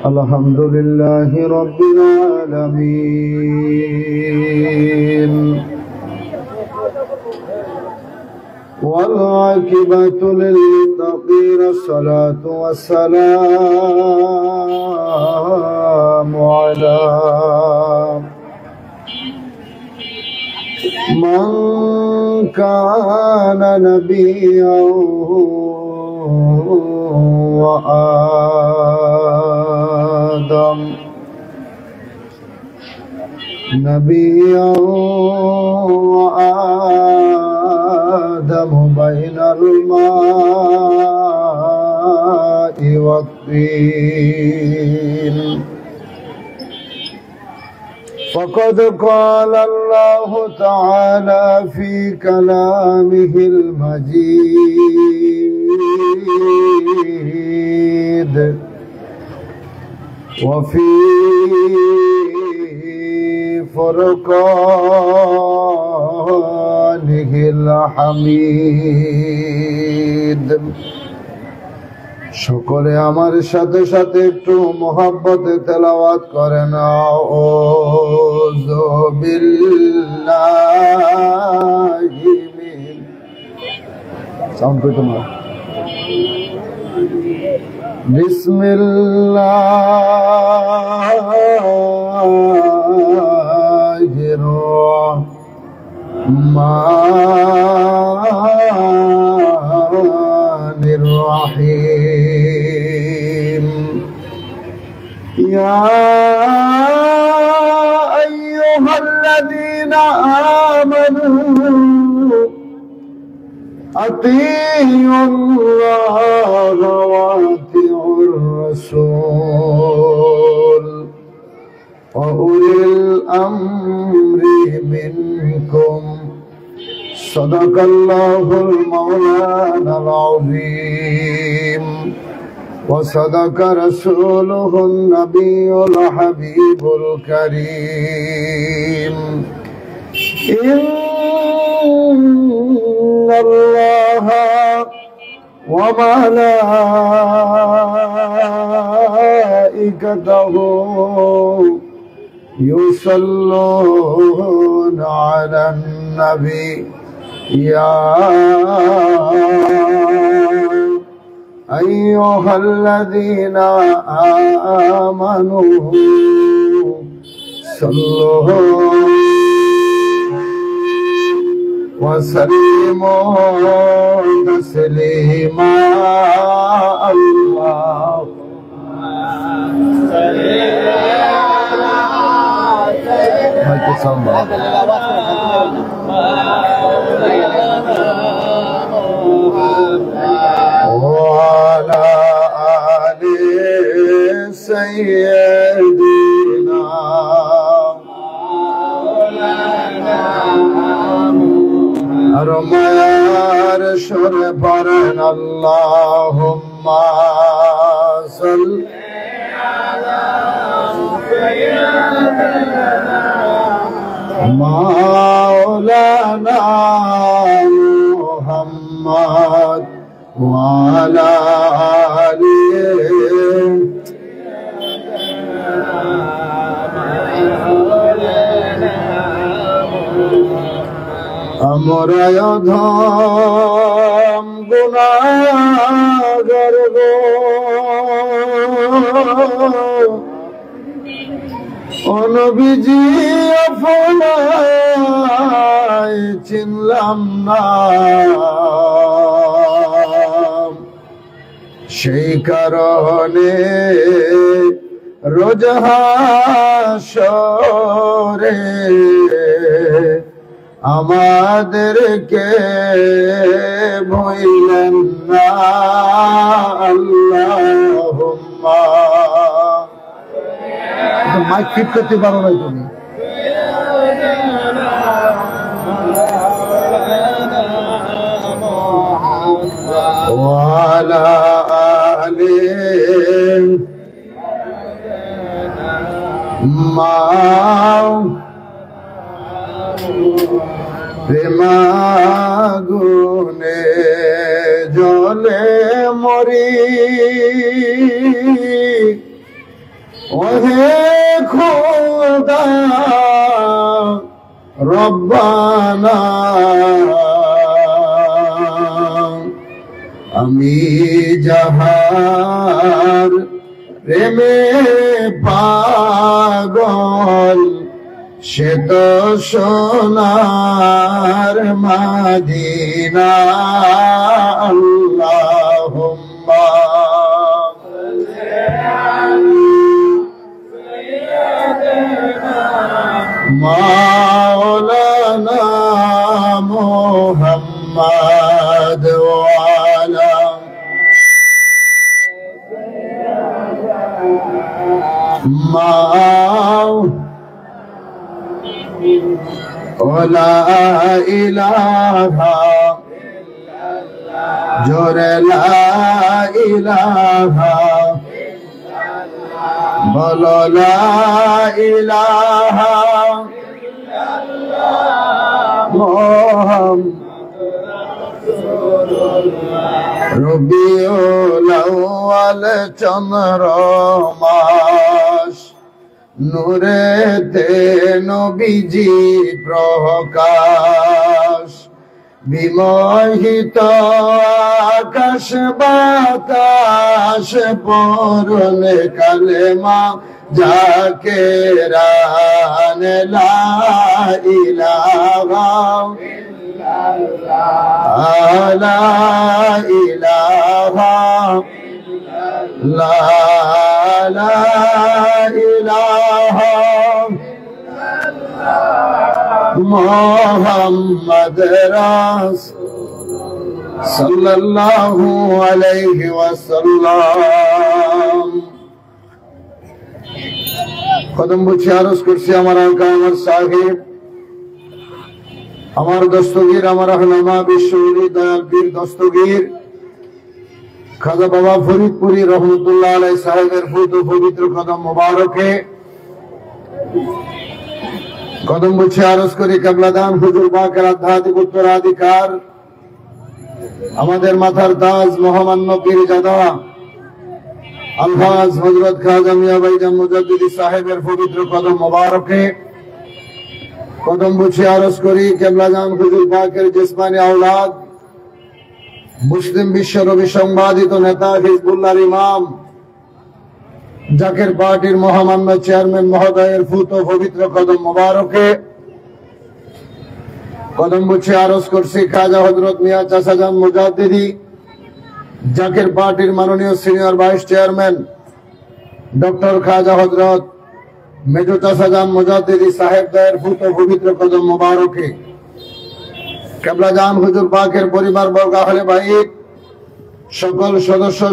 الحمد لله رب العالمين والعاقبة للمتقين الصلاة والسلام على من كان نبيا وآدم نبيا وآدم بين الماء والطين فقد قال الله تعالى في كلامه المجيد وفي فرقانه الحميد সকলে আমার সাথে সাথে একটু মোহাব্বতে তেলাওয়াত করেন আউযু বিল্লাহি মিন সাউন্ড কই তোমার বিসমিল্লাহির রহমানির রহিম ইয়া আইয়ুহাল্লাযীনা আমানু আতিউল্লাহা ওয়া আতিউর রাসূল ওয়া উলিল আমরি মিনকুম সাদাকাল্লাহুল মাওলানাল আযীম ওয়া সাদাকা রাসূলুহুন নাবিয়ুল হাবিবুল কারীম ইন্নাল্লাহা ওয়া মালাইকাতাহু يصلون على النبي يا أيها الذين آمنوا صلوا وسلموا تسليما وعلى آل سيدنا أرميار شرفنا اللهم صل مولانا محمد وعلى آله আমরা অধম গুনাহগার গো ও নবীজি আপনায় চিনলাম না সেই কারণে রোজ হাসরে আমাদেরকে ভুলেন না আল্লাহুম্মা মাইক ফিট করতে পারো না তুমি ওয়ালা আলি মা প্রেমাগুনে জলে মরি ওহে খোদা রব্বানা আমি যাহার প্রেমে পাগল সে তো সোনার মদিনা আল্লাহুম্মা মাওলানা মুহাম্মদ ওয়ালা লা ইলাহা জোরে লা ইলাহা বলো লা ইলাহা রবিউল আউয়াল চন্দ্র মাস নূরেতে নবীজি প্রকাশ বিমোহিত আকাশ বাতাস পরনে কালেমা যাকে রান লা ইলাহা লা ইলাহা লা ইলাহা মুহাম্মদ রাসূল সাল্লাল্লাহু আলাইহি ওয়াসাল্লাম। কদম বুঝে আরজ করছি আমার আকা আমার সাহেব আমার দস্তগীর আমার আহলামা বিশ্বলী দয়াল পীর দস্তগীর খাজা বাবা ফরিদপুরি রহমতুল্লাহ আলাইহি সাহেবের ফুত পবিত্র কদম মোবারকে কদম বুঝে আরজ করি কেবলাদান হুজুর পাকের আধ্যাত্মিক উত্তরাধিকার আমাদের মাথার তাজ মহামান্য পীরজাদা আলহাজ হযরত খাজা মিয়া ভাইজান মুজাদ্দিদি সাহেবের পবিত্র কদম মোবারকে কদম বুঝে আরজ করি কেবলাদান হুজুর পাকের জিসমানি আওলাদ মুসলিম বিশ্বের অবিসংবাদিত নেতা হিজবুল্লাহর ইমাম জাকের পার্টির মহামান্য চেয়ারম্যান মহোদয়ের ফুত পবিত্র কদম মোবারকে কদম বুঝে আরজ করছি খাজা হযরত মিয়া চাচাজান মুজাদ্দিদি জাকের পার্টির মাননীয় সিনিয়র ভাইস চেয়ারম্যান ডক্টর খাজা হযরত মেজো চাচাজান মুজাদ্দিদি সাহেবদের ফুত পবিত্র কদম মোবারকে কেবলাজান হুজুর পাকের পরিবার বর্গ আহলে বাইত সকল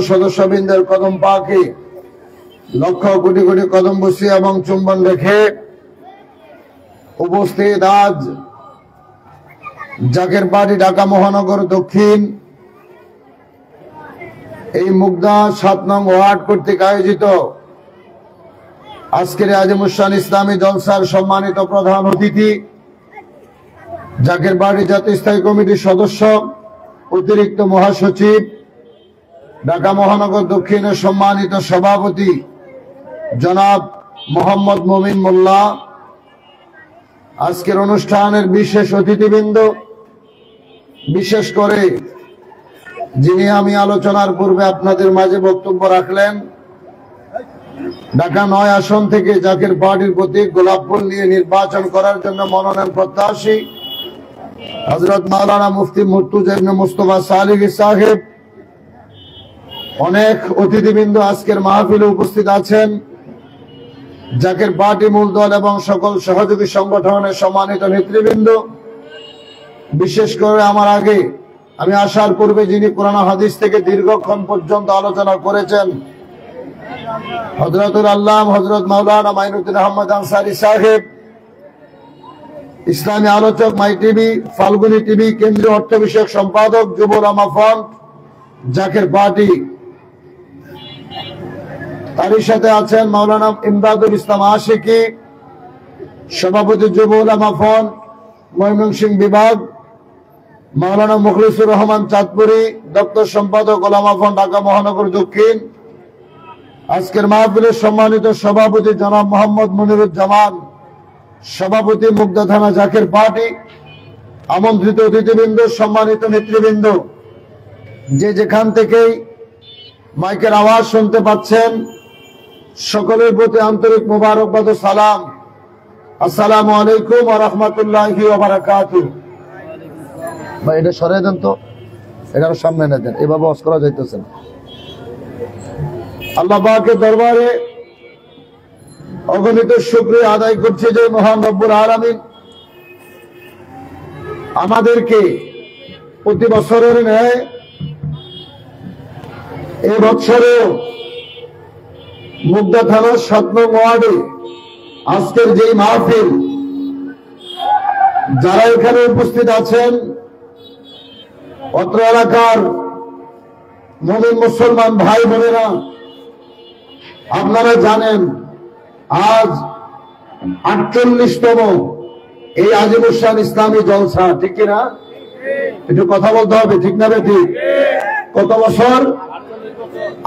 সদস্যবৃন্দের কদম পাকে লক্ষ কোটি কোটি কদম বসিয়ে এবং চুম্বন রেখে উপস্থিত আজ জাকের পার্টি ঢাকা মহানগর দক্ষিণ এই মুগদা ৭ নং ওয়ার্ড কর্তৃক আয়োজিত আজকের আজিমুশান ইসলামী জলসার সম্মানিত প্রধান অতিথি জাকের পার্টি জাতীয় স্থায়ী কমিটির সদস্য অতিরিক্ত মহাসচিব ঢাকা মহানগর দক্ষিণের সম্মানিত সভাপতি জনাব মোহাম্মদ মমিন মোল্লা, আজকের অনুষ্ঠানের বিশেষ অতিথিবৃন্দ, বিশেষ করে যিনি আমি আলোচনার পূর্বে আপনাদের মাঝে বক্তব্য রাখলেন, ঢাকা ৯ আসন থেকে জাকের পার্টির প্রতীক গোলাপ ফুল নিয়ে নির্বাচন করার জন্য মনোনয়ন প্রত্যাশী হযরত মাওলানা মুফতি মুর্তুজা ইবনে মুস্তাফা সালেহী সাহেব, অনেক অতিথিবৃন্দ আজকের মাহফিলে উপস্থিত আছেন, জাকের পার্টি মূল দল এবং সকল সহযোগী সংগঠনের সম্মানিত নেতৃবৃন্দ, বিশেষ করে আমার আগে আমি আসার পূর্বে যিনি কোরআন হাদিস থেকে দীর্ঘক্ষণ পর্যন্ত আলোচনা করেছেন হযরতুল আল্লামা হযরত মাওলানা মাইনুদ্দিন আহমদ আনসারী সাহেব, ইসলামী আলোচক মাই টিভি, ফাল্গুনী টিভি, কেন্দ্রীয় অর্থ বিষয়ক সম্পাদক যুব উলামা ফ্রন্ট জাকের পার্টি, তারই সাথে আছেন মাওলানা ইমদাদুল ইসলাম আশিকি, সভাপতি যুব উলামা ফ্রন্ট ময়মনসিংহ বিভাগ, মাওলানা মুখলিসুর রহমান চাঁদপুরি, দপ্তর সম্পাদক উলামা ফ্রন্ট ঢাকা মহানগর দক্ষিণ, আজকের মাহফিলের সম্মানিত সভাপতি জনাব মোহাম্মদ মনিরুজ্জামান, সভাপতি মুগদা থানা জাকের পার্টি, আমন্ত্রিত অতিথিবৃন্দ, সম্মানিত নেতৃবৃন্দ, যে যেখান থেকেই মাইকের আওয়াজ শুনতে পাচ্ছেন, সকলের প্রতি আন্তরিক মোবারকবাদ ও সালাম। আসসালামু আলাইকুম ওয়া রাহমাতুল্লাহি ওয়া বারাকাতুহু। ভাই এটা সরিয়ে দেন তো, এটা সামনে এনে দেন, এভাবে ওয়াজ করা যাইতেছে না। আল্লাহ পাকের দরবারে অগণিত শুকরিয়া আদায় করছি যে মহান রব্বুল আলামিন আমাদেরকে প্রতি বছরের ন্যায় এই বছরেও মুগদা থানার ৭ নং ওয়ার্ডে আজকের যে মাহফিল, যারা এখানে উপস্থিত আছেন, অত্র এলাকার মুমিন মুসলমান ভাই বোনেরা, আপনারা জানেন আজ ৪৮তম এই আজিমুস শান ইসলামী জলসা, ঠিক কিনা? একটু কথা বলতে হবে, ঠিক না? ঠিক। কত বছর?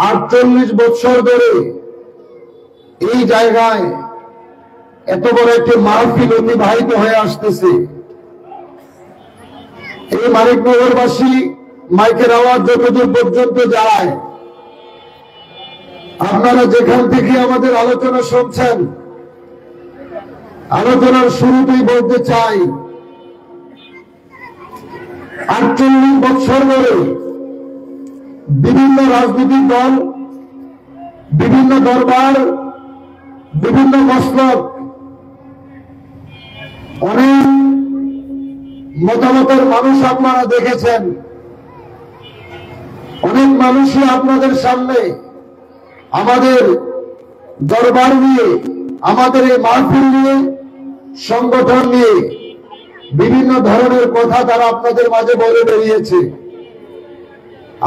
৪৮ বছর ধরে এই জায়গায় এত বড় একটি মাহফিল অতিবাহিত হয়ে আসতেছে। এই মানিকনগরবাসী মাইকের আওয়াজ যতদূর পর্যন্ত যায়, আপনারা যেখান থেকে আমাদের আলোচনা শুনছেন, আলোচনার শুরুতেই বলতে চাই, ৪৮ বছর ধরে বিভিন্ন রাজনৈতিক দল, বিভিন্ন দরবার, বিভিন্ন মসলক, অনেক মতামতের মানুষ আপনারা দেখেছেন। অনেক মানুষই আপনাদের সামনে আমাদের দরবার নিয়ে, আমাদের এই মাহফিল নিয়ে, সংগঠন নিয়ে বিভিন্ন ধরনের কথা তারা আপনাদের মাঝে বলে বেরিয়েছে।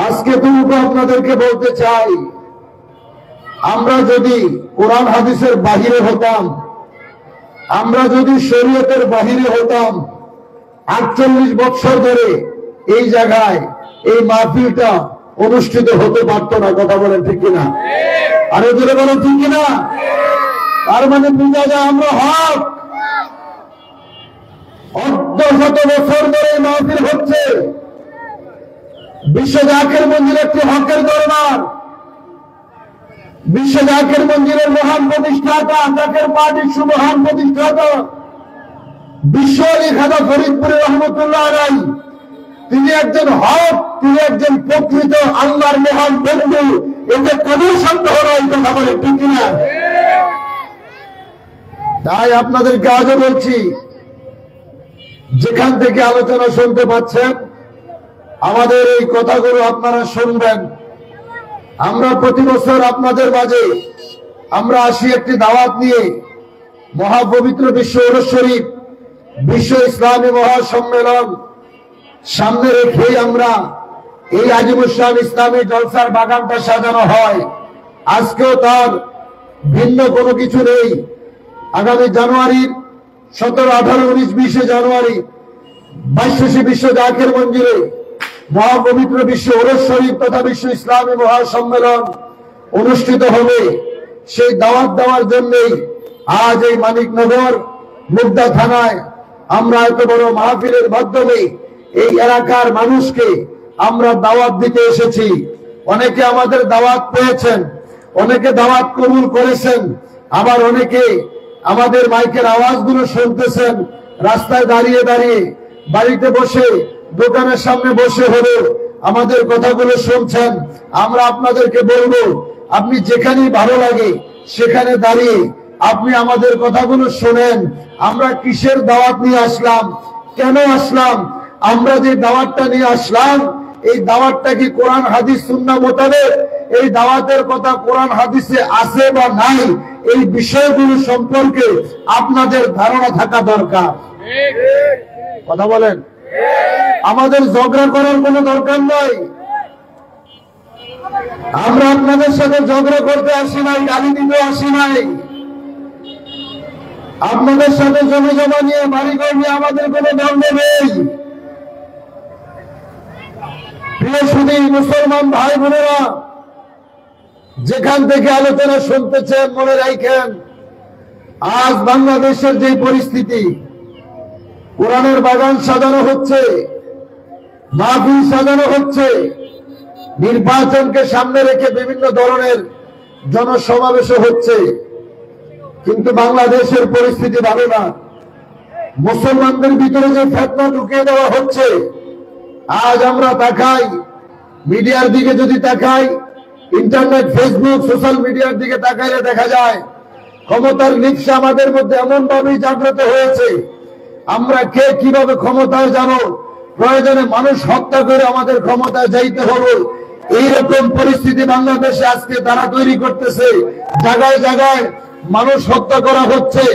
আজকে তুমি আপনাদেরকে বলতে চাই, আমরা যদি কোরআন হাদিসের বাহিরে হতাম, আমরা যদি শরীয়তের বাহিরে হতাম, ৪৮ বছর ধরে এই জায়গায় এই মাহফিলটা অনুষ্ঠিত হতে পারতো না। কথা বলেন ঠিক কিনা? আরে জোরে বলেন ঠিক কিনা? তার মানে বোঝা যায় আমরা হক। অর্ধশত বছর ধরে মাহফিল হচ্ছে। বিশ্ব জাকের মঞ্জিল একটি হকের দরবার। বিশ্ব জাকের মঞ্জিলের মহান প্রতিষ্ঠাতা, জাকের পার্টির সুমহান প্রতিষ্ঠাতা বিশ্ব আলী খাজা ফরিদপুরি রহমতুল্লাহ আলাইহি, তিনি একজন হক, তিনি একজন প্রকৃত আল্লাহর মহান বন্ধু। এতে কোনো সন্দেহ নাই। কথা বলে ঠিক কিনা? তাই আপনাদেরকে আজও বলছি, যেখান থেকে আলোচনা শুনতে পাচ্ছেন, আমাদের এই কথাগুলো আপনারা শুনবেন। আমরা প্রতি বছর আপনাদের মাঝে আমরা আসি একটি দাওয়াত নিয়ে, মহাপবিত্র বিশ্ব উরুস শরীফ, বিশ্ব ইসলামী মহাসম্মেলন সামনে রেখেই আমরা এই আজিমুস শান ইসলামী জলসার বাগানটা সাজানো হয়। আজকেও তার ভিন্ন কোনো কিছু নেই। আগামী জানুয়ারির ১৭, ১৮, ১৯, ২০ জানুয়ারি ২২ বিশ্ব জাকের মঞ্জিলে মহাপবিত্র বিশ্ব উরুস শরীফ তথা বিশ্ব ইসলামী মহাসম্মেলন অনুষ্ঠিত হবে। সেই দাওয়াত দেওয়ার জন্যই আজ এই মানিকনগর মুগদা থানায় আমরা এত বড় মাহফিলের মাধ্যমে এই এলাকার মানুষকে আমরা দাওয়াত দিতে এসেছি। অনেকে আমাদের দাওয়াত পেয়েছেন, অনেকে দাওয়াত কবুল করেছেন, আবার অনেকে আমাদের মাইকের আওয়াজগুলো শুনতেছেন রাস্তায় দাঁড়িয়ে দাঁড়িয়ে, বাড়িতে বসে, দোকানের সামনে বসে হলো আমাদের কথাগুলো শুনছেন। আমরা আপনাদেরকে বলবো, আপনি যেখানেই ভালো লাগে সেখানে দাঁড়িয়ে আপনি আমাদের কথাগুলো শোনেন। আমরা কিসের দাওয়াত নিয়ে আসলাম, কেন আসলাম, আমরা যে দাওয়াতটা নিয়ে আসলাম, এই দাওয়াতটা কি কোরআন হাদিস সুন্নাহ মোতাবেক, এই দাওয়াতের কথা কোরআন হাদিসে আছে বা নাই, এই বিষয়গুলো সম্পর্কে আপনাদের ধারণা থাকা দরকার। কথা বলেন। আমাদের ঝগড়া করার কোনো দরকার নাই। আমরা আপনাদের সাথে ঝগড়া করতে আসি নাই, গালি দিতে আসি নাই। আপনাদের সাথে জমি জমা নিয়ে, বাড়িঘর নিয়ে আমাদের কোনো দ্বন্দ্ব নেই। প্রিয় সুধী মুসলমান ভাই বোনেরা, যেখান থেকে আলোচনা শুনতেছেন মনে রাখেন, আজ বাংলাদেশের যে পরিস্থিতি, কোরআনের বাগান সাজানো হচ্ছে, মাহফিল সাজানো হচ্ছে, নির্বাচনকে সামনে রেখে বিভিন্ন ধরনের জনসমাবেশও হচ্ছে, কিন্তু বাংলাদেশের পরিস্থিতি ভালো না। মুসলমানদের ভিতরে যে ফিতনা ঢুকিয়ে দেওয়া হচ্ছে, আজ আমরা তাকাই, মিডিয়ার দিকে যদি তাকাই, ইন্টারনেট, ফেসবুক, সোশ্যাল মিডিয়ার দিকে তাকাইলে দেখা যায় ক্ষমতার লিপ্সা আমাদের মধ্যে এমন ভাবেই জাগ্রত হয়েছে, আমরা কে কিভাবে ক্ষমতায় যাব, প্রয়োজনে মানুষ হত্যা করে আমাদের ক্ষমতায় যাইতে হবে, এইরকম পরিস্থিতি বাংলাদেশে আজকে তারা তৈরি করতেছে। জায়গায় জায়গায় মানুষ হত্যা করা হচ্ছে,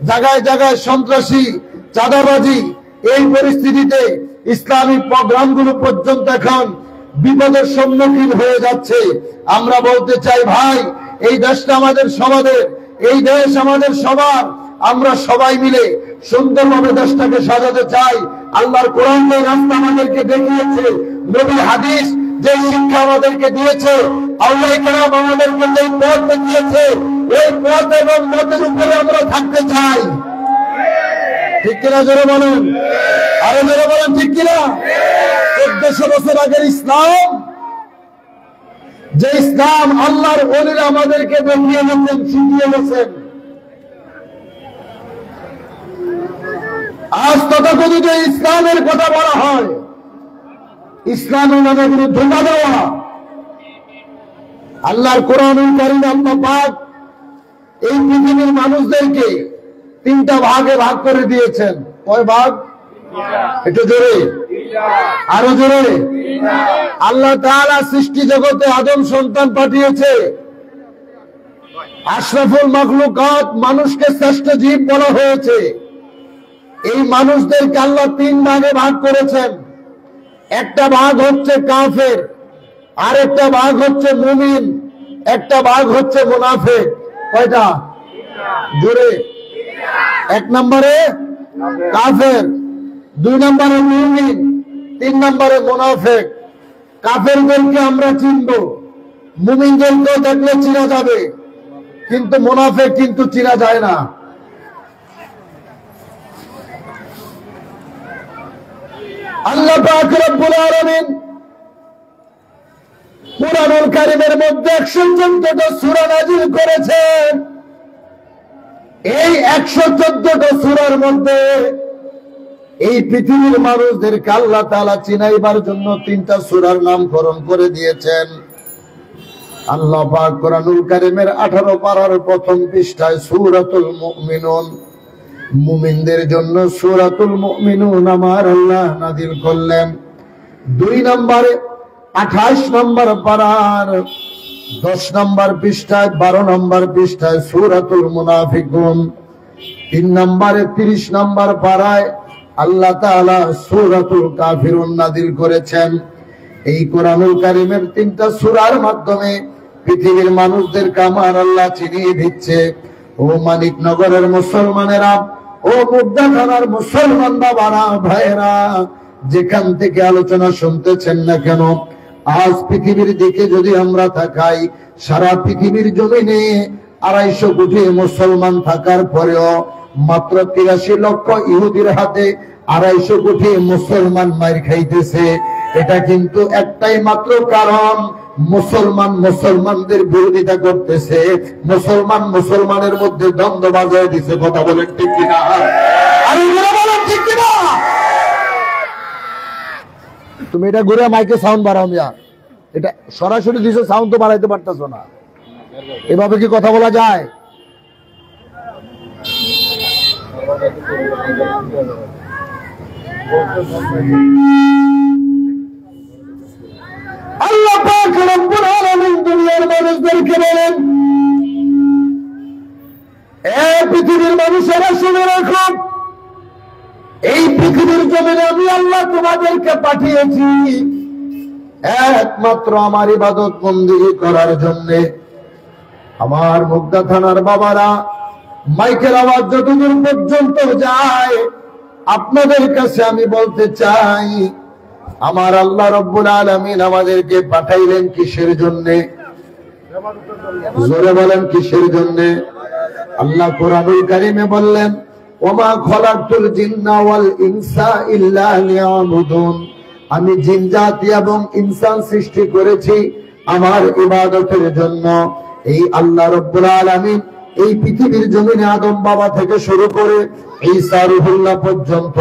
জায়গায় জায়গায় সন্ত্রাসী, চাঁদাবাজি। এই পরিস্থিতিতে ইসলামী প্রোগ্রামগুলো পর্যন্ত এখন বিপদের সম্মুখীন হয়ে যাচ্ছে। আমরা বলতে চাই, ভাই, এই দেশটা আমাদের সমাজের, এই দেশ আমাদের সবার, আমরা সবাই মিলে সুন্দরভাবে দেশটাকে সাজাতে চাই। আল্লাহর কোরআন যে রাস্তা আমাদেরকে দেখিয়েছে, নবী হাদিস যে শিক্ষা আমাদেরকে দিয়েছে, আল্লাহ কেরাম আমাদেরকে যে পথ দেখিয়েছে, এই পথ এবং মতের উপরে আমরা থাকতে চাই। ঠিক কিনা জোরে বলুন, আরো জোরে বলুন, ঠিক কিনা? 1400 বছর আগের ইসলাম, যে ইসলাম আল্লাহর ওলিরা আমাদেরকে দেখিয়ে গেছেন, শিখিয়ে গেছেন, আজ তথাকথিত ইসলামের কথা বলা হয়, ইসলামের নামে কোনো ধোঁকা দেওয়া। আল্লাহর কোরআনুল কারীমে আল্লাহ পাক এই পৃথিবীর মানুষদেরকে 3টা ভাগে ভাগ করে দিয়েছেন। কয় ভাগ? একটু জোরে, আরো জোরে। আল্লাহ তাআলা সৃষ্টি জগতে আদম সন্তান পাঠিয়েছে, আশরাফুল মাখলুকাত, মানুষকে শ্রেষ্ঠ জীব বলা হয়েছে। এই মানুষদেরকে আল্লাহ 3 ভাগে ভাগ করেছেন। একটা ভাগ হচ্ছে কাফের, আরেকটা ভাগ হচ্ছে মুমিন, একটা ভাগ হচ্ছে মুনাফিক। কয়টা? জোরে। 1 নম্বরে কাফের, 2 নম্বরে মুমিন, 3 নম্বরে মুনাফিক। কাফেরদেরকে আমরা চিনব, মুমিনদেরকেও দেখলে চিনা যাবে, কিন্তু মুনাফিক কিন্তু চিনা যায় না। আল্লাহ পাক রব্বুল আলামিন কুরআনুল কারীমের মধ্যে 114টা সূরা নাযিল করেছেন। এই 114টা সূরার মধ্যে এই পৃথিবীর মানুষদেরকে আল্লাহ তাআলা চিনাইবার জন্য 3টা সূরার নামকরণ করে দিয়েছেন। আল্লাহ পাক কুরআনুল কারীমের 18 পারার প্রথম পৃষ্ঠায় সূরাতুল মুমিনুন, মুমিনদের জন্য সূরাতুল মুমিনুন আমার আল্লাহ নাযিল করলেন। 2 নম্বরে 28 নম্বর পারার 10 নম্বর পৃষ্ঠায়, 12 নম্বর পৃষ্ঠায় সূরাতুল মুনাফিকুন। 3 নম্বরে 30 নম্বর পারায় আল্লাহ তাআলা সূরাতুল কাফিরুন নাযিল করেছেন। এই কোরআনুল কারীমের 3টা সূরার মাধ্যমে পৃথিবীর মানুষদেরকে আমার আল্লাহ চিনিয়ে দিচ্ছে। ও মানিকনগরের মুসলমানেরা, ও মুগদা থানার মুসলমান বাবারা, ভাইরা, যেখান থেকে আলোচনা শুনতেছেন না কেন, আজ পৃথিবীর দিকে যদি আমরা তাকাই, সারা পৃথিবীর জমিনে 250 কোটি মুসলমান থাকার পরেও মাত্র 83 লক্ষ ইহুদির হাতে 250 কোটি মুসলমান মার খাইতেছে। এটা কিন্তু একটাই মাত্র কারণ, মুসলমানদের বিরোধিতা করতেছে, মুসলমানের মধ্যে দ্বন্দ্ব বাজায় দিছে। কথা বলেন ঠিক কিনা? আরে বলেন ঠিক কিনা? তুমি এটা ঘুরে মাইকে সাউন্ড বাড়াও মিয়া, এটা সরাসরি দিছো, সাউন্ড তো বাড়াইতে পারতেছো না। এভাবে কি কথা বলা যায়? আল্লাহ পাক রব্বুল আলামিন দুনিয়ার মানুষদেরকে বলেন, এ পৃথিবীর মানুষেরা শুনে রাখো, এই পৃথিবীর জমিনে আমি আল্লাহ তোমাদেরকে পাঠিয়েছি একমাত্র আমার ইবাদত বন্দেগী করার জন্য। আমার মুগদা থানার বাবারা, মাইকের আওয়াজ যতদূর পর্যন্ত যায়, আপনাদের কাছে আমি বলতে চাই, আমার আল্লাহ রব্বুল আলামিন আমাদেরকে পাঠাইলেন কিসের জন্য? জোরে বলেন কিসের জন্য? আল্লাহ কোরআনুল কারীমে বললেন, ওমা খলাকতুল জিন্না ওয়াল ইনসা ইল্লা লিয়াবুদুন, আমি জিন জাতি এবং ইনসান সৃষ্টি করেছি আমার ইবাদতের জন্য। এই আল্লাহ রাব্বুল আলামিন এই পৃথিবীর জমিনে আদম বাবা থেকে শুরু করে ঈসা রূহুল্লাহ পর্যন্ত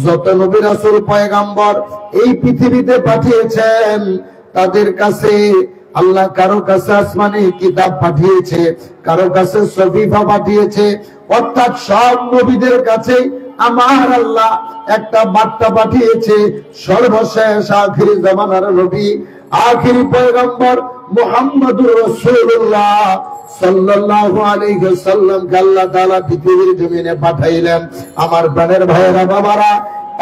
যত নবী রাসূল পয়গাম্বর এই পৃথিবীতে পাঠিয়েছেন, তাদের কাছে আল্লাহ কারো কাছে আসমানি কিতাব পাঠিয়েছে, কারো কাছে সহিফা পাঠিয়েছে, অর্থাৎ সব নবীদের কাছে আমার আল্লাহ একটা বার্তা পাঠিয়েছে। সর্বশেষ আখিরি জামানার নবী, আখিরি পয়গম্বর মুহাম্মদুর রাসূলুল্লাহ সাল্লাল্লাহু আলাইহি ওয়াসাল্লামকে আল্লাহ তাআলা পৃথিবীর জমিনে পাঠাইলেন। আমার প্রাণের ভাইয়েরা বাবারা,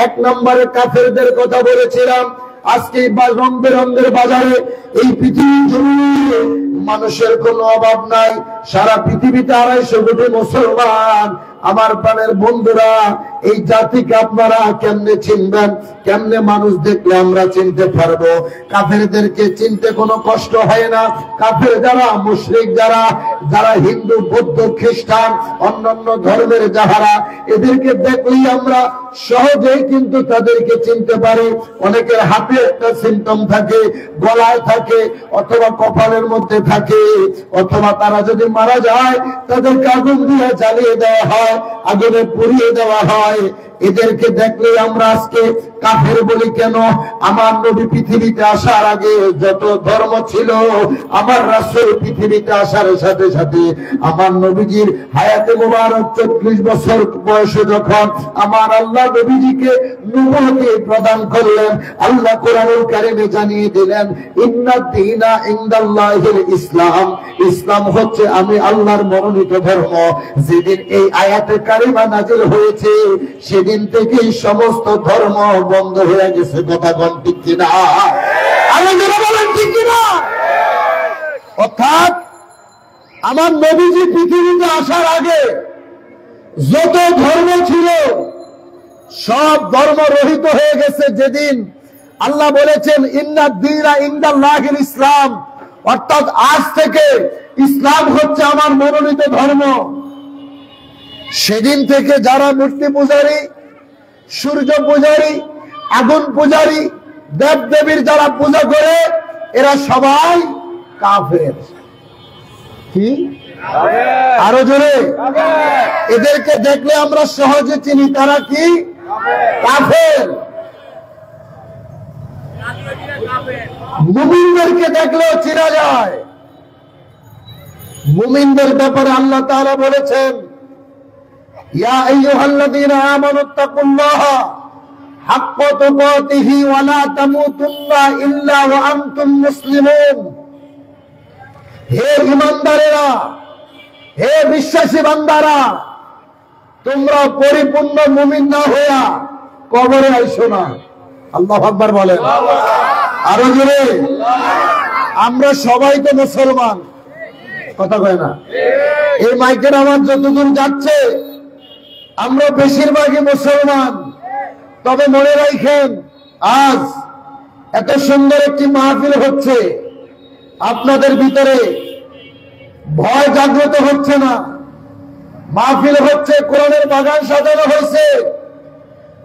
এক নম্বরে কাফেরদের কথা বলেছিলাম। আজকে রং বেরঙের বাজারে এই পৃথিবীর জমিনে মানুষের কোনো অভাব নাই। সারা পৃথিবীতে 250 কোটি মুসলমান। আমার প্রাণের বন্ধুরা, এই জাতিকে আপনারা কেমনে চিনবেন? কেমনে মানুষ দেখলে আমরা চিনতে পারবো? কাফেরদেরকে চিনতে কোনো কষ্ট হয় না। কাফের যারা, মুশরিক যারা, যারা হিন্দু, বৌদ্ধ, খ্রিস্টান, অন্যান্য ধর্মের যাহারা, এদেরকে দেখলেই আমরা সহজেই কিন্তু তাদেরকে চিনতে পারি। অনেকের হাতে একটা সিম্পটম থাকে, গলায় থাকে, অথবা কপালের মধ্যে থাকে, অথবা তারা যদি মারা যায় তাদেরকে আগুন দিয়ে জ্বালিয়ে দেওয়া হয়, আগুনে পুড়িয়ে দেওয়া হয়। এদেরকে দেখলে আমরা আজকে কাফের বলি কেন? আমার নবী পৃথিবীতে আসার আগে যত ধর্ম ছিল, আমার রাসূল পৃথিবীতে আসার সাথে সাথে আমার নবীজির হায়াতে মুবারক 40 বছর বয়সে যখন আমার আল্লাহ নবীজিকে নবুয়ত প্রদান করলেন, আল্লাহ কোরআনুল কারীমে জানিয়ে দিলেন, ইন্নাদ দীনা ইনদাল্লাহিল ইসলাম, ইসলাম হচ্ছে আমি আল্লাহর মনোনীত ধর্ম। যেদিন এই আয়াতে কারিমা নাজিল হয়েছে, সেদিন থেকেই সমস্ত ধর্ম বন্ধ হয়ে গেছে। কথা কোন ঠিক কিনা? আলোচনা বলেন ঠিক কিনা? অর্থাৎ আমার নবীজি পৃথিবীতে আসার আগে যত ধর্ম ছিল সব ধর্ম রহিত হয়ে গেছে। যেদিন আল্লাহ বলেছেন ইন্নাদ দীনা ইনদাল্লাহিল ইসলাম, অর্থাৎ আজ থেকে ইসলাম হচ্ছে আমার মনোনীত ধর্ম, সেদিন থেকে যারা মূর্তি পূজারী, সূর্য পূজারী, আগুন পূজারী, দেব দেবীর যারা পূজা করে, এরা সবাই কাফের। কি? আরো জোরে। এদেরকে দেখলে আমরা সহজে চিনি তারা কি? কাফের। মুমিনদেরকে দেখলেও চিনা যায়। মুমিনদের ব্যাপারে আল্লাহ তাআলা বলেছেন, ইয়া আইয়ুহাল্লাযীনা আমানুত্তাকুল্লাহা হাক্কা তুকাতিহি ওয়া লা তামুতুন্না ইল্লা ওয়া আনতুম মুসলিমুন। হে ঈমানদারেরা, হে বিশ্বাসী বান্দারা, তোমরা পরিপূর্ণ মুমিন না হইয়া কবরে আইসো না। আল্লাহু আকবার বলেন। আরো জোরে। আমরা সবাই তো মুসলমান, কথা কয় না? এই মাইকের আমার যতদূর যাচ্ছে আমরা বেশিরভাগই মুসলমান। তবে মনে রাখেন, আজ এত সুন্দর একটি মাহফিল হচ্ছে, আপনাদের ভিতরে ভয় জাগ্রত হচ্ছে না। মাহফিল হচ্ছে, কোরআনের বাগান সাজানো হয়েছে,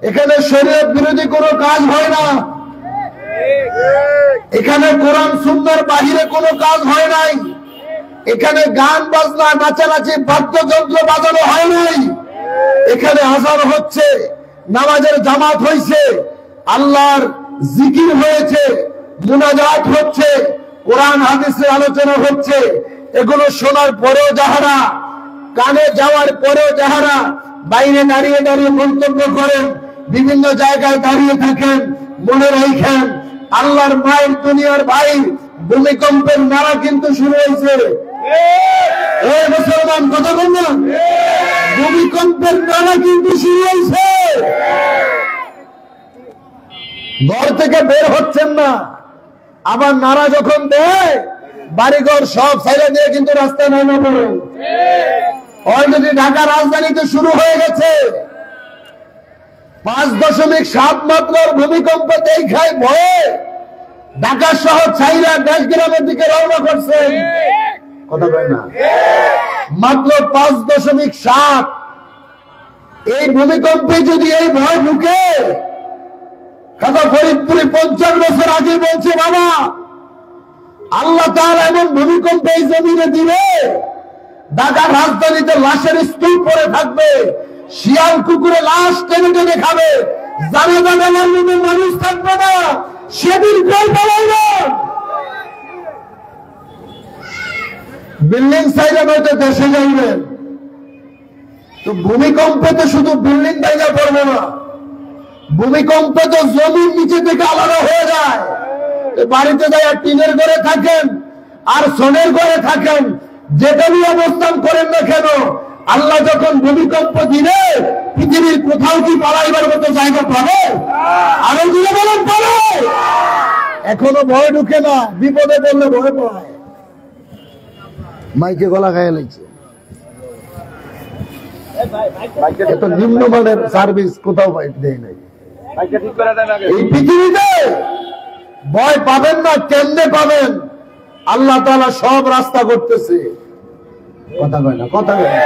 এখানে শরীয়ত বিরোধী কোনো কাজ হয় না, এখানে কোরআন সুন্নাহর বাহিরে কোনো কাজ হয় নাই, এখানে গান বাজনা, নাচানাচি, বাদ্যযন্ত্র বাজানো হয় নাই, এখানে আযান হচ্ছে, নামাজের জামাত হয়েছে, আল্লাহর জিকির হয়েছে, মুনাজাত হচ্ছে, কোরআন হাদিসের আলোচনা হচ্ছে। এগুলো শোনার পরেও যাহারা, কানে যাওয়ার পরেও যাহারা বাইরে দাঁড়িয়ে দাঁড়িয়ে মন্তব্য করেন, বিভিন্ন জায়গায় দাঁড়িয়ে থাকেন, মনে রাখেন আল্লাহর মায়ের দুনিয়ার ভাই ভূমিকম্পের নাড়া কিন্তু শুরু হয়েছে। এই মুসলমান কথা বলবেন, ভূমিকম্পের নাড়া কিন্তু শুরু হয়েছে। ঘর থেকে বের হচ্ছেন না, আবার নাড়া যখন দেয় বাড়িঘর সব ছাইড়া দিয়ে কিন্তু রাস্তায় নামা পড়ে। অলরেডি ঢাকা রাজধানীতে শুরু হয়ে গেছে। 5.7 মাত্রার ভূমিকম্প দেখায় ভয়ে ঢাকা শহর ছাইরা দেশ গ্রামের দিকে রওনা করছেন, কথা বলে না, মাত্র 5.7। এই ভূমিকম্পে যদি এই ভয় ঢুকে, খাজা ফরিদপুরে 50 বছর আগে বলছে, বাবা আল্লাহ তাআলা এমন ভূমিকম্প এই জমিনে দিবে, ঢাকার রাজধানীতে লাশের স্তূপ পড়ে থাকবে, শিয়াল কুকুরে লাশ টেনে টেনে খাবে, জানাজা দেওয়ার মতো মানুষ থাকবে না, সেদিন কেউ পালায় না। বিল্ডিং সাইডে হয়তো দেশে যাইবেন, তো ভূমিকম্পে তো শুধু বিল্ডিং ভেঙে পড়বে না, ভূমিকম্পে তো জমির নিচে থেকে আলাদা হয়ে যায়। বাড়িতে যায় টিনের ঘরে থাকেন আর সোনের ঘরে থাকেন, যেটা নিয়ে অবস্থান করেন না কেন, আল্লাহ যখন ভূমিকম্প দিলে পৃথিবীর কোথাও কি পালাইবার মতো জায়গা পাবে? আরো দিলে বলেন পাবে? এখনো ভয় ঢুকে না, বিপদে পড়লে ভয় পায়। মাইকে গলা খাইয়া লাগছে, এত নিম্নমানের সার্ভিস কোথাও দেয় নাই। এই পৃথিবীতে ভয় পাবেন না, কেমনে পাবেন? আল্লাহ তাআলা সব রাস্তা করতেছে, কথা কয় না, কথা কয় না।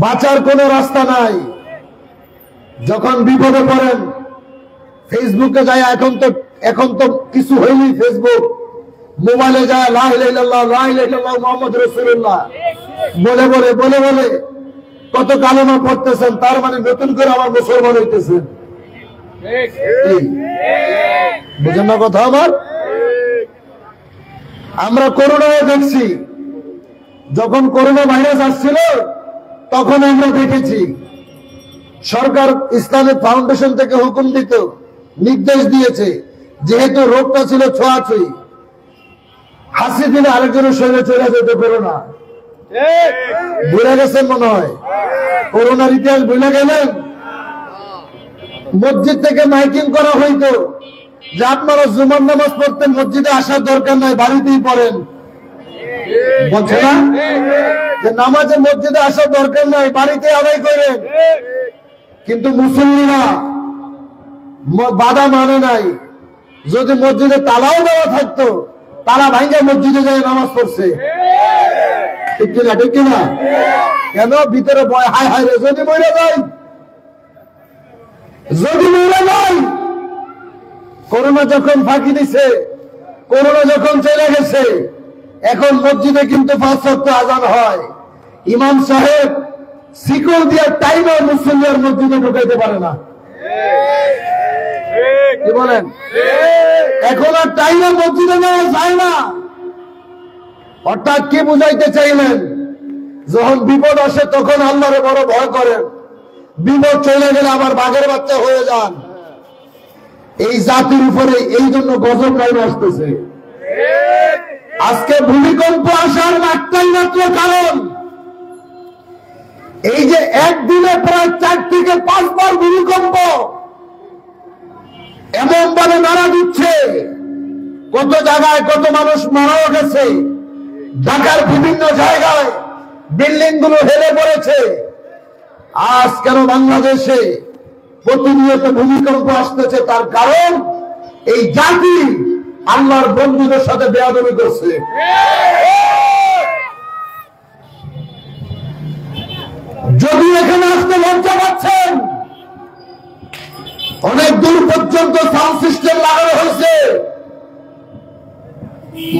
বাঁচার কোন রাস্তা নাই। যখন বিপদে পড়েন ফেসবুকে যায়, এখন তো কিছু হয়নি, ফেসবুক মোবাইলে যায় লা ইলাহা ইল্লাল্লাহ লা ইলাহা ইল্লাল্লাহ মুহাম্মাদুর রাসূলুল্লাহ বলে বলে বলে বলে কত কালেমা পড়তেছেন, তার মানে নতুন করে আবার মুসলমান হইতেছেন। বুঝেন না কথা আমার? আমরা করোনায় দেখছি, যখন করোনা ভাইরাস আসছিল তখন আমরা দেখেছি সরকার ইসলামিক ফাউন্ডেশন থেকে হুকুম দিত, নির্দেশ দিয়েছে, যেহেতু রোগটা ছিল ছোঁয়াছুঁই, হাসি দিলে আরেকজনের শরীরে চলে যেত করোনা। ভুলে গেছেন মনে হয়, করোনার ইতিহাস ভুলে গেলেন? মসজিদ থেকে মাইকিং করা হইতো যে আপনারা জুমার নামাজ পড়তে মসজিদে আসার দরকার নাই, বাড়িতেই পড়েন। বলছে না যে নামাজে মসজিদে আসার দরকার নাই, বাড়িতে আদায় করেন। কিন্তু মুসল্লিরা বাধা মানে নাই। যদি মসজিদে তালাও দেওয়া থাকতো, তালা ভাঙ্গা মসজিদে যায় নামাজ পড়ছে, ঠিক কিনা? ঠিক কিনা? কেন? ভিতরে ভয়, হায় হায় রে যদি মরে যাই, যদি মরে যাই। করোনা যখন ফাঁকি দিছে, করোনা যখন চলে গেছে, এখন মসজিদে কিন্তু 5 ওয়াক্ত আযান হয়। ইমাম সাহেব শিকল দিয়ে টাইমার মুসল্লির মসজিদে ঢুকাইতে পারে না, কি বলেন? এখন আর টাইমার মসজিদে নেওয়া যায় না। অর্থাৎ কি বুঝাইতে চাইলেন? যখন বিপদ আসে তখন আল্লাহরে বড় ভয় করেন, বিপদ চলে গেলে আবার বাঘের বাচ্চা হয়ে যান। এই জাতির উপরে এই জন্য গজব লাইন আসতেছে। আজকে ভূমিকম্প আসার একটাই মাত্র কারণ, এই যে একদিনে প্রায় 4 থেকে 5 বার ভূমিকম্প এমন ভাবে নাড়া দিচ্ছে, কত জায়গায় কত মানুষ মারাও গেছে। ঢাকার বিভিন্ন জায়গায় বিল্ডিং গুলো হেলে পড়েছে। আজ কেন বাংলাদেশে প্রতিনিয়ত ভূমিকম্প আসতেছে? তার কারণ এই জাতি আল্লাহর বন্ধুদের সাথে বেয়াদবি করছে। যদি এখানে আসতে লজ্জা পাচ্ছেন, অনেক দূর পর্যন্ত সাউন্ড সিস্টেম লাগানো হয়েছে,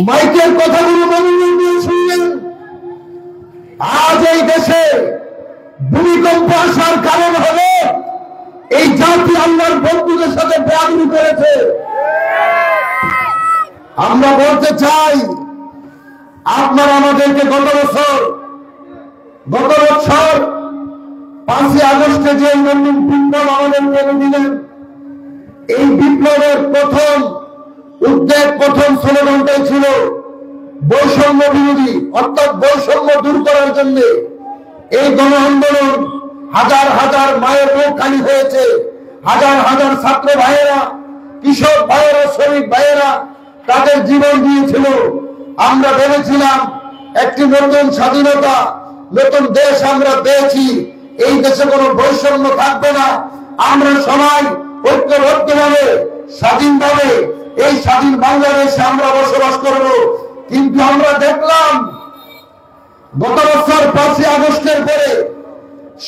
মাইকের কথাগুলো মনোযোগ দিয়ে শুনলেন। আজ এই দেশে ভূমিকম্প আসার কারণ হলো এই জাতি আল্লাহর বন্ধুদের সাথে বেয়াদবি করেছে। আমরা বলতে চাই, আপনারা আমাদেরকে গত বছর 5ই আগস্টে যে নতুন বিপ্লব আমাদের মেনে দিলেন, এই বিপ্লবের প্রথম উদ্বেগ, প্রথম স্লোগানটাই ছিল বৈষম্য বিরোধী, অর্থাৎ বৈষম্য দূর করার জন্য এই গণ আন্দোলন। হাজার হাজার মায়ের মুখ খালি হয়েছে, হাজার হাজার ছাত্র ভাইয়েরা, কৃষক ভাইয়েরা, শ্রমিক ভাইয়েরা তাদের জীবন দিয়েছিল। আমরা ভেবেছিলাম একটি নতুন স্বাধীনতা, নতুন দেশ আমরা পেয়েছি, এই দেশে কোনো বৈষম্য থাকবে না, আমরা সবাই ঐক্যবদ্ধভাবে স্বাধীনভাবে এই স্বাধীন বাংলাদেশে আমরা বসবাস করব। কিন্তু আমরা দেখলাম গত বছর 5ই আগস্টের পরে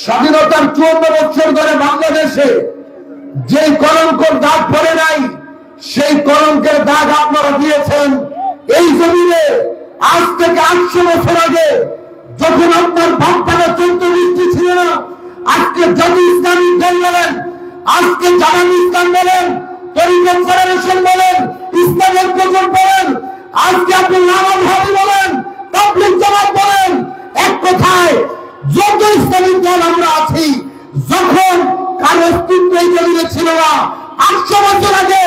স্বাধীনতার 54 বছর ধরে বাংলাদেশে যে কলঙ্কের দাগ পড়ে নাই, সেই কলঙ্কের দাগ আপনারা দিয়েছেন এই জমিনে। আজ থেকে 800 বছর আগে যখন আপনার বাপদাদা 14 ছিল না, আজকে জাতি ইসলামী দল বলেন, আজকে জামাত ইসলাম বলেন, তরিকত ফেডারেশন বলেন, ইসলামের প্রচার বলেন, আজকে আপনি নামাজ হাজি বলেন, তাবলীগ জামাত বলেন, এক কথায় যত ইসলামী দল আমরা আছি, যখন কারো অস্তিত্ব এই জমিনে ছিল না, 800 বছর আগে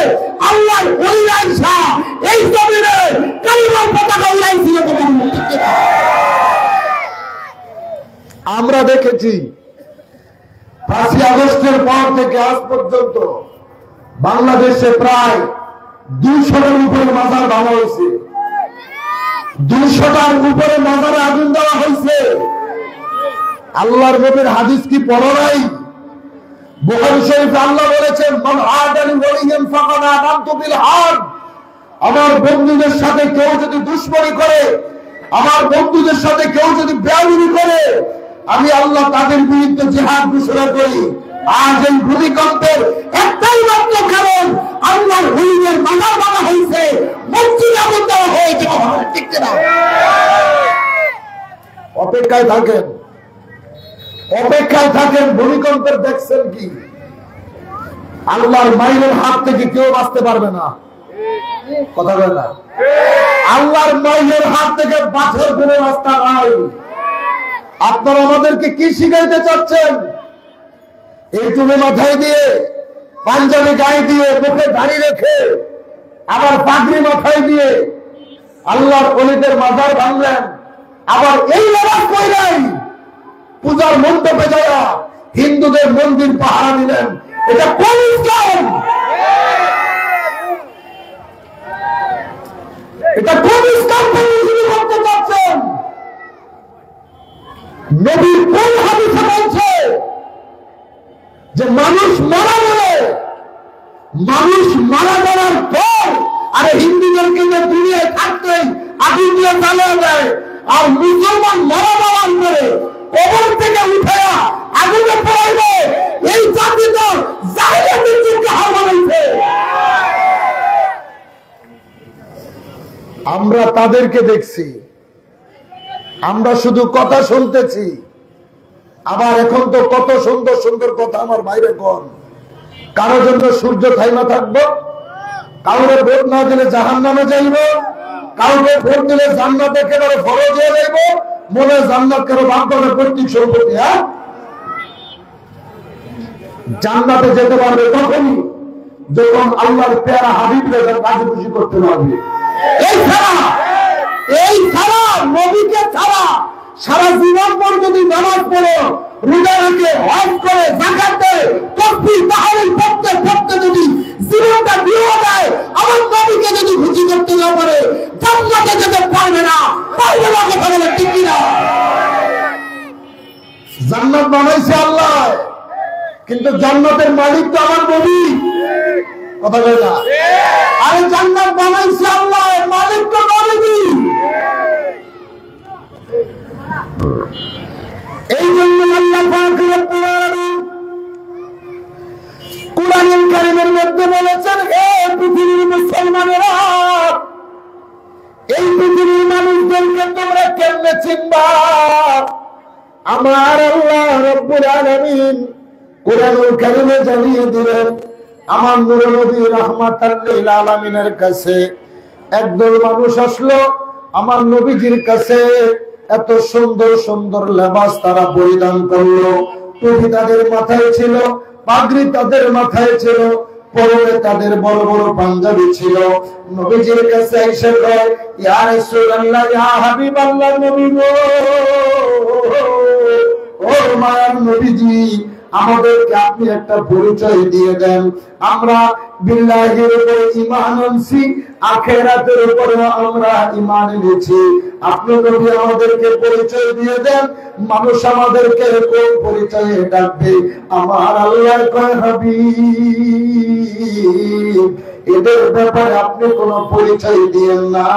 আল্লাহর ওলিরা শাহ এই জমিনে কালিমার পতাকা উড়াইছিল। আমরা দেখেছি 5ই আগস্টের পর থেকে আজ পর্যন্ত বাংলাদেশে প্রায় 200টার উপরে মাজার ভাঙা হয়েছে, 200টার উপরে মাজারে আগুন দেওয়া হয়েছে। আল্লাহর নবীর হাদিস কি পড়ো নাই? বুখারী শরীফে আল্লাহ বলেছেন, মান আদানি ওয়ালিয়ান ফাকাদ আদামতু বিল হারব। আমার বন্ধুদের সাথে কেউ যদি দুশমনি করে, আমার বন্ধুদের সাথে কেউ যদি বেয়াদবি করে, আমি আল্লাহ তাদের বিরুদ্ধে জিহাদ ঘোষণা করি। আজ এই ভূমিকম্পের একটাই মাত্র কারণ, আল্লাহর ওলিদের মাজার ভাঙা হয়েছে, মসজিদ আগুন দেওয়া হয়েছে। ঠিক না? অপেক্ষায় থাকেন, অপেক্ষায় থাকেন। ভূমিকম্পের দেখছেন কি? আল্লাহর মাইলের হাত থেকে কেউ বাঁচতে পারবে না। কথা বলে না, আল্লাহর মাইলের হাত থেকে বাঁচার কোনো রাস্তা নাই। আপনারা আমাদেরকে কি শিখাইতে চাচ্ছেন? এই চুলে মাথায় দিয়ে, পাঞ্জাবি গায়ে দিয়ে, মুখে দাড়ি রেখে, আবার পাগড়ি মাথায় দিয়ে আল্লাহর ওলিদের মাজার ভাঙলেন, আবার এই নামাজ পড়লেন, পূজার মণ্ডপে যাওয়া হিন্দুদের মন্দির পাহারা দিলেন। এটা কোন ইসলাম? এটা কোন ইসলাম করতে চাচ্ছেন? নবীর কোন হাদিসে বলছে যে মানুষ মারা গেলে, মানুষ মারা যাওয়ার পর আরে হিন্দুদেরকে যে দুনিয়ায় থাকতেই আগুন দিয়ে জ্বালিয়ে দেয়, আর মুসলমান মারা যাওয়ার পরে কবর থেকে উঠে আগুনে পড়াইবে, এই জাতি তো জাহিলিয়াতের যুগকে হার মানাইছে। আমরা তাদেরকে দেখছি, আমরা শুধু কথা শুনতেছি। আবার এখন তো কত সুন্দর সুন্দর কথা আমার বাইরে কন। কারোর জন্য সূর্য থাইমা থাকবো, কাউরে ভোট না দিলে জাহান্নামে যাইব, কাউকে ভোট দিলে জান্নাত একেবারে ফরজ হয়ে যাইব, মনে জান্নাত কারো বাপদাদার পৈতৃক সম্পত্তি। হ্যাঁ, জান্নাতে যেতে পারবে তখনই যখন আল্লাহর পেয়ারা হাবিবরে কাজে খুশি করতে পারবে। এই ছাড়া নবীকে ছাড়া সারা জীবন পর যদি নামাজ পড়ো, রোজা রাখে, হজ করে, যাকাত দেয়, তাকবীর তাহলিল পড়তে পড়তে যদি জীবনটা দিয়ে দেয়, আমার নবীকে যদি খুশি করতে না পারে, জান্নাতে যেতে পারবে না। পারবে না, কথা বলে ঠিক না? জান্নাত বানাইছে আল্লাহ, কিন্তু জান্নাতের মালিক তো আমার নবী। কথা বলে না? আরে জান্নাত বানাইছে আল্লাহ, মালিক তো নবী। এই জন্য আল্লাহ পাক রব্বুল আলামিন কুরআনুল কারীমের মধ্যে বলেছেন, হে পৃথিবীর মুসলমানেরা, এই পৃথিবীর মানুষদেরকে তোমরা কেমনে চিনবা? আমার আল্লাহ রব্বুল আলামিন কুরআনুল কারীমে জানিয়ে দিলেন, আমার নূর নবী রাহমাতাল লিল আলামিনের কাছে একদল মানুষ আসলো। আমার নবীজির কাছে এত সুন্দর সুন্দর লেবাস তারা পরিধান করলো, টুপি তাদের মাথায় ছিল, পাগড়ি তাদের মাথায় ছিল, পরনে তাদের বড় বড় পাঞ্জাবি ছিল। নবীজির কাছে এসে কয়, ইয়া রাসূলুল্লাহ, ইয়া হাবিবাল্লাহ, নবী গো, ও মায়ার নবীজি, আমাদেরকে আপনি একটা পরিচয় দিয়ে দেন। আমরা বিল্লাহির উপরে ঈমান আনছি, আখিরাতের উপরে আমরা ঈমান এনেছি। আপনি যদি আমাদেরকে পরিচয় দিয়ে দেন, মানুষ আমাদেরকে কোন পরিচয়ে ডাকবে? আমার আল্লাহ কয় হাবিব, এদের ব্যাপারে আপনি কোন পরিচয় দিয়েন না,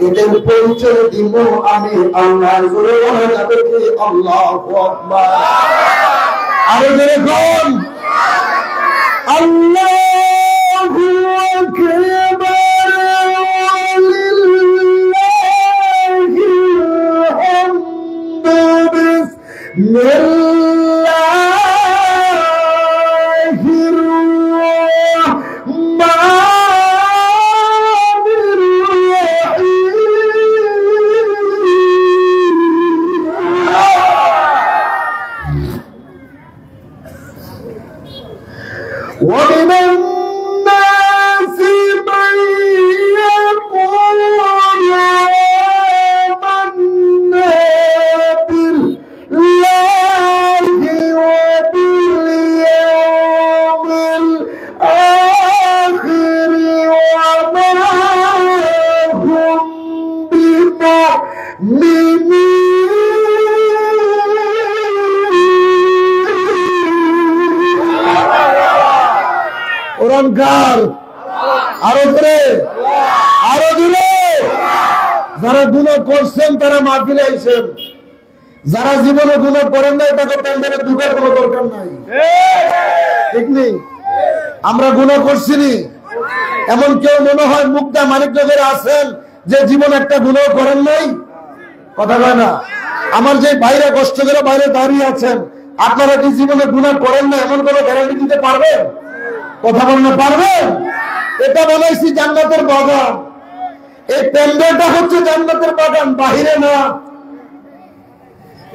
এদের পরিচয় দিব আমি আল্লাহ। জোরে বলা যাবে কি আল্লাহু আকবার? আরো জোরে কোন আল্লাহু আকবার, লিল্লাহিল হামদু, বিসমিল্লাহির রাহমানির রাহিম। ومن الناس من يقول آمنا بالله وباليوم الآخر وما هم بمؤمنين। ওরঙ্কার আরো ধরে, আরো দূরে। যারা গুনাহ করছেন তারা মাহফিলে আইছেন, যারা জীবনে গুনাহ করেন না তাকে প্যান্ডেলে ঢোকার কোনো দরকার নাই, ঠিক নেই? আমরা গুনাহ করছিনি, এমন কেউ মনে হয় মুক্তা মানিকনগরে আছেন যে জীবন একটা গুনাহ করেন নাই? কথা কয় না। আমার যে বাইরে কষ্ট করে বাইরে দাঁড়িয়ে আছেন, আপনারা কি জীবনে গুনাহ করেন না এমন কোনো গ্যারান্টি দিতে পারবেন? কথা বলতে পারবেন? এটা বানাইছি জান্নাতের বাগান, এই প্যান্ডেলটা হচ্ছে জান্নাতের বাগান, বাহিরে না।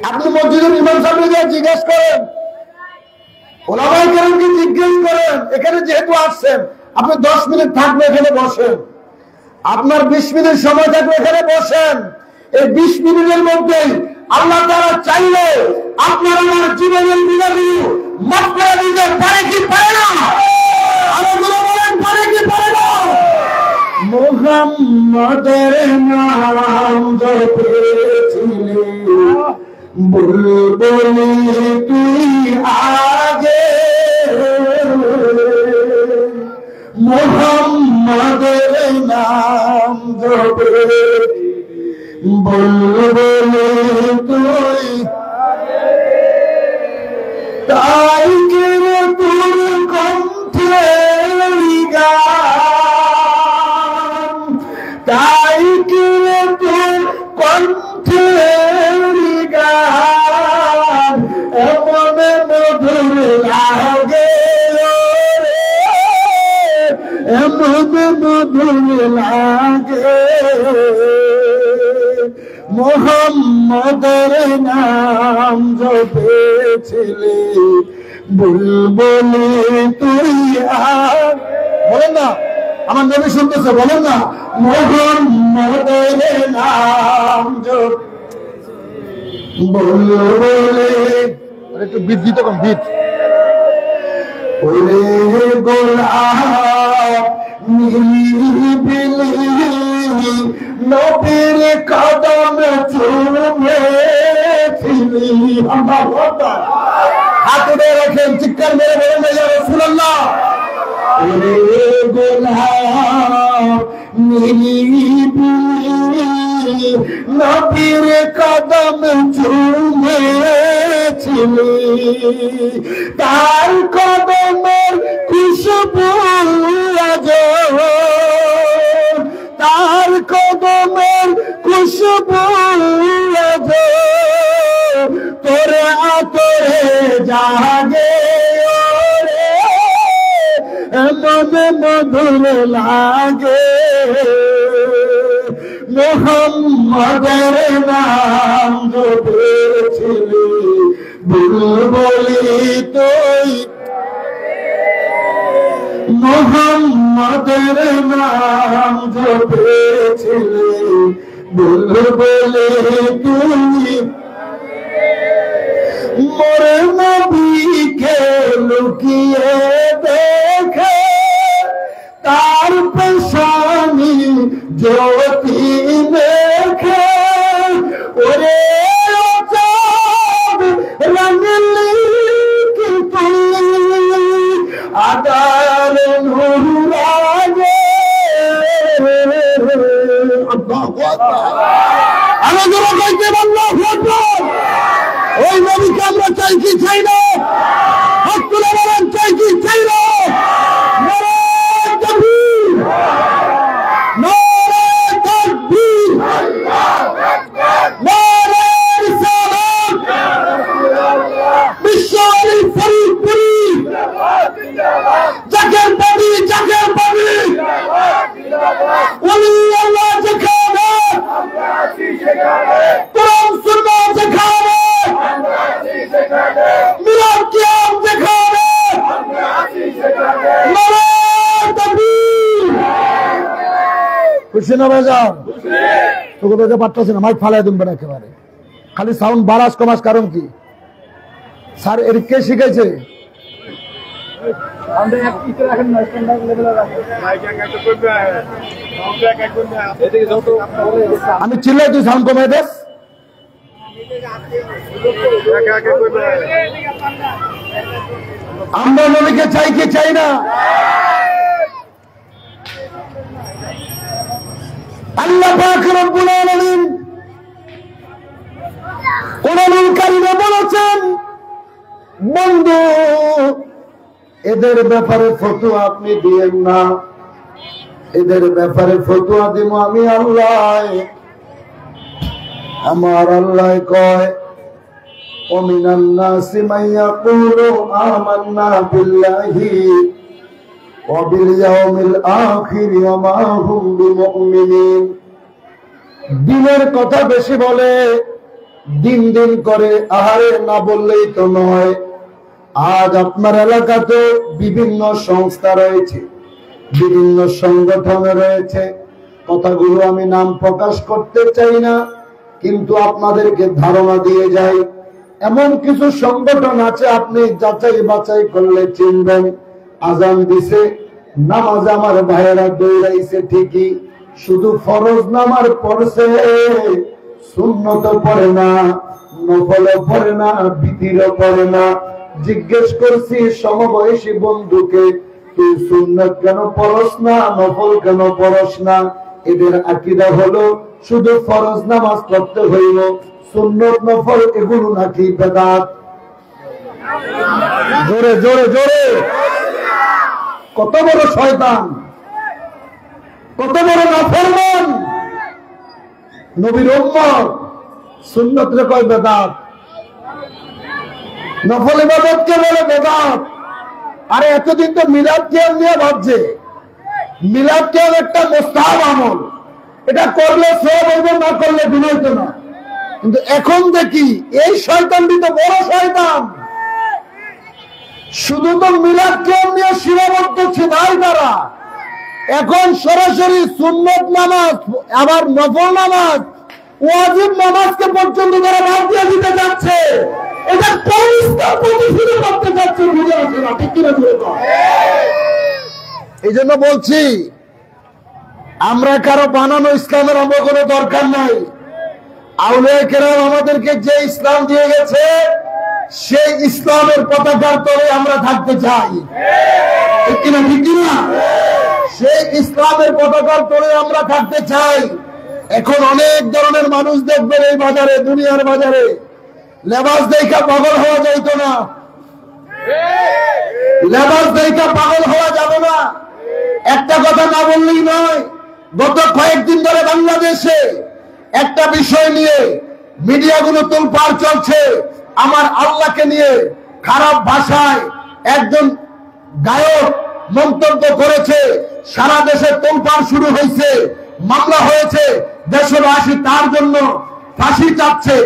আপনি মসজিদের ইমাম সাহেবকে জিজ্ঞেস করেন, ওলামায়ে কেরামকে জিজ্ঞেস করেন, এখানে যেহেতু আসছেন আপনি 10 মিনিট থাকবে এখানে বসেন, আপনার 20 মিনিট সময় থাকবে এখানে বসেন। এই 20 মিনিটের মধ্যেই আল্লাহ তাআলা চাইলে আপনার আমার জীবনের গুনাহগুলো মাফ করে দিতে পারে কি পারে না? মুহাম্মাদের নাম জপেছিলে বুলবুলি তুই আগে, মুহাম্মাদের নাম জপে বুলবুলি তুই তাই কে তোর কণ্ঠে গান, তাই কে তোর কণ্ঠে গান এমন মধুর লাগে, এমন মধুর লাগে। মুহাম্মাদের নাম জপেছিলে বুলবুলি তুই বলেন না, আমার নবী শুনতেছে, বলেন না মুহাম্মাদের নাম বুলবুলি। একটু বিট দিতে কম, বিট। ওরে গোলাপ নিরিবিলি নবীর কদম চুমেছিলি। হাত উঠে রাখেন, চিৎকার মেরে বলেন ইয়া রাসূলুল্লাহ। ওরে গোলাপ নিরিবিলি নবীর কদম চুমেছিলি, তার কদমের খুশবু আজ, তার কদমের খুশবু আজ তোরে আতরে জাগে, এমন মধুর লাগে। মুহাম্মাদের নাম জপেছিলি বুলবুলি তুই, মুহাম্মাদের নাম জপেছিলি বুলবুলি তুই মোর নবীকে লুকিয়ে দেখে তার পেশানি জ্যোতি দেখে ওরে রঙলি কি তুই আদার নুরাগে আমি যারা কইতে বললাম ওই নবীকে আমরা চাই কি চাই না? হাত তুলে বলেন চাই কি চাই না? খুশি না ভাইজান? তোকে তো পারতেছি না, মাইক ফালাই দিন না একেবারে, খালি সাউন্ড বাড়াস কমাস। কারণ কি স্যার এর কে শিখেছে? আমি চিল্লাই তুই সাউন্ড কমাই দেস। আমরা নবীকে চাই কি চাই না? আল্লাহ পাক রব্বুল আলামিন কোরআনুল কারীমে বলেছেন, বন্ধু এদের ব্যাপারে ফতোয়া আপনি দিয়েন না, এদের ব্যাপারে ফতোয়া দিব আমি আল্লাহ। আমার আল্লাহ কয়, ওমিনান নাসি মান ইয়াকুলু আমান্না বিল্লাহি ওয়া বিল ইয়াউমিল আখির ওয়া মা হুম বিমুমিনিন। দিনের কথা বেশি বলে, দিন দিন করে, আহারে না বললেই তো নয়। আজ আপনার এলাকাতে বিভিন্ন সংস্থা রয়েছে, বিভিন্ন সংগঠন রয়েছে, কথাগুলো আমি নাম প্রকাশ করতে চাই না, কিন্তু আপনাদেরকে ধারণা দিয়ে যাই, এমন কিছু সংগঠন আছে আপনি যাচাই বাছাই করলে চিনবেন। আজান দিছে, নামাজ আমার ভাইয়েরা দৌড়াইছে ঠিকই, শুধু ফরজ নামাজ পড়ছে, সুন্নত পড়ে না, নফলও পড়ে না, বিতিরও পড়ে না। জিজ্ঞেস করছি সমবয়সী বন্ধুকে, তুই সুন্নত কেন পড়স না, নফল কেন পড়স না? এদের আকীদা হলো শুধু ফরজ নামাজ পড়তে হইল, সুন্নত নফল এগুলো নাকি বেদাত। জোরে জোরে জোরে! কত বড় শয়তান, কত বড় নাফরমান! নবীর উম্মত সুন্নত রে কয় বেদাত, নফল ইবাদত কে বলে বেদাত। আরে এতদিন তো মিলাদ কিয়াম নিয়ে ভাবছে, মিলাদ কিয়াম একটা মুস্তাহাব আমল, এটা করলে সওয়াব হবে, না করলে গুনাহ হতো না। কিন্তু এখন দেখি এই শয়তানটি তো বড় শয়তান, শুধু তো মিলাদ কিয়াম নিয়ে সীমাবদ্ধ ছিলাই তারা। এখন সরাসরি সুন্নত নামাজ, আবার নফল নামাজ, ওয়াজিব নামাজকে পর্যন্ত তারা বাদ দিয়ে দিতে যাচ্ছে। এটা পরিষ্কার প্রতিষ্ঠিত করতে যাচ্ছে, বুঝে আছে না? ঠিক কিনা? এই জন্য বলছি, আমরা কারো বানানো ইসলামের আমার কোনো দরকার নাই। আউলিয়া কেরাম আমাদেরকে যে ইসলাম দিয়ে গেছে, সেই ইসলামের পতাকার তলে আমরা থাকতে চাই। ঠিক কিনা? ঠিক কিনা? সেই ইসলামের পতাকার তলে আমরা থাকতে চাই। এখন অনেক ধরনের মানুষ দেখবেন এই বাজারে, দুনিয়ার বাজারে, লেবাস দেখা পাগল হওয়া যাইত না, লেবাস দেখা পাগল হওয়া যাবে না। একটা কথা না বললেই নয়, গত কয়েকদিন ধরে বাংলাদেশে একটা বিষয় নিয়ে মিডিয়াগুলো তোলপাড় চলছে। আমার আল্লাহকে নিয়ে খারাপ ভাষায় একজন গায়ক মন্তব্য করেছে, সারা দেশে তোলপাড় শুরু হয়েছে, মামলা হয়েছে, দেশবাসী তার জন্য ফাঁসি চাচ্ছে।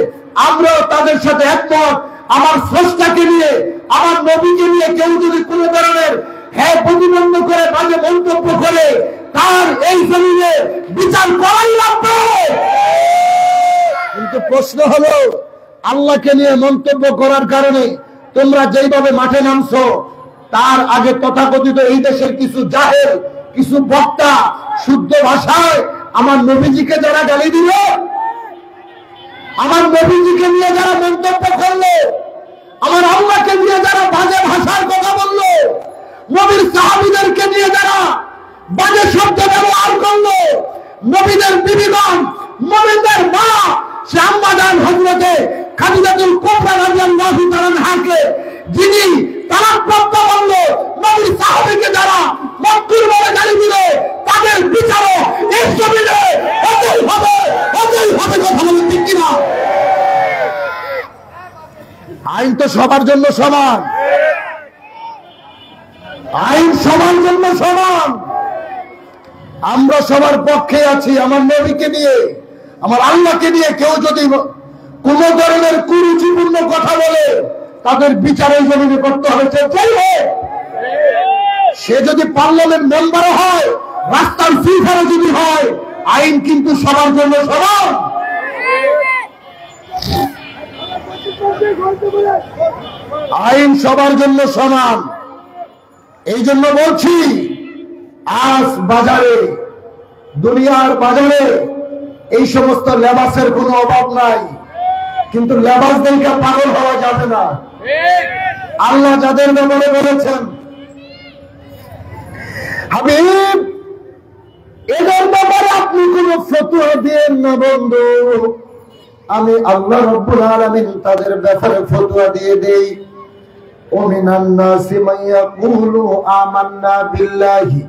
আমরাও তাদের সাথে একমত। আমার স্রষ্টাকে নিয়ে, আমার নবীকে নিয়ে কেউ যদি কোনো ধরনের হ্যাঁ প্রতিবন্ধ করে, বাজে মন্তব্য করে, তার এই জমিনে বিচার করাই লাগবে। কিন্তু প্রশ্ন হলো, আল্লাহকে নিয়ে মন্তব্য করার কারণে তোমরা যেইভাবে মাঠে নামছো, তার আগে তথাকথিত এই দেশের কিছু জাহেল, কিছু বক্তা শুদ্ধ ভাষায় আমার নবীজিকে যারা গালি দিল, আমার নবীজিকে নিয়ে যারা মন্তব্য করলো, আমার আল্লাহকে নিয়ে যারা বাজে ভাষার কথা বললো, নবীর সাহাবীদেরকে নিয়ে যারা বাজে শব্দ ব্যবহার করলো, নবীদের বিবিগণ, মুমিনদের মা সে আম্মা জান হযরতে খাদিজাতুল কুবরা রাদিয়াল্লাহু তাআলা আনহাকে যিনি তালাক প্রাপ্ত বললো, নবীর সাহাবীকে যারা মক্কুর বলে গালি দিল, তাদের বিচারও এই জমিনে হতেই হবে, হতেই হবে। কথা বলেন ঠিক কিনা? আইন তো সবার জন্য সমান, আইন সবার জন্য সমান। আমরা সবার পক্ষে আছি। আমার নবীকে নিয়ে, আমার আল্লাহকে নিয়ে কেউ যদি কোন ধরনের কুরুচিপূর্ণ কথা বলে, তাদের বিচারের জমিনে করতে হবে। সে যদি পার্লামেন্ট মেম্বার হয়, রাস্তার ফিফারে যদি হয়, আইন কিন্তু সবার জন্য সমান। আইন সবার জন্য সমান। এই জন্য বলছি, আজ বাজারে, দুনিয়ার বাজারে এই সমস্ত লেবাসের কোনো অভাব নাই, কিন্তু লেবাস দেখে পাগল হওয়া যাবে না। আল্লাহ যাদের ব্যাপারে বলেছেন, হাবিব এদের ব্যাপারে আপনি কোন ফতোয়া দিয়েন না বন্ধু, আমি আল্লাহ রাব্বুল আলামিন তাদের ব্যাপারে ফতোয়া দিয়ে দেই। ওমিনান নাসি মান ইয়াকুলু আমান্না বিল্লাহি,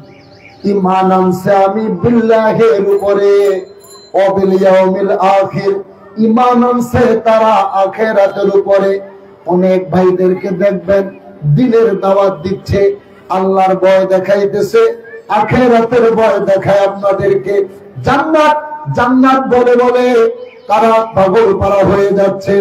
ঈমান আনছে আমি বিল্লাহের উপরে, ওয়া বিল ইয়াউমিল আখির, ঈমান আনছে তারা আখিরাতের উপরে। অনেক ভাইদেরকে দেখবেন দিনের দাওয়াত দিচ্ছে, আল্লাহর ভয় দেখাইতেছে, আখিরাতের ভয় দেখায় আপনাদেরকে। জান্নাত জান্নাত বলে বলে তারা পাগল পারা হয়ে যাচ্ছে।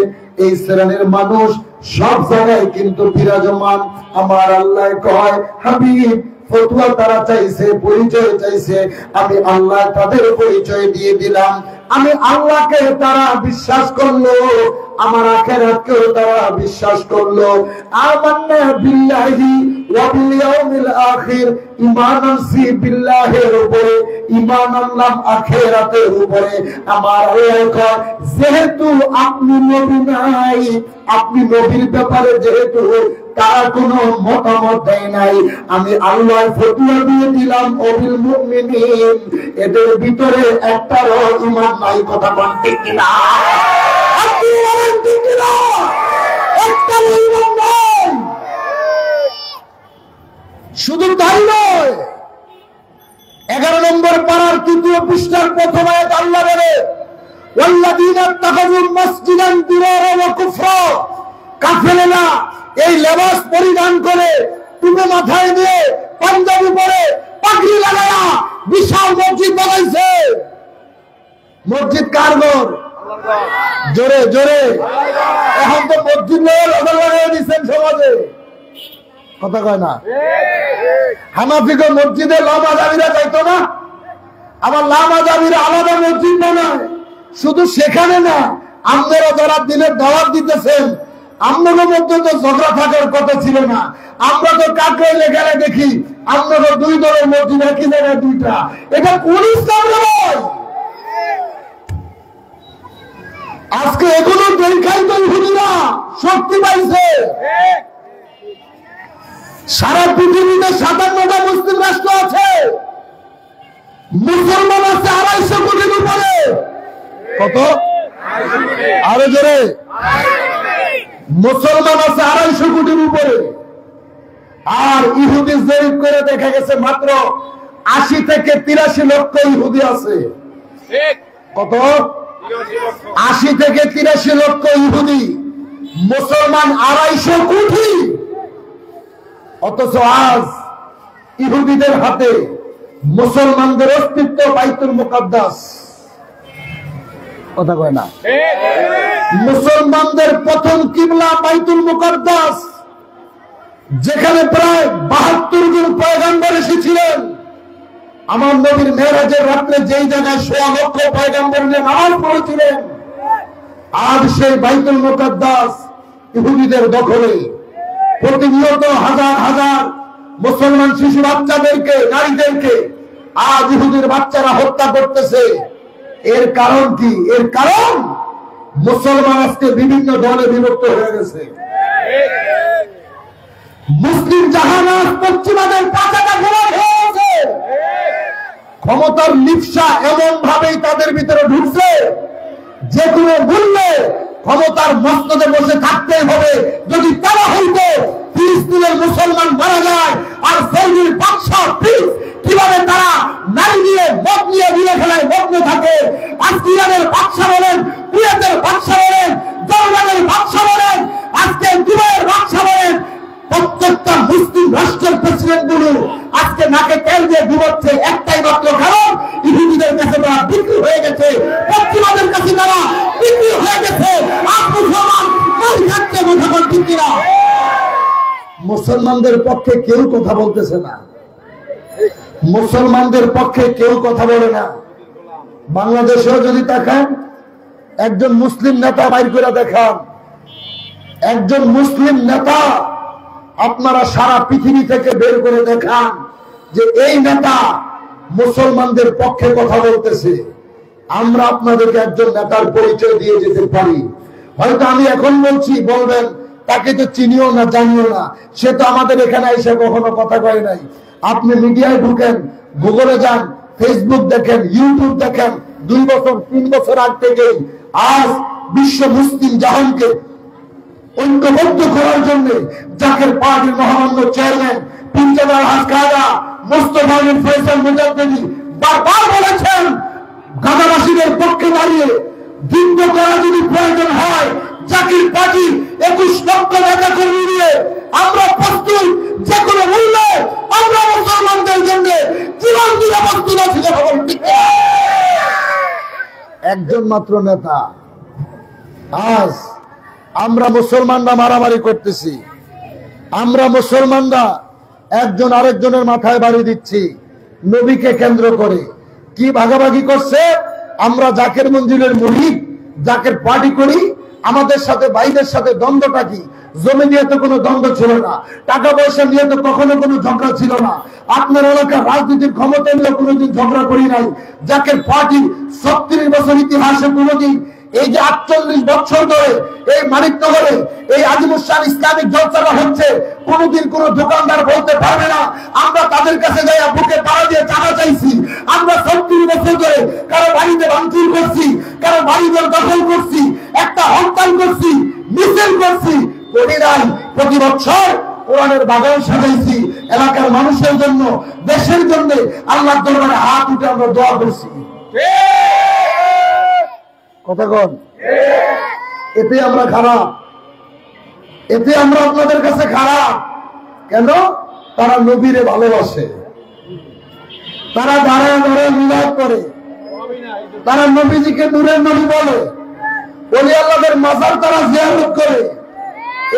এই শ্রেণীর মানুষ সব জায়গায় কিন্তু বিরাজমান। আমার আল্লাহ কয়, হাবিব ফতোয়া তারা চাইছে, পরিচয় চাইছে, আমি আল্লাহ তাদের পরিচয় দিয়ে দিলাম। আমি আল্লাহকে তারা বিশ্বাস করলো, আমার আখিরাতকেও তারা বিশ্বাস করলো। আমান্না বিল্লাহি ওয়া বিল ইয়াউমিল আখির, ঈমান আনছি বিল্লাহের উপরে, ঈমান আনলাম আখিরাতের উপরে। আমার আল্লাহ কয়, যেহেতু আপনি নবী নাই, আপনি নবীর ব্যাপারে যেহেতু তারা কোনো মতামত দেয় নাই, আমি আল্লাহ ফতোয়া দিয়ে দিলাম, অবিল মুমিনিন, এদের ভিতরে একটারও ঈমান নাই। কথা বলেন ঠিক কিনা? আপনি বলেন ঠিক কিনা? একটারও ঈমান নাই। শুধু তাই নয়, 11 নম্বর পারার 3য় পৃষ্ঠার প্রথম আয়াত আল্লাহ বলে, ওয়াল্লাযীনা ইত্তাখাযু মাসজিদান দিরারা ওয়া কুফরা, কাফেরেরা এই লেবাস পরিধান করে, টুপি মাথায় দিয়ে, পাঞ্জাবি পরে, পাগড়ি লাগায়া বিশাল মসজিদ বানাইছে। মসজিদ কার ঘর? জোরে জোরে। এখন তো মসজিদ লাগাই দিচ্ছেন সমাজে, কথা কয় না। হানাফিকে মসজিদে লামাজাবিরা যাইতো না, আবার লামাজাবিরা আলাদা মসজিদ বানায়। শুধু সেখানে না, আপনারা যারা দিনের দাওয়াত দিতেছেন, আপনাদের মধ্যে তো ঝগড়া থাকার কথা ছিল না। আমরা তো কাকরাইলে গেলে দেখি আপনারা 2 দলের মসজিদ, একই জায়গায় 2টা। এটা কোন ইসলাম নয়। আজকে এগুলো দেখাই তো ইহুদিরা শক্তি পাইছে। সারা পৃথিবীতে 57টা মুসলিম রাষ্ট্র আছে, মুসলমান আছে 250 কোটির উপরে। কত? আরো জোরে। মুসলমান আছে 250 কোটির উপরে। আর ইহুদি জরিপ করে দেখা গেছে মাত্র 80 থেকে 83 লক্ষ ইহুদি আছে। কত? 80 থেকে 83 লক্ষ ইহুদি, মুসলমান 250 কোটি। অথচ আজ ইহুদিদের হাতে মুসলমানদের অস্তিত্ব বাইতুল মুকাদ্দাস। কথা কয় না? মুসলমানদের প্রথম কিবলা বাইতুল মুকাদ্দাস, যেখানে প্রায় 72 জন পয়গম্বর এসেছিলেন। আমার নবীর মেরাজের রাত্রে যেই জায়গায় 100 লক্ষ পয়গম্বর নামাজ পড়েছিলেন, আজ সেই বাইতুল মুকাদ্দাস ইহুদিদের দখলে। প্রতিনিয়ত হাজার হাজার মুসলমান শিশু বাচ্চাদেরকে, নারীদেরকে আজ ইহুদির বাচ্চারা হত্যা করতেছে। এর কারণ কি? এর কারণ মুসলমান আজকে বিভিন্ন দলে বিভক্ত হয়ে গেছে। মুসলিম জাহান আজ পশ্চিমাদের পাতাটা গোলাম হয়ে গেছে। ক্ষমতার লিপ্সা এমন ভাবেই তাদের ভিতরে ঢুকছে, যে কোনো মূল্যে ক্ষমতার মস্তদে বসে থাকতেই হবে। যদি তারা হইতো ফিলিস্তিনের মুসলমান মারা যায় আর সৌদির বাদশাহ কিভাবে তারা নারী নিয়ে মদ নিয়ে বিয়ে খেলায় মগ্ন থাকে, আজকে ইরানের বাদশাহ বলেন, কুয়েতের বাদশাহ বলেন, জর্ডানের বাদশাহ বলেন, আজকে দুবাইয়ের বাদশাহ বলেন, প্রত্যেকটা মুসলিম রাষ্ট্রের প্রেসিডেন্ট গুলো আজকে নাকে তেল দিয়ে ডুবাচ্ছে একটাই মাত্র কারণ, ইহুদিদের কাছে তারা বিক্রি হয়ে গেছে, পশ্চিমাদের কাছে তারা বিক্রি হয়ে গেছে। আর মুসলমান কই যাচ্ছে মুসলমান বিক্রিরা? মুসলমানদের পক্ষে কেউ কথা বলতেছে না, মুসলমানদের পক্ষে কেউ কথা বলে না। বাংলাদেশেও যদি তাকান, একজন মুসলিম নেতা বাইর করে দেখান, একজন মুসলিম নেতা আপনারা সারা পৃথিবী থেকে বের করে দেখান যে এই নেতা মুসলমানদের পক্ষে কথা বলতেছে। আমরা আপনাদেরকে একজন নেতার পরিচয় দিয়ে যেতে পারি। হয়তো আমি এখন বলছি, বলবেন তাকে তো চিনিও না, জানিও না, সে তো আমাদের এখানে এসে কখনো কথা কয় নাই। আপনি মিডিয়ায় ঢুকেন, গুগলে যান, ফেসবুক দেখেন, ইউটিউব দেখেন, 2 বছর 3 বছর আগ থেকে আজ বিশ্ব মুসলিম জাহানকে ঐক্যবদ্ধ করার জন্য জাকের পার্টির মহামান্য চেয়ারম্যান পিঞ্জাদার হাসকারা মোস্তফা বিন ফয়সাল মুজাদ্দিদি বারবার বলেছেন, গাজাবাসীদের পক্ষে দাঁড়িয়ে যুদ্ধ করা যদি প্রয়োজন হয়, জাকির পার্টি 21 লক্ষ নেতা কর্মী নিয়ে আমরা প্রস্তুত, যে কোনো মূল্যে আমরা মুসলমানদের জন্য জীবন দিয়ে প্রস্তুত আছি। একজন মাত্র নেতা। আজ আমরা মুসলমানরা মারামারি করতেছি, আমরা মুসলমানরা একজন আরেকজনের মাথায় বাড়ি দিচ্ছি নবীকে কেন্দ্র করে। কি ভাগাভাগি করছে? আমরা জাকের মঞ্জিলের মুরিদ, জাকের পার্টি করি, আমাদের সাথে ভাইদের সাথে দ্বন্দ্বটা কি? জমি নিয়ে তো কোনো দ্বন্দ্ব ছিল না, টাকা পয়সা নিয়ে তো কখনো কোনো ঝগড়া ছিল না, আপনার এলাকার রাজনীতির ক্ষমতা নিয়ে কোনোদিন ঝগড়া করি নাই। জাকের পার্টি 36 বছর ইতিহাসে কোনোদিন, এই যে 48 বছর ধরে এই মানিকনগরে এই আজিমুসান ইসলামিক জলসাটা হচ্ছে, কোনদিন কোন দোকানদার বলতে পারবে না আমরা তাদের কাছে যাই বুকে পাড়া দিয়ে টাকা চাইছি। আমরা 36 বছর ধরে কারো বাড়িতে ভাঙচুর করছি, কারো বাড়িঘর দখল করছি, একটা হরতাল করছি, মিছিল করছি, করি নাই। প্রতি বছর কোরআনের বাগান সাজাইছি, এলাকার মানুষের জন্য, দেশের জন্য আল্লাহর দরবারে হাত উঠে আমরা দোয়া করছি। কথা কন, এতে আমরা খারাপ, এতে আমরা আপনাদের কাছে খারাপ কেন? তারা নবীরে ভালোবাসে, তারা দাঁড়ায় দাঁড়ায় মিলাদ করে, তারা নবীজিকে নূরের নবী বলে, ওলি আল্লাহদের মাজার তারা জিয়ারত করে।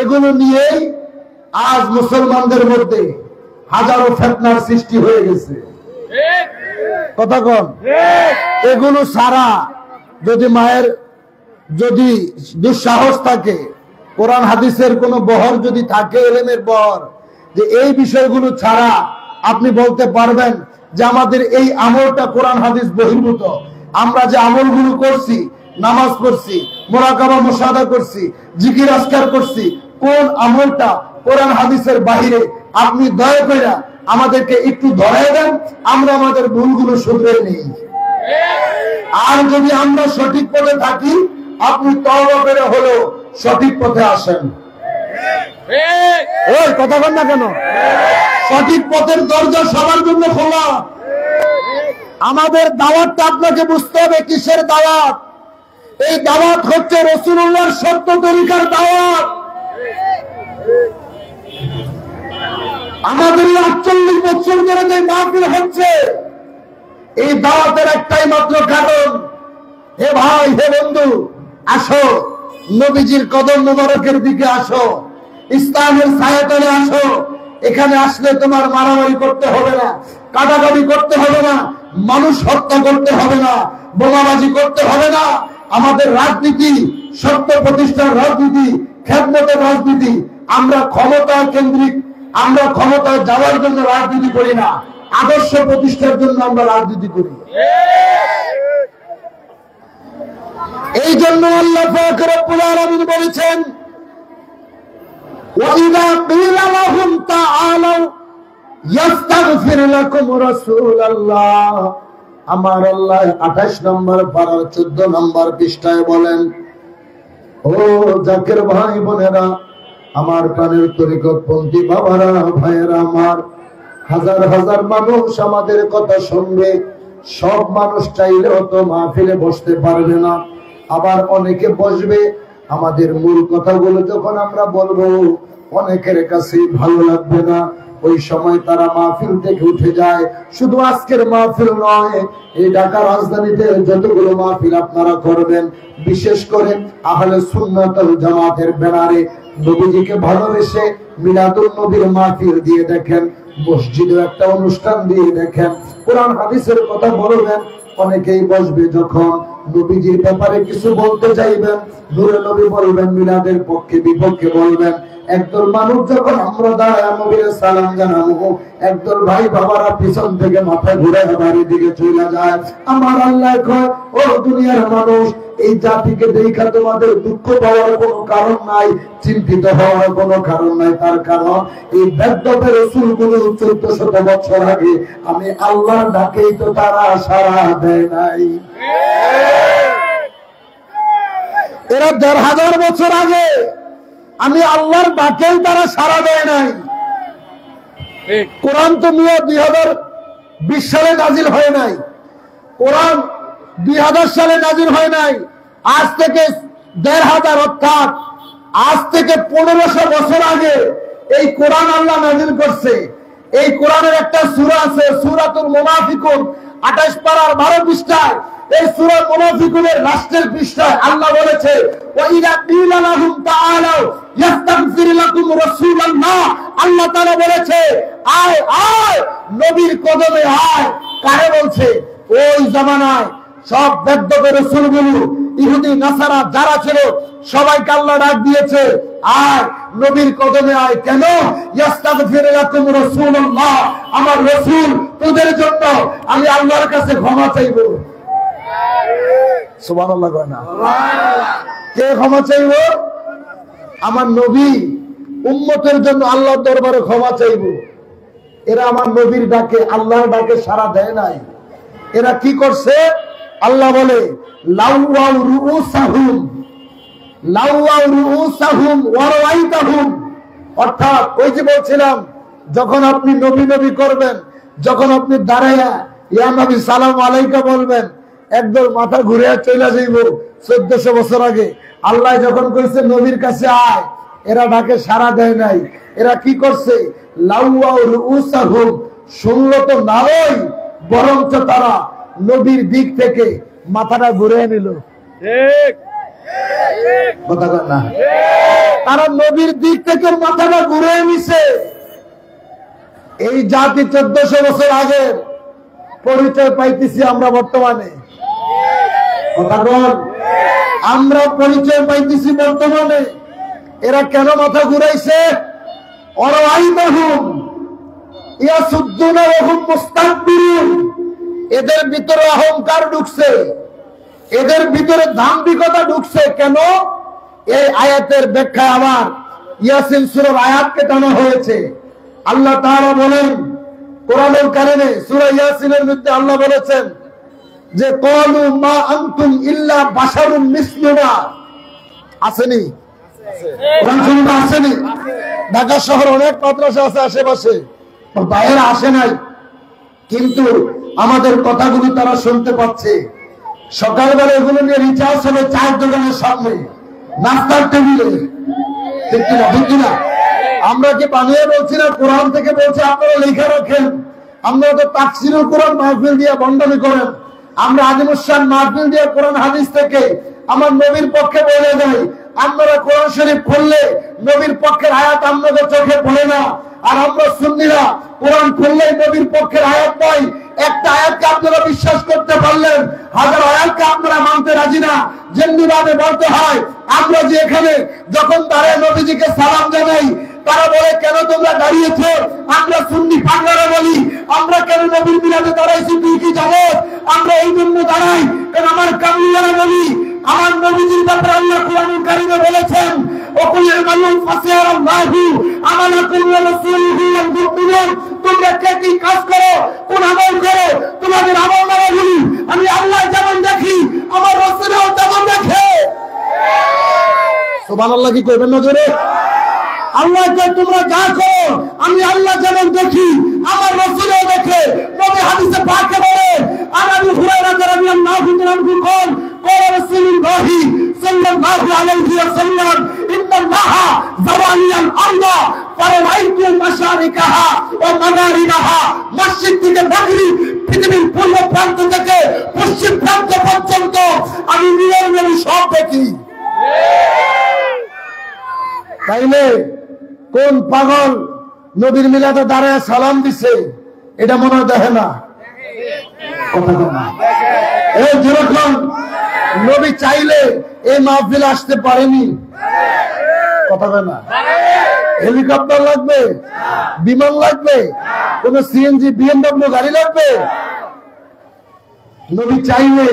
এগুলো নিয়েই আজ মুসলমানদের মধ্যে হাজারো ফিতনার সৃষ্টি হয়ে গেছে। কথা কন, এগুলো সারা যদি মায়ের যদি দুঃসাহস থাকে, কোরআন হাদিসের কোন বহর যদি থাকে, এলেমের বহর, যে এই বিষয়গুলো ছাড়া আপনি বলতে পারবেন যে আমাদের এই আমলটা কোরআন হাদিস বহির্ভূত। আমরা যে আমলগুলো করছি, নামাজ পড়ছি, মুরাকাবা মুশাহাদা করছি, জিকির আজকার করছি, কোন আমলটা কোরআন হাদিসের বাহিরে? আপনি দয়া করে আমাদেরকে একটু ধরায় দেন, আমরা আমাদের ভুলগুলো শুধরে নিই। আর যদি আমরা সঠিক পথে থাকি, আপনি তওবা করে হলেও সঠিক পথে আসেন। ওই কথা বল না কেন? সঠিক পথের দরজা সবার জন্য খোলা। আমাদের দাওয়াতটা আপনাকে বুঝতে হবে কিসের দাওয়াত। এই দাওয়াত হচ্ছে রাসূলুল্লাহর সত্য তরিকার দাওয়াত। আমাদের 48 বছর ধরে যে মাহফিল হচ্ছে, এই দাওয়াতের একটাই মাত্র কারণ, হে ভাই, হে বন্ধু, আসো নবীজির কদম মোবারকের দিকে আসো, ইসলামের ছায়াতলে আসো। এখানে আসলে তোমার মারামারি করতে হবে না, কাটাকাটি করতে হবে না, মানুষ হত্যা করতে হবে না, বোমাবাজি করতে হবে না। আমাদের রাজনীতি সত্য প্রতিষ্ঠার রাজনীতি, খেদমতের রাজনীতি। আমরা ক্ষমতা কেন্দ্রিক, আমরা ক্ষমতায় যাওয়ার জন্য রাজনীতি করি না, আদর্শ প্রতিষ্ঠার জন্য আমরা রাজনীতি করি। এই জন্য আল্লাহ পাক রব্বুল আলামিন বলেছেন, ওয়াইদা কিলা লাহুম তাআলাউ ইস্তাগফির লাকুম রাসূলুল্লাহ। আমার আল্লাহ 28 নম্বর পারার 14 নম্বর পৃষ্ঠায় বলেন, ও জাকির ভাই বোনেরা, আমার প্রাণের তরিকতপন্থী বাবারা, ভাইয়েরা আমার, হাজার হাজার মানুষ আমাদের কথা শুনবে। সব মানুষ চাইলেও তো মাহফিলে বসতে পারবে না। আবার অনেকে বসবে, আমাদের মূল কথাগুলো যখন আমরা বলবো অনেকের কাছে ভালো লাগবে না। ওই সময় তারা মাহফিল থেকে উঠে যায়। শুধু আজকের মাহফিল নয়, এই ঢাকা রাজধানীতে যতগুলো মাহফিল আপনারা করবেন, বিশেষ করে আহলে সুন্নাত ওয়াল জামাতের ব্যানারে নবীজিকে ভালোবেসে মিলাদুন নবীর মাহফিল দিয়ে দেখেন, মসজিদে একটা অনুষ্ঠান দিয়ে দেখেন, কোরআন হাদিসের কথা বলবেন। অনেকেই বসবে, যখন নবীজির ব্যাপারে কিছু বলতে চাইবেন, নূরে নবী বলবেন, মিলাদের পক্ষে বিপক্ষে বলবেন। একদল মানুষ যখন আমরা দাঁড়ায় নবীর সালাম জানাবো, একদল ভাই বাবারা পিছন থেকে মাথা ঘুরে বাড়ির দিকে চলে যায়। আমার আল্লাহ কয়, ও দুনিয়ার মানুষ, এই জাতিকে দেখা তোমাদের দুঃখ পাওয়ার কোনো কারণ নাই, চিন্তিত হওয়ার কোনো কারণ নাই। তার কারণ এই বেদ্যপের রাসূলগুলো 1400 বছর আগে আমি আল্লাহর ডাকেই তো তারা সাড়া দেয় নাই। এরা 1500 বছর আগে আমি আল্লাহর ডাকেই তারা সাড়া দেয় নাই। কোরআন তো 2020 সালে নাজিল হয় নাই, কোরআন 2000 সালে নাজিল হয় নাই। আজ থেকে 1500, অর্থাৎ আজ থেকে 1500 বছর আগে এই কোরআন আল্লাহ নাজিল করছে। এই কোরআনের একটা সূরা আছে, সূরাতুল মুনাফিকুন, 28 পারার 12 পৃষ্ঠায়। এই সূরা মুনাফিকুনের লাস্টের পৃষ্ঠায় আল্লাহ বলেছে, ওয়াইদা কিলা লাহুম তাআলাউ ইস্তাগফির লাকুম রাসূলুল্লাহ। আল্লাহ তাআলা বলেছে, আয় আয় নবীর কদমে আয়। কারে বলছে? ওই জামানায় সব বেদ্যপের রাসূলগুলো, ইহুদি নাসারা যারা ছিল, সবাইকে আল্লাহ ডাক দিয়েছে, আয় নবীর কদমে আয়। কেন? ইস্তাগফির লাকুম রাসূলুল্লাহ, আমার রাসূল তোদের জন্য আমি আল্লাহর কাছে ক্ষমা চাইবো। সুবহানাল্লাহ কয় না? কে ক্ষমা চাইবো? আমার নবী উম্মতের জন্য আল্লাহর দরবারে ক্ষমা চাইবো। এরা আমার নবীর ডাকে, আল্লাহর ডাকে সাড়া দেয় নাই। এরা কি করছে? আল্লাহ বলে, লাউয়াউ রুউসাহুম, লাউয়াউ রুউসাহুম ওয়া রাআইতাহুম। অর্থাৎ ওই যে বলছিলাম, যখন আপনি নবী নবী করবেন, যখন আপনি দাঁড়ায়া ইয়া নবী সালাম আলাইকা বলবেন, একদল মাথা ঘুরে চলে যাইব। 1400 বছর আগে আল্লাহ যখন কইছে নবীর কাছে আয়, এরা ডাকে সাড়া দেয় নাই। এরা কি করছে? লাউয়াউ রুউসাহুম, শুনলো তো নাই, বরঞ্চ তারা নবীর দিক থেকে মাথাটা ঘুরে নিল। ঠিক কথা বল না? তারা নবীর দিক থেকে মাথাটা ঘুরে নিছে। এই জাতি 1400 বছর আগে পরিচয় পাইতেছি আমরা বর্তমানে। কথা বল, আমরা পরিচয় পাইতেছি বর্তমানে। এরা কেন মাথা ঘুরাইছে? অরাইতাহুম ইয়াসুদ্দুনা ওয়া হুম মুস্তাকবিরুন। এদের ভিতরে অহংকার ঢুকছে, এদের ভিতরে দাম্ভিকতা ঢুকছে। কেন? এই আয়াতের ব্যাখ্যা আবার ইয়াসিন সূরার আয়াতকে টানা হয়েছে। আল্লাহ তাআলা বলেন কোরআনুল কারীমে সূরা ইয়াসিনের মধ্যে আল্লাহ বলেছেন যে, ক্বালু মা আনতুম ইল্লা বাশারুম মিসলুনা। আসেনি? কোরআন শরীফে আসেনি? ঢাকা শহর অনেক মাদ্রাসা আছে আশেপাশে, বাইরে আসে নাই, কিন্তু আমাদের কথাগুলো তারা শুনতে পাচ্ছে। সকালবেলা এগুলো নিয়ে রিচার্জ হবে চায়ের দোকানের সামনে, নাস্তার টেবিলে। ঠিক কিনা? ঠিক কিনা? আমরা কি বানিয়ে বলছি না, কোরআন থেকে বলছি, আপনারা লিখে রাখেন। আমরা তো তাফসীরুল কোরআন মাহফিল দিয়ে বন্টন করেন, আমরা আজিমুস শান মাহফিল দিয়ে কোরআন হাদিস থেকে আমার নবীর পক্ষে বলে যাই। আপনারা কোরআন শরীফ খুললে নবীর পক্ষের আয়াত আপনাদের চোখে পড়ে না। আর আমরা সুন্নিরা কোরআন খুললেই নবীর পক্ষের আয়াত পাই। একটা আয়াতকে আপনারা বিশ্বাস করতে পারলেন, হাজার আয়াতকে আপনারা মানতে রাজি না। যেমনি ভাবে বলতে হয় আমরা যে এখানে যখন তারা নবীজিকে সালাম জানাই, তারা বলে কেন তোমরা দাঁড়িয়েছো? আমরা সুন্নি পাগলারা বলি আমরা কেন নবীর মিলাদে দাঁড়াইছি, তুই কি জানো? আমরা এই জন্য দাঁড়াই কারণ আমার কামলিয়ারা বলি আমার নবীজির ব্যাপারে আল্লাহ কোরআনুল কারীমে বলেছেন ওকুলের মালুম ফাসিয়াল্লাহু আমানাকুম ওয়া রাসূলুহু ওয়াল মুমিনুন। তোমরা কে কি কাজ করো, কোন আমল করো, তোমাদের আমলনামাগুলি আমি আল্লাহ যেমন দেখি আমার রাসূলও তেমন দেখে। সুবহানাল্লাহ কি কইবেন না জোরে? আল্লাহকে তোমরা যা করো আমি আল্লাহ যেমন দেখি আমার রাসূলও দেখে। নবী হাদিসে পাকে বলে আর আবু হুরায়রা রাদিয়াল্লাহু আনহু কোন قال رسول الله صلى الله عليه وسلم إن الله زواني الأرض فرأيت مشارقها ومغاربها। মসজিদ থেকে মাগরিব পৃথিবীর পূর্ব প্রান্ত থেকে পশ্চিম প্রান্ত পর্যন্ত আমি নিয়ম সব দেখি। তাইলে কোন পাগল নবীর মিলাদে দাঁড়ায় সালাম দিছে এটা মনে হয় দেখে না? কথা বল এই যেরকম নবী চাইলে এই মাহফিল আসতে পারেনি, কথা বল না। হেলিকপ্টার লাগবে, বিমান লাগবে, কোন সিএনজি বিএমডব্লিউ গাড়ি লাগবে? নবী চাইলে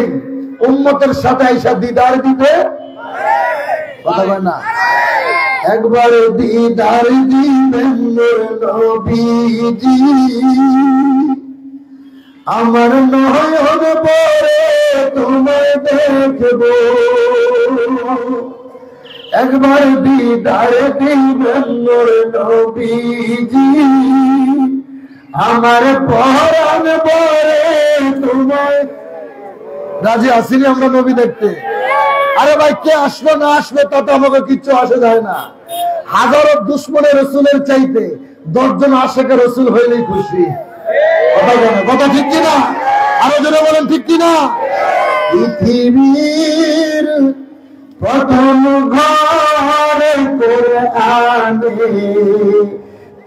উম্মতের সাথে আইসা দিদার দিতে, কথা বল না। একবার দিদার দিবেন নবীজি আমার নয়ন পরে তোমায় দেখব। একবার দিদার দিবেন নবীজি আমার পরাণ পরে তোমায়। রাজি আসিনি আমরা নবী দেখতে? আরে ভাই কে আসলো না আসলো তাতে আমাকে কিচ্ছু আসে যায় না। হাজারো দুশ্মনের রসুলের চাইতে 10 জন আশেকের রসুল হইলেই খুশি। কথা ঠিক কিনা? আরো জোরে বলেন ঠিক কিনা? পৃথিবীর প্রথম ঘরে কোরআনে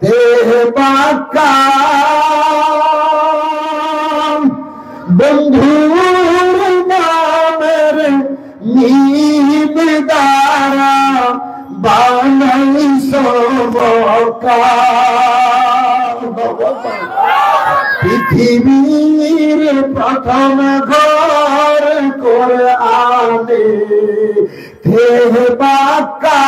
তেহবাকা বন্ধুর নামের মিম দ্বারা বানাই সবকা। পৃথিবীর প্রথম ঘর কোরআনে তেহবাকা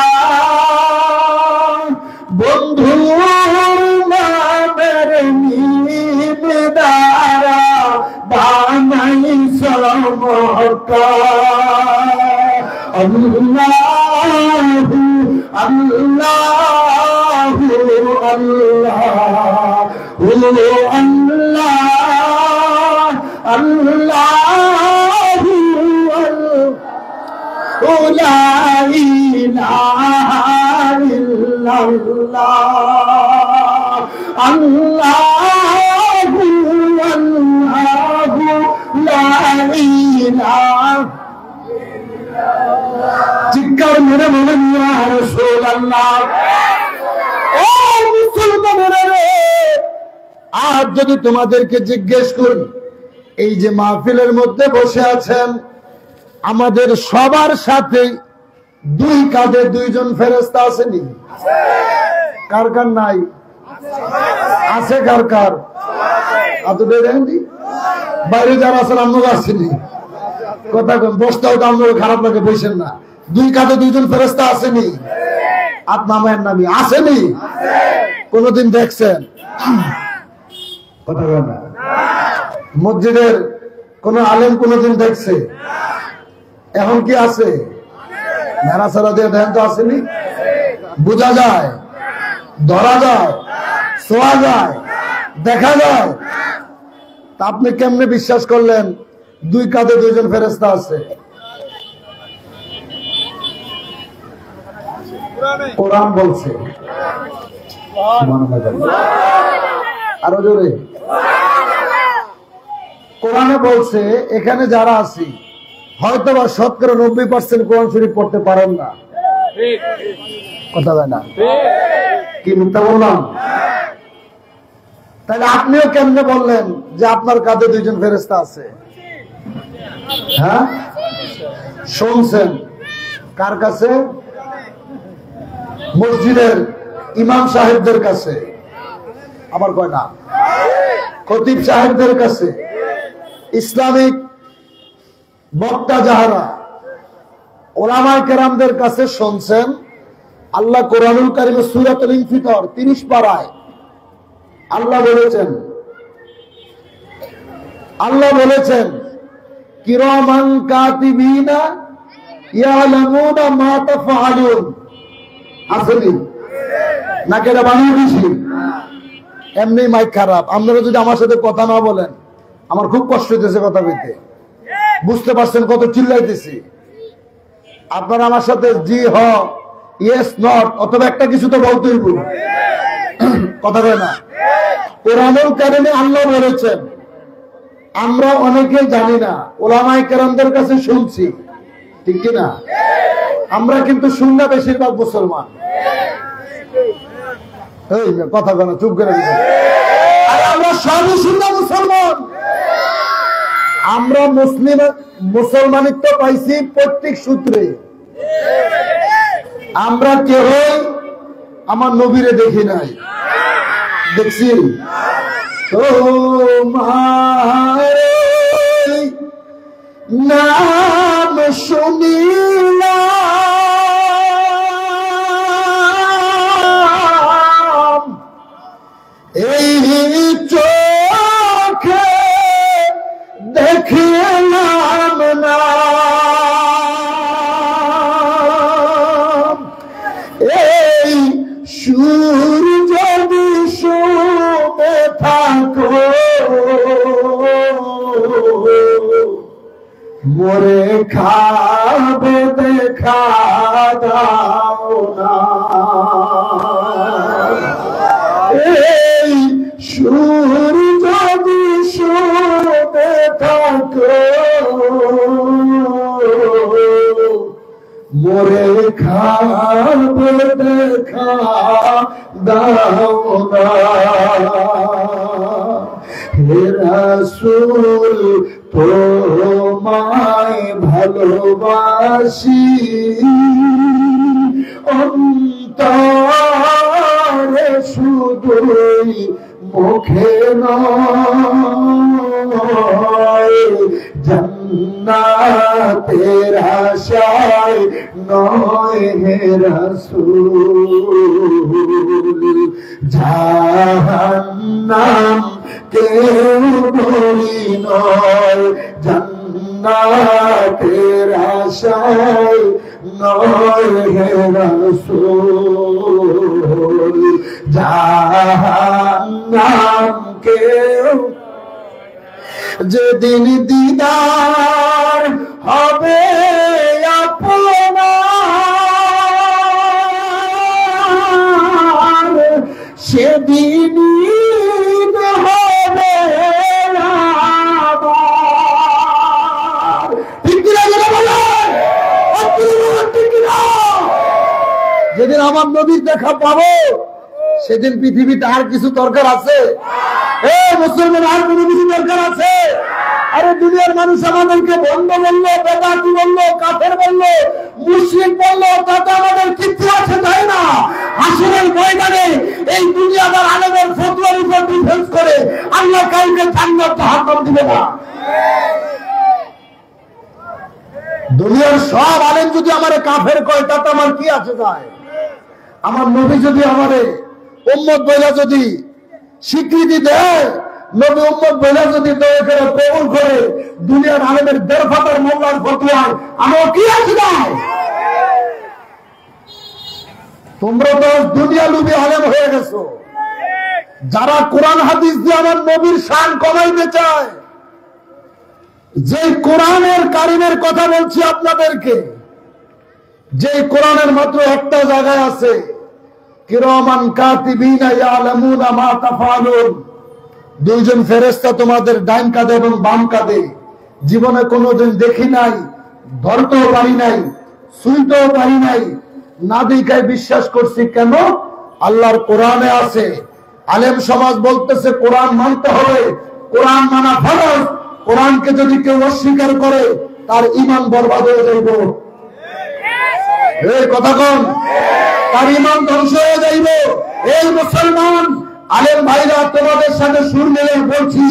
বন্ধুর নামের মিম দ্বারা বানাই সবকা। আল্লাহু আল্লাহু আল্লাহু আল্লাহ আল্লাহু লা ইলাহা ইল্লাল্লাহ আল্লাহু আল্লাহু লা ইলাহা। চিৎকার মেরে বলেন ইয়া রাসূলুল্লাহ। ও মুসলমানেরা রে, আজ যদি তোমাদেরকে জিজ্ঞেস করি এই যে মাহফিলের মধ্যে বসে আছেন আমাদের সবার সাথে 2 কাঁধে 2 জন ফেরেশতা আসেনি? কার কার নাই? আছে কার কার? আতো দেখেন বাইরে যারা আছেন আমরা আসেনি। কথা কম বসতেও তো আমরা খারাপ লাগে, বসেন না। 2 কাঁধে 2 জন ফেরেশতা আসেনি? আপনার নামে আসেনি? কোনদিন দেখছেন? কথা বলেন না। মসজিদের কোন আলেম কোনদিন দেখছে? এখন কি আছে? নাড়াচাড়া দিয়ে দেখেন তো আসেনি? বোঝা যায়, ধরা যায়, ছোঁয়া যায়, দেখা যায়। তা আপনি কেমনে বিশ্বাস করলেন 2 কাঁধে 2 জন ফেরেশতা আছে? কোরআন বলছে। আরো জোরে কোরআনে বলছে এখানে যারা আছি হয়তো বা 90% কোরআন শরীফ পড়তে পারেন না। কথা বলে না কি মিথ্যা বললাম? তাহলে আপনিও কেমনে বললেন যে আপনার কাঁধে 2 জন ফেরেশতা আছে? হ্যাঁ শুনছেন কার কাছে? মসজিদের ইমাম সাহেবদের কাছে। আবার কয় না? খতিব সাহেবদের কাছে, ইসলামিক বক্তা যাহারা ওলামায়ে কেরামদের কাছে শুনছেন। আল্লাহ কোরআনুল কারীমে সূরাতুল ইনফিতর 30 পারায় আল্লাহ বলেছেন কিরামান কাতিবিনা ইয়ালামুনা মা তাফআলুন। আসলে নাকি এটা বানিয়ে দিছি? এমনি মাইক খারাপ। আপনারা যদি আমার সাথে কথা না বলেন আমার খুব কষ্ট হইতেছে কথা বলতে। বুঝতে পারছেন কত চিল্লাইতেছি? আপনারা আমার সাথে জি হ, ইয়েস নট অথবা একটা কিছু তো বলতেই হবে। কথা কয় না? কোরআনুল কারীমে আল্লাহ বলেছেন, আমরা অনেকে জানি না, ওলামায়ে কেরামদের কাছে শুনছি, ঠিক কি না? আমরা কিন্তু শুননা বেশিরভাগ মুসলমান। এই কথা কয় না, চুপ করে দিবেন। আরে আমরা সবই শুননা মুসলমান। আমরা মুসলমানিত্ব পাইছি প্রত্যেক সূত্রে। আমরা কেউ আমার নবীরে দেখি নাই, দেখছি তোমার নাম শুনিলাম এই চোখে দেখিলাম না, এই সুর যদি শুনে থাকো মোরে খাবে দেখা দাও না, এই সুর যদি শুনে থাকো মোরে খাবে দেখা দাও না। হে রাসূল তোমায় ভালোবাসি অন্তরে শুধুই মুখে নয়, জান্নাতের আশায় নয় হে রাসূল, জাহান্নাম কেউ বলি নয়, জান্নাতের আশায় নয় হে রাসূল, জাহান্নাম কেউ যেদিন দিদার হবে আপনার সেদিন হবে যেদিন আমার নবীর দেখা পাবো সেদিন পৃথিবীতে আর কিছু দরকার আছে? মুসলমান আর কোনো কিছু দরকার আছে? আরে দুনিয়ার মানুষ আমাদেরকে বন্ধ বললো, বেদাতি বললো, কাফের বললো, মুশরিক বললো, তাতে আমাদের কিচ্ছু আছে তাই না? হাসরের ময়দানে এই দুনিয়াদার আলেমের ফতোয়ার উপর ডিফেন্স করে আল্লাহ কাউকে জান্নাত জাহান্নাম দিবে না। দুনিয়ার সব আলেম যদি আমারে কাফের কয় তাতে আমার কি আছে যায়? আমার নবী যদি আমারে উম্মত বইলা যদি স্বীকৃতি দেয়, নবী উম্মত বইলা যদি দয়া করে কবুল করে দুনিয়ার আলেমের দেড়ফাতার মোল্লার ফতোয়ায় আমার কি আছে যায়? তোমরা তো দুনিয়া লুবি আলেম হয়ে গেছো। যারা কোরআন হাদিস দিয়ে আমার নবীর শান কমাইতে চায়, যে কোরআনের কারিমের কথা বলছি আপনাদেরকে, যে কোরআনের মাত্র একটা জায়গায় আছে কিরামান কাতিবিনা ইয়ালামুনা মা তাফআলুন, দুইজন ফেরেশতা তোমাদের ডাইন কাঁধে এবং বাম কাঁধে, জীবনে কোনোদিন দেখি নাই, ধরতেও পারি নাই, শুনতেও পারি নাই, না দেখায় বিশ্বাস করছি। কেন? আল্লাহর কোরআনে আছে। আলেম সমাজ বলতেছে কোরআন মানতে হবে, কোরআন মানা ফরজ। কোরআনকে যদি কেউ অস্বীকার করে তার ঈমান বরবাদ হয়ে যাবে। এই কথা কোন, তার ইমান ধ্বংস হয়ে যাইব। এই মুসলমান আলেম ভাইরা, তোমাদের সাথে সুর মিলে বলছি,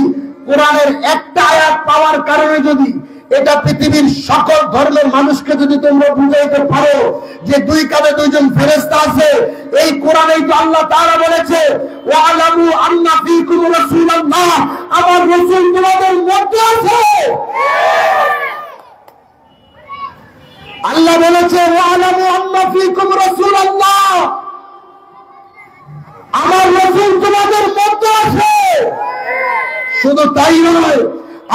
কোরআনের একটা আয়াত পাওয়ার কারণে যদি এটা পৃথিবীর সকল ধর্মের মানুষকে যদি তোমরা বুঝাইতে পারো যে দুই কাঁধে দুইজন ফেরেশতা আছে, এই কোরআনেই তো আল্লাহ তাআলা বলেছে ওয়ালামু আন্না ফীকুম রাসূলুল্লাহ, আমার রাসূল তোমাদের মধ্যে আছে। আল্লাহ বলেছে ওয়ালামু আন্না ফীকুম রাসূলুল্লাহ, আমার রাসূল তোমাদের মধ্যে আছে। শুধু তাই নয়,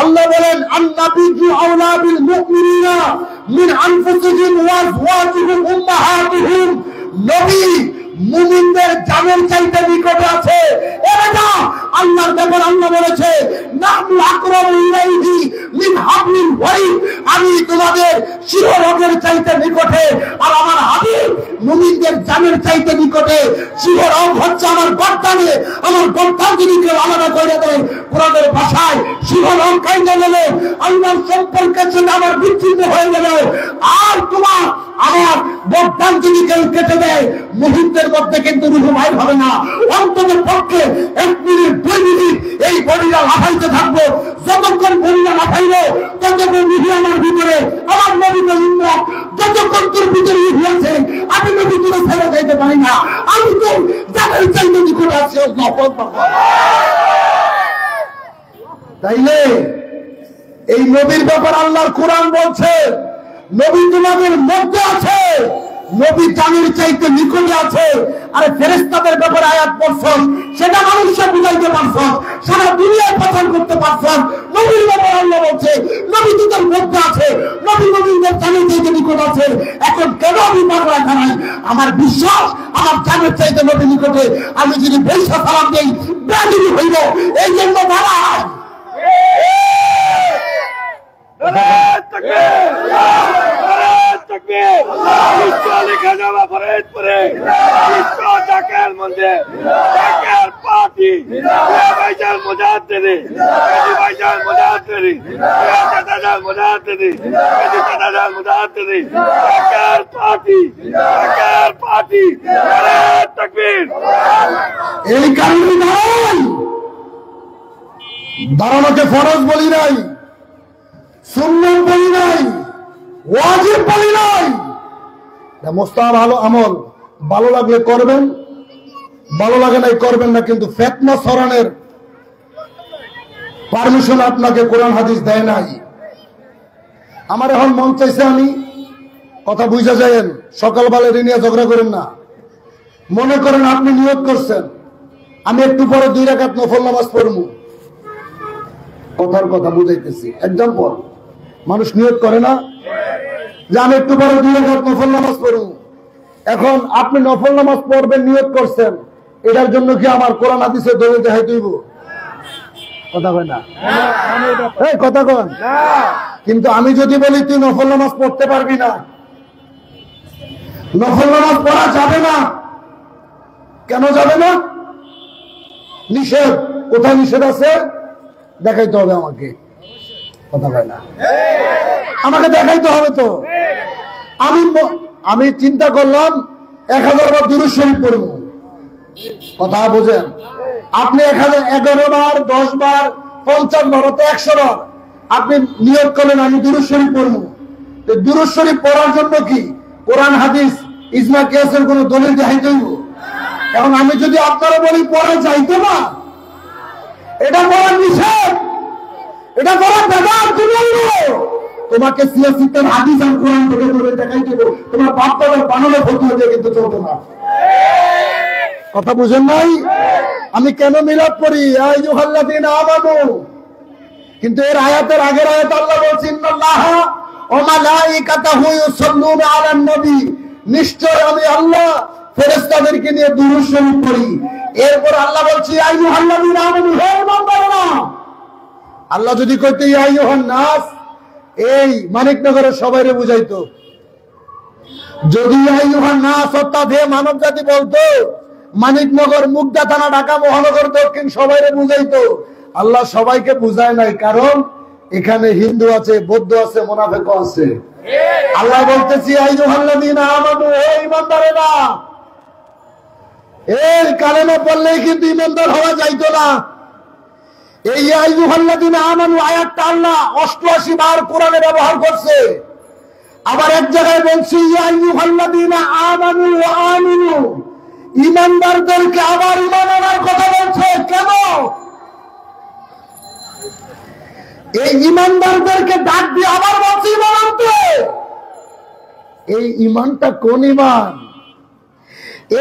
আল্লাহ বলেন আন-নাবিয়্যু আওলা বিল মুমিনিনা মিন আনফুসিহিম ওয়া আজওয়াজিহিম উম্মাহাতুহুম, নবী মুমিনদের জানের চাইতে নিকটে আছে। এটা আল্লাহর ব্যাপার। আল্লাহ বলেছে নাহনু আকরাবু ইলাইহি মিন হাবলিল ওয়ারিদ, আমি তোমাদের শিরোরগের চাইতে নিকটে, আর আমার হাবিব মুমিনদের জানের চাইতে নিকটে। শিরোরগ হচ্ছে আমার গর্দানে, আমার গর্দান যদি কেউ আলাদা করে দেয়, কোরআনের ভাষায় শিরোরগ কাইন্দা গেলে আল্লাহর সম্পর্কের সাথে আমার বিচ্ছিন্ন হয়ে গেল। আর তোমার আমার গর্দান যদি কেউ কেটে দেয়, মুহূর্তের মধ্যে কিন্তু রূহ বাইর হবে না। অন্তত পক্ষে 1 মিনিট 2 মিনিট এই বডিটা লাফাইতে থাকবো। যতক্ষণ বডিটা লাফাইবো ততক্ষণ রূহ আমার ভিতরে, আমার নবী বলেন যতক্ষণ তোর ভিতরে রূহ আছে আমি নবী তোর ছেড়ে যাইতে পারি না। আমি তো যাদের চাইতে নিকটে আছি। তাইলে এই নবীর ব্যাপার আল্লাহর কোরআন বলছে নবী তোমাদের মধ্যে আছে, নবী জানের চাইতে নিকটে আছে। আরে ফেরেশতাদের ব্যাপারে আয়াত পড়ছস, সেটা মানুষকে বুঝাইতে পারছস, সারা দুনিয়ায় প্রচার করতে পারছস। নবীর ব্যাপারে আল্লাহ বলছে নবী তোদের মধ্যে আছে, নবী নবীদের জানের চাইতে নিকট আছে। এখন কেন আমি পাগলা জানাই? আমার বিশ্বাস আমার জানের চাইতে নবী নিকটে। আমি যদি বৈশা সালাম দেই বেদিনী হইব, এই জন্য দাঁড়াই। এই কারণে দাঁড়ানোকে ফরজ বলি নাই, সুন্নাত বলি নাই, ওয়াজিব বলি নাই। মোস্তাহাব ভালো আমল, ভালো লাগলে করবেন, ভালো লাগে নাই করবেন না। কিন্তু ফিতনা ছড়ানোর পারমিশন আপনাকে কোরআন হাদিস দেয় নাই। আমার এখন মন চাইছে, আমি কথা বুঝা যায়েন, সকালবেলা নিয়ে ঝগড়া করেন না। মনে করেন আপনি নিয়ত করছেন আমি একটু পরে 2 রাকাত নফল নামাজ পড়বো, কথার কথা বুঝাইতেছি। এক্সাম্পল, মানুষ নিয়ত করে না যে আমি একটু পরে 2 রাকাত নফল নামাজ পড়বো। এখন আপনি নফল নামাজ পড়বেন নিয়ত করছেন, এটার জন্য কি আমার কোরআন হাদিসে দলিল দেখাই দিব? কথা কয় না, এই কথা কন। কিন্তু আমি যদি বলি তুই নফল নামাজ পড়তে পারবি না, নফল নামাজ পড়া যাবে না, কেন যাবে না? নিষেধ। কোথায় নিষেধ আছে দেখাইতে হবে আমাকে। কথা কয় না, আমাকে দেখাইতে হবে তো। আমি চিন্তা করলাম 1000 বার দুরূদ শরীফ পড়ব। কথা বোঝেন? আপনি 11 বার, 10 বার, 50 বার, 100 বার আপনি নিয়ত করলেন আমি দুরূদ শরীফ পড়ব। তো দুরূদ শরীফ পড়ার জন্য কি কোরআন হাদিস ইজমা কিয়াসের কোন দলিল দেখাইতে হইব? এখন আমি যদি আপনারা বলি পড়া যাইতো না, এটা পড়া নিষেধ, এটা পড়া বেদাত, তোমাকে সিয়াসিতের হাদিস আর কোরআন থেকে দলিল দেখাই দেব। তোমার বাপ দাদার বানানো ফতোয়া দিয়ে কিন্তু চলতো না। কথা বুঝেন নাই? আমি কেন মিলাদ পড়ি ইয়া আইয়ুহাল্লাযীনা আমানু, কিন্তু এর আয়াতের আগের আয়াত আল্লাহ বলেছেন ইন্নাল্লাহা ওয়া মালাইকাতাহু ইউসাল্লুনা আলান নবী, নিশ্চয় আমি আল্লাহ ফেরেশতাদেরকে নিয়ে দুরূদ শরীফ পড়ি। এরপর আল্লাহ বলছে ইয়া আইয়ুহাল্লাযীনা আমানু, হে ঈমানদাররা। আল্লাহ যদি কইতে ইয়া আইয়ুহান নাস, এই মানিকনগরের সবাইরে বুঝাইতো। যদি ইয়া আইয়ুহান নাস অর্থাৎ হে মানব জাতি বলতো, মানিকনগর, মুগদা থানা, ঢাকা মহানগর, দক্ষিণ সবাইরে বুঝাইতো। আল্লাহ সবাইকে বুঝায় নাই, কারণ এখানে হিন্দু আছে, বৌদ্ধ আছে, মুনাফিক আছে। আল্লাহ বলতেছি আইয়ুহাল্লাযীনা আমানু, হে ঈমানদারেরা, এই কালেমা পড়লেই কিন্তু ঈমানদার হওয়া যাইতো না। এই আইয়ুহাল্লাযীনা আমানু আয়াতটা আল্লাহ 88 বার কোরআনে ব্যবহার করছে। আবার এক জায়গায় বলছি আইয়ুহাল্লাযীনা আমানু ওয়া আমিনু, ঈমানদারদেরকে আবার ঈমান আনার কথা বলছে। কেন? এই ঈমানদারদেরকে ডাক দিয়ে আবার বলছে ঈমান আনতে। এই ঈমানটা কোন ঈমান?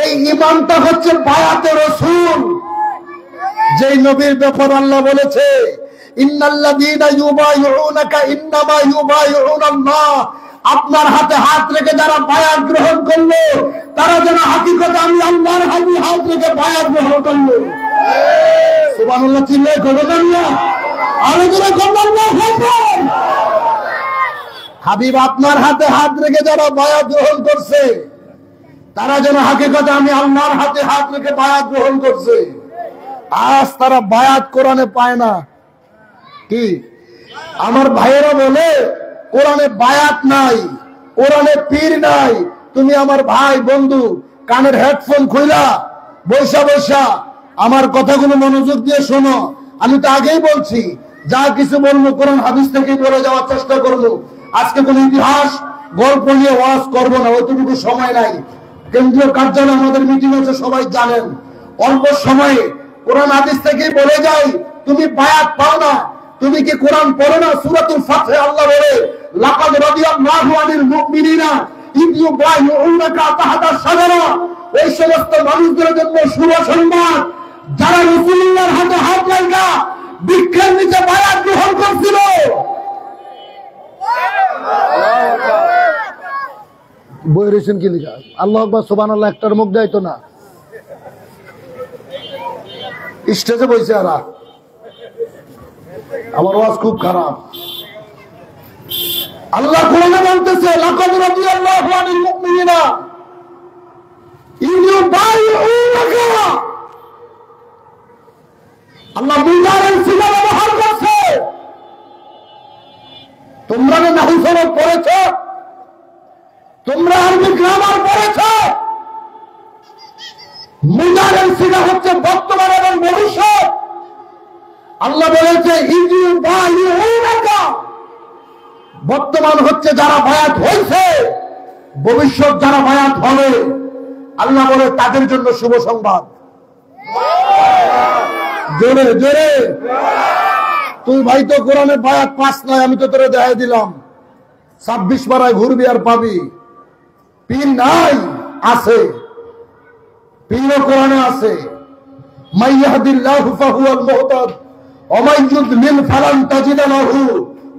এই ঈমানটা হচ্ছে বায়াতে রাসূল। যেই নবীর ব্যাপার আল্লাহ বলেছে ইন্নাল্লাযীনা ইউবাইউনাকা ইন্নামা ইউবাইউনাল্লাহ, আপনার হাতে হাত রেখে যারা বায়াত গ্রহণ করলো তারা যেন হাকিকতে আমি আল্লাহর হাতে হাত রেখে বায়াত গ্রহণ করলো। সুবহানাল্লাহ, চিল্লায়ে বলবেন না? আরো জোরে বলুন আল্লাহু আকবার। হাবিব আপনার হাতে হাত রেখে যারা বায়াত গ্রহণ করছে তারা যেন হাকিকতে আমি আল্লাহর হাতে হাত রেখে বায়াত গ্রহণ করছে। আজ তারা বায়াত কোরআনে পায় না। কি আমার ভাইয়েরা বলে কোরআনে বায়াত নাই, কোরআনে পীর নাই। তুমি আমার ভাই বন্ধু কানের হেডফোন খুইলা বৈশা বৈশা আমার কথাগুলো মনোযোগ দিয়ে শোনো। আমি তো আগেই বলছি যা কিছু বলবো কোরআন হাদিস থেকে বলে যাওয়ার চেষ্টা করবো। আজকে কোন ইতিহাস গল্প নিয়ে ওয়াজ করবো না, ওইটুকু সময় নাই। কেন্দ্রীয় কার্যালয়ে আমাদের মিটিং আছে, সবাই জানেন। অল্প সময়ে কোরআন হাদিস থেকে বলে যাই, তুমি বায়াত পাও না, তুমি কি কোরআন পড়ো না? সূরাতুল ফাতহে আল্লাহ বলে লাকাদ রাদিয়াল্লাহু আনিল মুমিনিনা ইয ইউবাইউনাকা তাহতা শাজারা, এই সমস্ত মানুষদের জন্য শুভ সংবাদ যারা রাসূলুল্লাহর হাতে হাত রাখা বৃক্ষের নিচে বায়াত গ্রহণ করছিল। বই রেছেন কি লিখা? আল্লাহু আকবার, সুবহানাল্লাহ একটার মুখ দেয় তো না। স্টেজে বইছে আর আমার ওয়াজ খুব খারাপ। আল্লাহ কোরআনে বলতেছে লাকাদ রাদিয়াল্লাহু আনিল মুমিনিনা ইয ইউবাইউনাকা, আল্লাহ মুজারের সিগা ব্যবহার করছে। তোমরা না নাহু সরব পড়েছো, তোমরা আরবি গ্রামার পড়েছো। মুজারের সিগা হচ্ছে বর্তমান এবং ভবিষ্যৎ। আল্লাহ বলেছে ইয ইউবাইউনাকা, বর্তমান হচ্ছে যারা বায়াত হয়েছে, ভবিষ্যৎ যারা বায়াত হবে। আল্লাহ বলে তাদের জন্য শুভ সংবাদ। জোরে জোরে। তুই ভাই তো কোরআনে বায়াত পাস নয়, আমি তো তোরে দেখাই দিলাম। 26 পারায় ঘুরবি আর পাবি। পীর নাই, আছে, পীরও কোরআনে আছে। মাইয়াহদিল্লাহু ফাহুয়াল মুহতাদ ওয়া মান ইউদ্লিল ফালান তাজিদ লাহু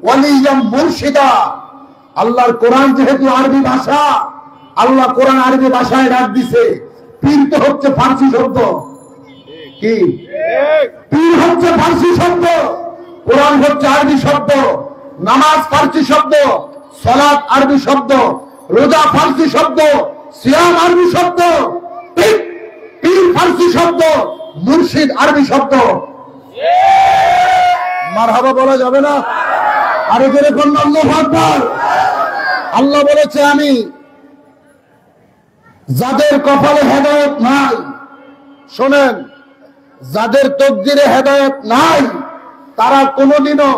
ওয়ালিয়াম মুরশিদা। আল্লাহর কোরআন যেহেতু আরবি ভাষা, আল্লাহ কোরআন আরবি ভাষায় ডাক দিছে। পীর তো হচ্ছে ফার্সি শব্দ। কি পীর হচ্ছে ফার্সি শব্দ, কোরআন হচ্ছে আরবি শব্দ। নামাজ ফার্সি শব্দ, সালাত আরবি শব্দ, রোজা ফার্সি শব্দ, সিয়াম আরবি শব্দ। পীর ফার্সি শব্দ, মুর্শিদ আরবি শব্দ। মারহাবা বলা যাবে না? আরে যেরকম আল্লাহু আকবার। আল্লাহ বলেছে আমি যাদের কপালে হেদায়েত নাই, শোনেন, যাদের তকদিরে হেদায়েত নাই তারা কোনোদিনও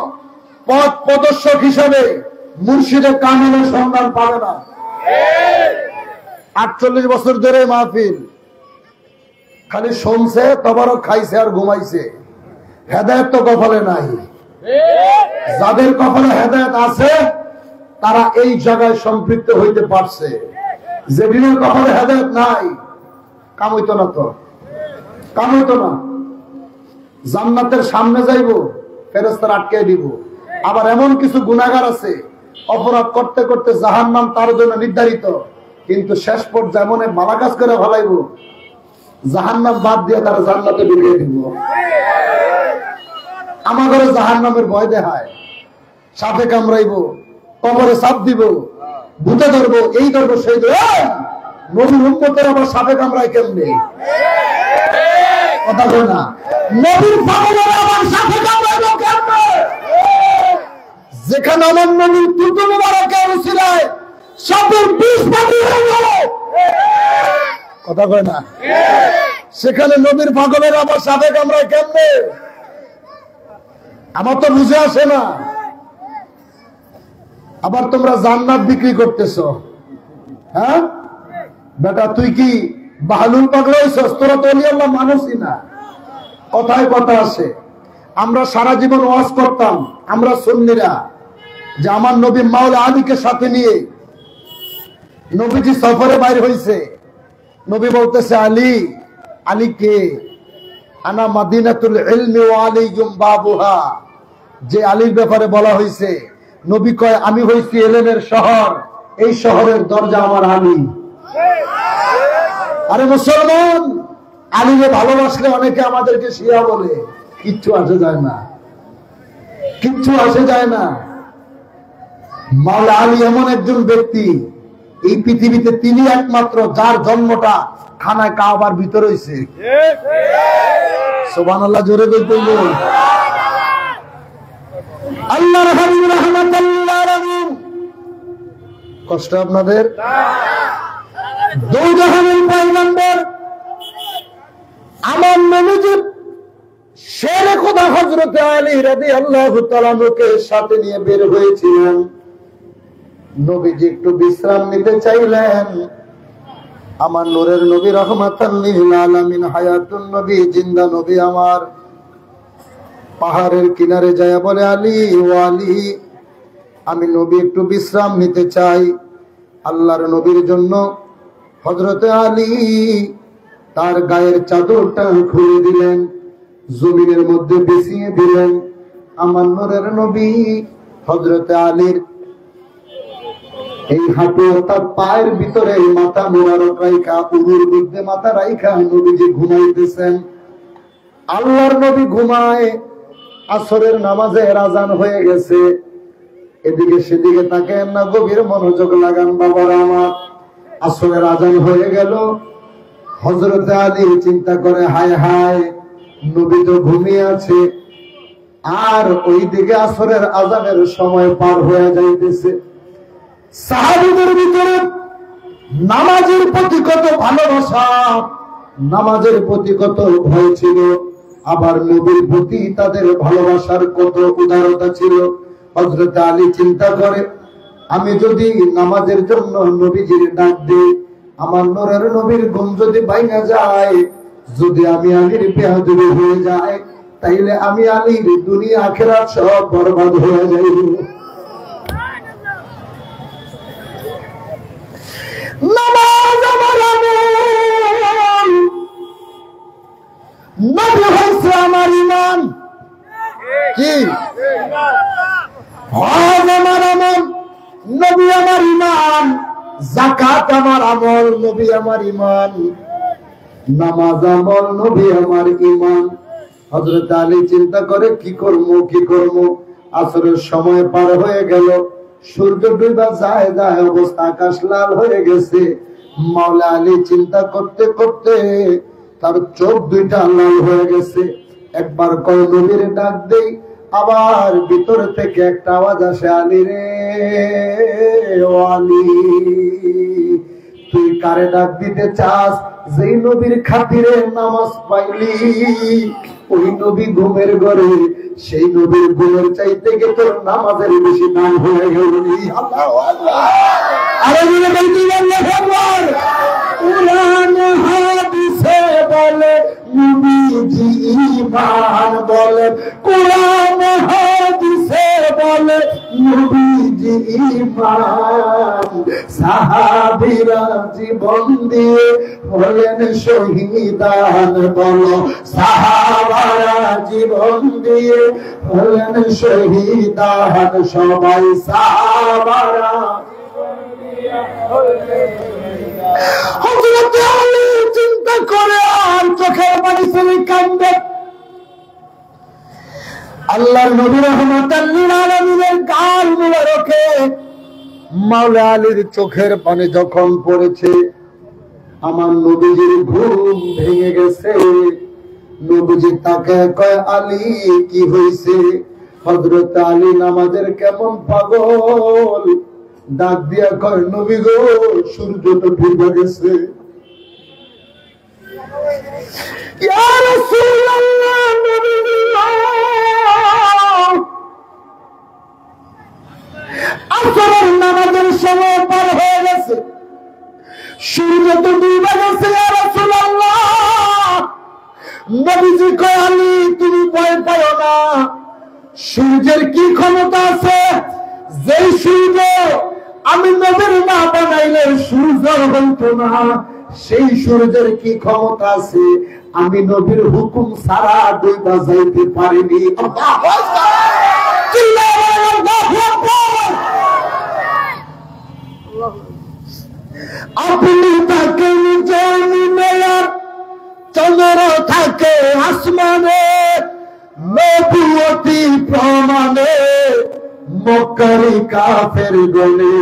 পথ প্রদর্শক হিসেবে মুর্শিদে কামিলের সন্ধান পাবে না। 48 বছর ধরে মাহফিল খালি শুনছে, তবারক খাইছে আর ঘুমাইছে। হেদায়েত তো কপালে নাই। যাদের কপালে হেদায়েত আছে তারা এই জায়গায় সম্পৃক্ত হইতে পারছে। যেদিনের কপালে হেদায়েত নাই কাম হইতো না, তো কাম হইতো না। জান্নাতের সামনে যাইব, ফেরেশতারা আটকে দিব। আবার এমন কিছু গুনাহগার আছে অপরাধ করতে করতে জাহান্নাম তার জন্য নির্ধারিত, কিন্তু শেষ পর্যায়ে এমন ভালো কাজ করে ফেলাইব জাহান্নাম বাদ দিয়ে তারা জান্নাতে ঢুকিয়ে দিব। আমাদের জাহান্নামের ভয় দেখায়, সাপে কামড়াইব, কবরে সাপ দিব, ভূতে ধরবো, এই ধরবো, সেই ধরবো। নবীর উম্মতের আবার সাপে কামড়ায় কেমনে? কথা বলে না। নবীর পাগলেরা আবার সাপে কামড়াইব কেমনে? যেখানে আমার নবীর থুতু মুবারকের উসিলায় সাপের বিষ পানি হয়ে গেল, কথা কয় না, সেখানে নবীর পাগলের আবার সাপে কামড়ায় কেমনে? আমার তো বুঝে আসে না। আবার তোমরা জান্নাত বিক্রি করতেছ, হ্যাঁ বেটা, তুই কি বাহালুল পাগল হইছস? তোরা তো অলি আল্লাহ মানুষই না। কথায় কথা আসে, আমরা সারা জীবন ওয়াজ করতাম, আমরা সুন্নিরা, যে আমার নবী মাওলা আলীকে সাথে নিয়ে নবীজি সফরে বাইর হইছে। নবী বলতেছে, আলী, আলী কে? আনা মাদিনাতুল ইলমি ওয়া আলিয়ুম বাবুহা। যে আলীর ব্যাপারে বলা হয়েছে, নবী কয়, আমি হইছি ইলমের শহর, এই শহরের দরজা আমার আলী। আরে মুসলমান, আলীকে ভালোবাসলে অনেকে আমাদেরকে শিয়া বলে, কিচ্ছু আসে যায় না, কিচ্ছু আসে যায় না। মাওলা আলী এমন একজন ব্যক্তি, এই পৃথিবীতে তিনি একমাত্র যার জন্মটা খানায় কাবার ভিতরে হইছে। সুবহানাল্লাহ, জোরে বলতে বলুন। আল্লাহর হাবিব রাহমাতুল্লাহ আলাইহি, কষ্ট আপনাদের? দুই জাহানের পয়গম্বর আমার নবীজি শেরে খোদা হযরত আলী রাদিয়াল্লাহু তাআলা কে সাথে নিয়ে বের হয়েছিলেন। নবীজি একটু বিশ্রাম নিতে চাইলেন। আমার নূরের নবী রাহমাতাল লিল আলামিন, হায়াতুন নবী, জিন্দা নবী আমার পাহাড়ের কিনারে যায় বলে, আলী, ও আলী, আমি নবী একটু বিশ্রাম নিতে চাই। আল্লাহর নবীর জন্য হযরতে আলী তার গায়ের চাদরটা খুলে দিলেন, জমিনের মধ্যে বিছিয়ে দিলেন। আমার নূরের নবী হযরতে আলীর এই হাঁটু তার পায়ের ভিতরে মাথা মোবারক রাইখা, উরুর মধ্যে মাথা রাইখা নবীজি ঘুমাইতেছেন। আল্লাহর নবী ঘুমায়। আসরের নামাজের আজান হয়ে গেছে। এদিকে সেদিকে তাকান না, গভীর মনোযোগ লাগান বাবারা আমার। আসরের আজান হয়ে গেল। হযরতে আলী চিন্তা করে, হায় হায়, নবী তো ঘুমিয়ে আছে, আর ওইদিকে আসরের আজানের সময় পার হয়ে যাইতেছে। সাহাবীদের ভিতরে নামাজের প্রতি কত ভালোবাসা, নামাজের প্রতি কত ভয় ছিল, আবার নবীর প্রতি তাদের ভালোবাসার কত উদারতা ছিল। হযরত আলী চিন্তা করে, আমি যদি নামাজের জন্য নবীজির ডাক দিই, আমার নূরের নবীর ঘুম যদি ভাঙা যায়, যদি আমি আলীর বেয়াদবি হয়ে যায়, তাইলে আমি আলীর দুনিয়া আখিরাত সব বরবাদ হয়ে যাইব। নামাজ আমার আমল, নবী হইছে আমার ঈমান। কি? হজ আমার আমল, নবী আমার ঈমান। যাকাত আমার আমল, নবী আমার ঈমান। নামাজ আমল, নবী আমার ঈমান। হযরত আলী চিন্তা করে, কি করব, কি করব। আসরের সময় পার হয়ে গেল, সূর্য ডুবা যায় যায় অবস্থা, আকাশ লাল হয়ে গেছে। মাওলা আলী চিন্তা করতে করতে তার চোখ দুইটা লাল হয়ে গেছে। একবার কয়, নবীর ডাক দেই, আবার ভিতর থেকে একটা আওয়াজ আসে, আলী রে, ও আলী, তুই কারে ডাক দিতে চাস? যেই নবীর খাতিরে নামাজ পাইলি, ওই নবী ঘুমের ঘরে, সেই নবীর ঘুমের চাইতে গিয়ে তোর নামাজের বেশি দাম হয়ে গেল। আল্লাহু আকবার। আরে বলে বলতে আল্লাহু আকবার। কুরআন হাদিসে বলে নবীজি ঈমান বলে, কুরআন হাদিসে বলে নবীজি ঈমান। সাহাবীরা জীবন দিয়ে হলেন শহীদান, বলো সাহাবারা জীবন দিয়ে হলেন শহীদান। সবাই সাহাবারা হযরত আলী চিন্তা করে আর চোখের পানি ছেড়ে কান্দে। আল্লাহর নবী রাহমাতাল লিল আলামিনের গাল মুবারকে মাওলা আলীর চোখের পানি যখন পড়েছে, আমার নবীজির ঘুম ভেঙে গেছে। নবীজি তাকে কয়, আলী কি হয়েছে? হযরত আলী নামাজের কেমন পাগল, ডাক দিয়া কয় নবী গো সূর্য তো ডুবে গেছে। ইয়া রাসূলুল্লাহ, নবী আসরের নামাজের সময় পার হয়ে গেছে, সূর্য তো ডুবে গেছে। ইয়া রাসূলুল্লাহ, নবীজি কয় আলী তুমি ভয় পাও না, সূর্যের কি ক্ষমতা আছে? যেই সূর্য আমি নবীর না বানাইলে সূর্য হইতো না, সেই সূর্যের কি ক্ষমতা আছে? আমি নবীর হুকুম ছাড়া ডুবা যাইতে পারিনি। আপনি তাকে নিজের নিমেয়ার, চন্দ্র থাকে আসমানে, নবুয়তি প্রমাণে মক্কারি কাফের গলে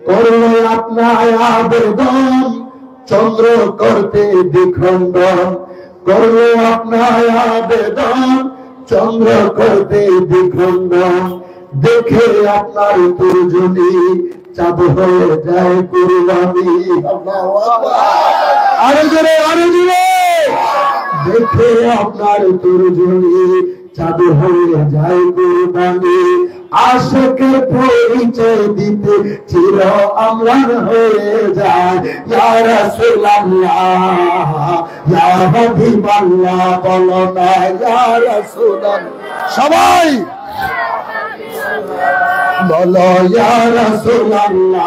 করলো আপনার আবেদন, চন্দ্র করতে দ্বিখণ্ডন করলো আপনার আবেদন, চন্দ্র করতে দ্বিখণ্ডন। দেখে আপনার তর্জনী চাঁদ হয়ে যায় কুরবানি। আরে জোরে, আরে জোরে। দেখে আপনার তর্জনী চাঁদ হয়ে যায় কুরবানি। আশিকের পরিচয় দিতে চির অম্লান হয়ে যায়। ইয়া রাসূলুল্লাহ, ইয়া হাবিবাল্লাহ, বলো না ইয়া রাসূলুল্লাহ। সবাই বলো ইয়া রাসূলুল্লাহ।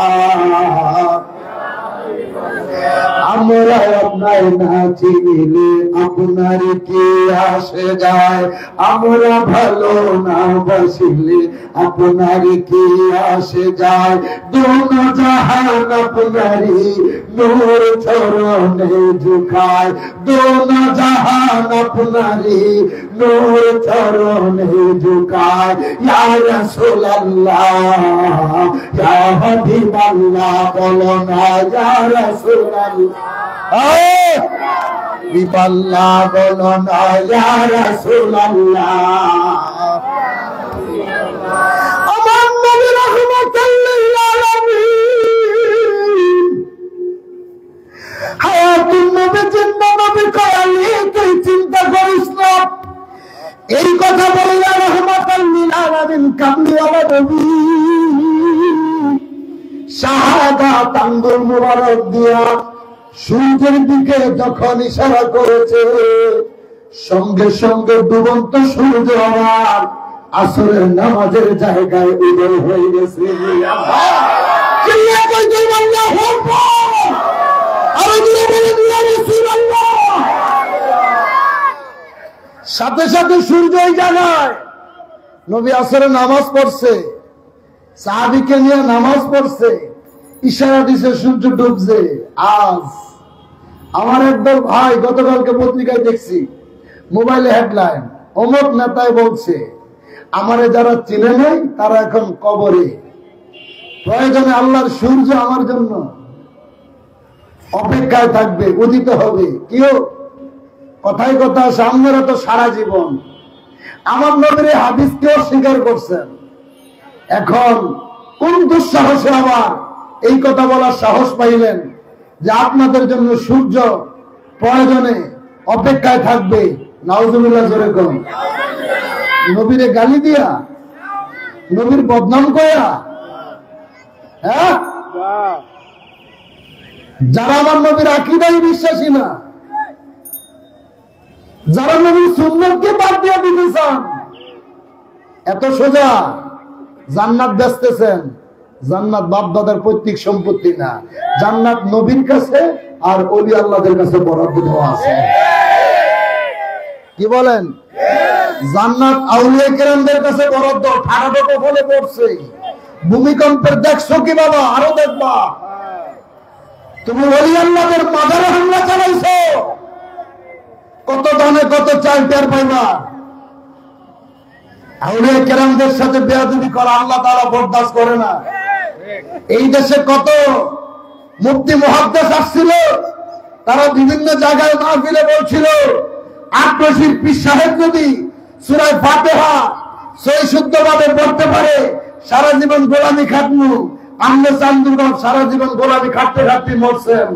আমরা আপনার না চিনিলে আপনার কি আসে যায়, আমরা ভালো না বাসিলে আপনার কি আসে যায়। দোনো জাহান আপনারই নূর চরণে ঝুঁকায়, দোনো জাহান আপনারই নূর চরণে ঝুঁকায়। ইয়া রাসূলুল্লাহ, ইয়া হাবিবাল্লাহ, বলো না ইয়া রাসূলুল্লাহ। হাবিবাল্লাহ, বলো না ইয়া রাসূলুল্লাহ। আমার নবী রাহমাতুল লিল আলামিন, হায়াতুন নবী জিন্দা নবী কয়ালি, তুই চিন্তা করিস না। এই কথা বললেন রাহমাতুল লিল আলামিন কামলিওয়ালা নবী শাহাদাত আঙ্গুল মুবারক দিয়া সূর্যের দিকে যখন ইশারা করেছে, সঙ্গে সঙ্গে ডুবন্ত সূর্য আমার আসরের নামাজের জায়গায় উদয় হয়ে গেছে। সাথে সাথে সূর্য ওই জায়গায়, নবী আসরের নামাজ পড়ছে, সাহাবীকে নিয়ে নামাজ পড়ছে, ইশারা দিছে সূর্য ডুবছে। আজ আমার একদল ভাই গতকালকে পত্রিকায় দেখছি, মোবাইলে হেডলাইন, অমুক নেতায় বলছে আমারে যারা চিনে নাই তারা এখন কবরে, প্রয়োজনে আল্লাহর সূর্য আমার জন্য অপেক্ষায় থাকবে, উদিত হবে। কেউ কথায় কথা সামনেরা তো সারা জীবন আমার নবীর হাদিসকেও স্বীকার করছেন, এখন কোন দুঃসাহসে আবার এই কথা বলার সাহস পাইলেন যে আপনাদের জন্য সূর্য প্রয়োজনে অপেক্ষায় থাকবে? নাউজুবিল্লাহ, জোরে কোন। নবীরে গালি দিয়া, নবীর বদনাম কইরা, হ্যাঁ, যারা আমার নবীর আকীদায় বিশ্বাসী না, যারা নবীর সুন্নাতকে বাদ দিয়ে দিতে চান, এত সোজা জান্নাত বেচতেছেন। জান্নাত বাপ দাদার পৈতৃক সম্পত্তি না, জান্নাত নবীর কাছে আর ওলি আল্লাহদের কাছে বরাদ্দ দেওয়া আছে। কি বলেন? জান্নাত আউলিয়া কেরামদের কাছে বরাদ্দ। ঠাড়াটা কপালে পড়ছে, ভূমিকম্পের দেখছো কি বাবা? আরো দেখবা। তুমি ওলি আল্লাহদের মাজারে হামলা চালাইছো, কত দানে কত চাল টের পাইবা। আউলিয়া কেরামদের সাথে বেয়াদবি করা আল্লাহ তাআলা বরদাস্ত করে না। এই দেশে কত মুফতি মুহাদ্দিস আসছিল, তারা বিভিন্ন জায়গায় মাহফিলে বলছিল আটরশির পীর সাহেব যদি সূরা ফাতিহা সই শুদ্ধভাবে পড়তে পারে, সারা জীবন গোলামি খাটনু। আমরা চান্দুগঞ্জ সারা জীবন গোলামি খাটতে খাটতে মরছেন।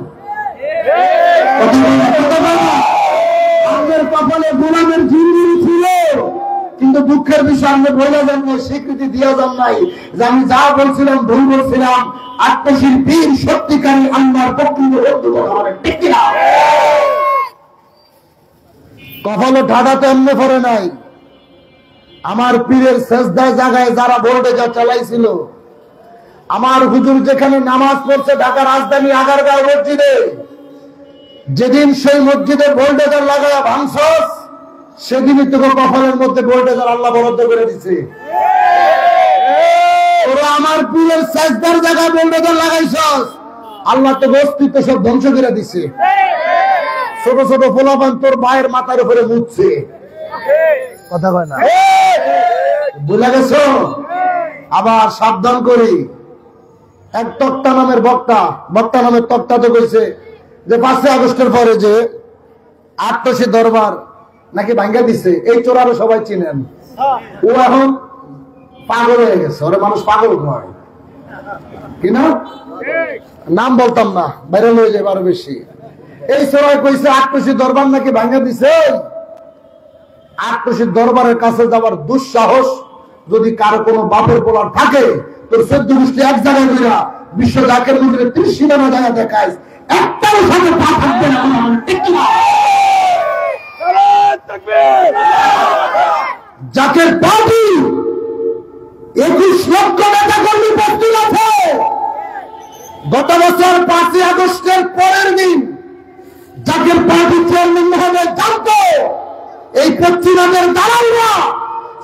আমাদের কপালে গোলামের জিন্দিগি ছিল, কিন্তু দুঃখের বিষয় আমরা বলে যান নাই, স্বীকৃতি দিয়ে যান নাই যে আমি যা বলছিলাম ভুল বলছিলাম। আত্মশীল বীর সত্যিকারী আল্লাহর প্রকৃত বন্ধু আমাদের ঠিক কিনা? কপালে ঠাডাতে এমনি পড়ে নাই। আমার পীরের সেজদায় জায়গায় যারা ভোল্টেজার চালাইছিল, আমার হুজুর যেখানে নামাজ পড়ছে ঢাকা রাজধানী আগারগাঁও মসজিদে, যেদিন সেই মসজিদে ভোল্টেজার লাগায়া ভাঙছস, সেদিনই তোকে কপালের মধ্যে ভোল্টেজার আল্লাহ বরাদ্দ করে দিছে। ওরা আমার পীরের সেজদার জায়গায় ভোল্টেজার লাগাইছস, আল্লাহ তোকে অস্তিত্ব সব ধ্বংস করে দিছে। ছোট ছোট ফোলাপান তোর মায়ের মাথার উপরে মুছছে, কথা কয় না, বুঝা গেছ? আবার সাবধান করি, এক তক্তা নামের বক্তা নামের তক্তা তো কইছে যে 5 আগস্টের পরে যে আটশি দরবার নাকি ভাঙ্গা দিছে, এই চোরারও সবাই চিনেন। ও এখন পাগল হয়ে গেছে, ওরা মানুষ পাগল হয় কিনা, নাম বলতাম না, ভাইরাল হয়ে যাবে আরো বেশি। এই চোরাই কইছে আটশি দরবার নাকি ভাঙ্গা দিছে। আটশি দরবারের কাছে যাওয়ার দুঃসাহস যদি কারো কোনো বাপের বলার থাকে, তোর 14 গোষ্ঠী এক জায়গায় ঘুরা বিশ্ব জাকের মন্দিরে 30 সীমানা জায়গা দেখায়, একটাও সাথে পা থাকবে না। জাকের পার্টি 21 লক্ষ নেতা কর্মী প্রস্তুত আছে। গত বছর 5 আগস্টের পরের দিন জাকের পার্টি চেয়ারম্যান মহোদয় জানতো এই পশ্চিমাদের দালালরা,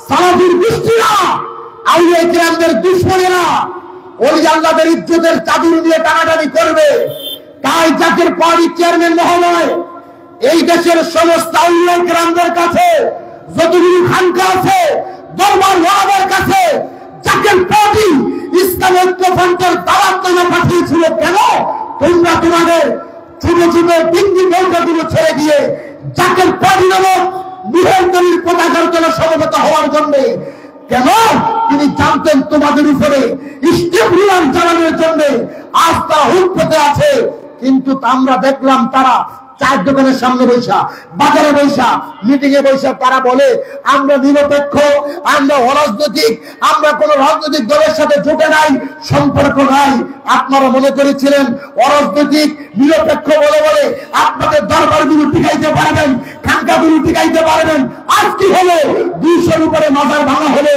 সালাফির গোষ্ঠীরা, আউলিয়া কিরামদের দুশমনেরা ওই আল্লাহদের ইজ্জতের চাদর দিয়ে টানাটানি করবে। তাই জাকের পার্টি চেয়ারম্যান মহোদয় এই দেশের সমস্ত আউলিয়া কিরামদের কাছে, যতগুলো খানকা আছে, দরবার ওয়ালাদের কাছে জাকের পার্টি ইসলাম ঐক্য ফ্রন্টের দাওয়াত নামা পাঠিয়েছিল। কেন? তোমরা তোমাদের ছোট ছোট ডিঙ্গি নৌকাগুলো ছেড়ে দিয়ে জাকের পার্টি নামক বৃহত্তরীর পতাকার তলে সমবেত হওয়ার জন্য। কেন? তিনি জানতেন তোমাদের উপরে ইস্তেফরিয়ান চালানোর জন্য আস্থা হুমপথে আছে। কিন্তু আমরা দেখলাম তারা চায়ের দোকানের সামনে বৈশা, বাজারে বৈশা, মিটিং এ বৈশা তারা বলে আমরা নিরপেক্ষ, আমরা অরাজনৈতিক, আমরা কোন রাজনৈতিক দলের সাথে জুটে নাই, সম্পর্ক নাই। আপনারা মনে করেছিলেন অরাজনৈতিক নিরপেক্ষ বলে বলে আপনাদের দরবারগুলো টিকাইতে পারবেন, খানকাগুলো টিকাইতে পারবেন। আজ কি হলো? 200-র উপরে মাজার ভাঙা হলো।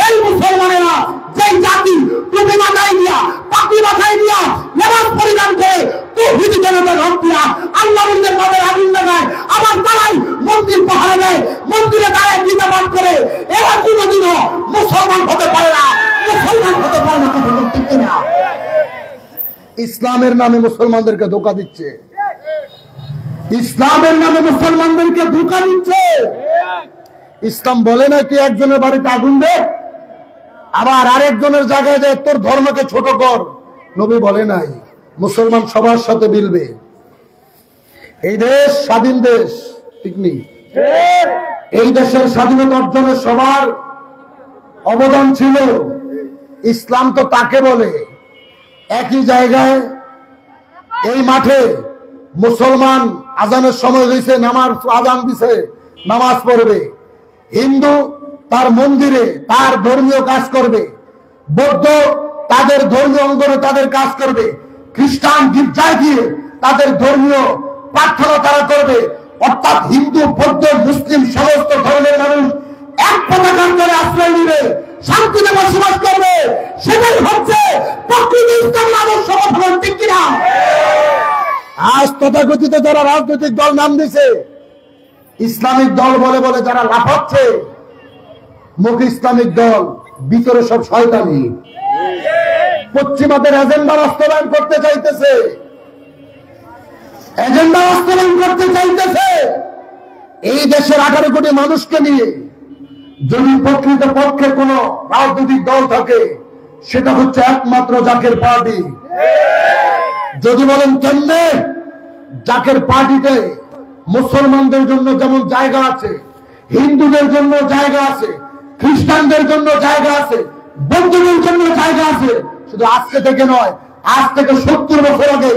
এই মুসলমানেরা যেই জাতি টুপি মাথায় দিয়া, পাপি মাথায় দিয়া, নামাজ পরিধান করে তৌহিদ জনতার রং দিয়া আল্লাহর মাঝে আগুন লাগায়, আবার তারাই মন্দির পাহাড়ে দেয়, মন্দিরে দাঁড়ায় গীতা পাঠ করে, এরা কোনোদিনও মুসলমান হতে পারে না, মুসলমান হতে পারে না। কথা ঠিক না? ইসলামের নামে মুসলমানদেরকে ধোঁকা দিচ্ছে, ইসলামের নামে মুসলমানদেরকে ধোঁকা দিচ্ছে। ইসলাম বলে না কি একজনের বাড়িতে আগুন দে, আবার আরেকজনের জায়গায় যায় তোর ধর্মকে ছোট কর। নবী বলে নাই মুসলমান সবার সাথে মিলবে। এই দেশ স্বাধীন দেশ, ঠিক নেই? এই দেশের স্বাধীনতা অর্জনে সবার অবদান ছিল। ইসলাম তো তাকে বলে একই জায়গায় এই মাঠে মুসলমান আজানের সময় হয়েছে, নামাজ আজান দিছে, নামাজ পড়বে। হিন্দু তার মন্দিরে তার ধর্মীয় কাজ করবে, বৌদ্ধ তাদের ধর্মীয় অঙ্গনে তাদের কাজ করবে, খ্রিস্টান গির্জায় গিয়ে তাদের ধর্মীয় প্রার্থনা তারা করবে। অর্থাৎ হিন্দু, বৌদ্ধ, মুসলিম সমস্ত ধর্মের মানুষ এক পতাকার তলে আশ্রয় নিবে, শান্তিতে বসবাস করবে। সেটাই হচ্ছে প্রকৃত ইসলাম আদর্শ। ঠিক কিনা? আজ তথাকথিত যারা রাজনৈতিক দল নাম দিছে ইসলামিক দল বলে বলে যারা লাফাচ্ছে, মুখ ইসলামিক দল, ভিতরে সব শয়তানি। পশ্চিমাদের এজেন্ডা বাস্তবায়ন করতে চাইতেছে, এজেন্ডা বাস্তবায়ন করতে চাইতেছে। এই দেশের 18 কোটি মানুষকে নিয়ে যদি প্রকৃত পক্ষে কোন রাজনৈতিক দল থাকে সেটা হচ্ছে একমাত্র জাকের পার্টি। যদি বলেন কেমনে? জাকের পার্টিতে মুসলমানদের জন্য যেমন জায়গা আছে, হিন্দুদের জন্য জায়গা আছে, খ্রিস্টানদের জন্য জায়গা আছে, বৌদ্ধদের জন্য জায়গা আছে। শুধু আজকে থেকে নয়, আজ থেকে 70 বছর আগে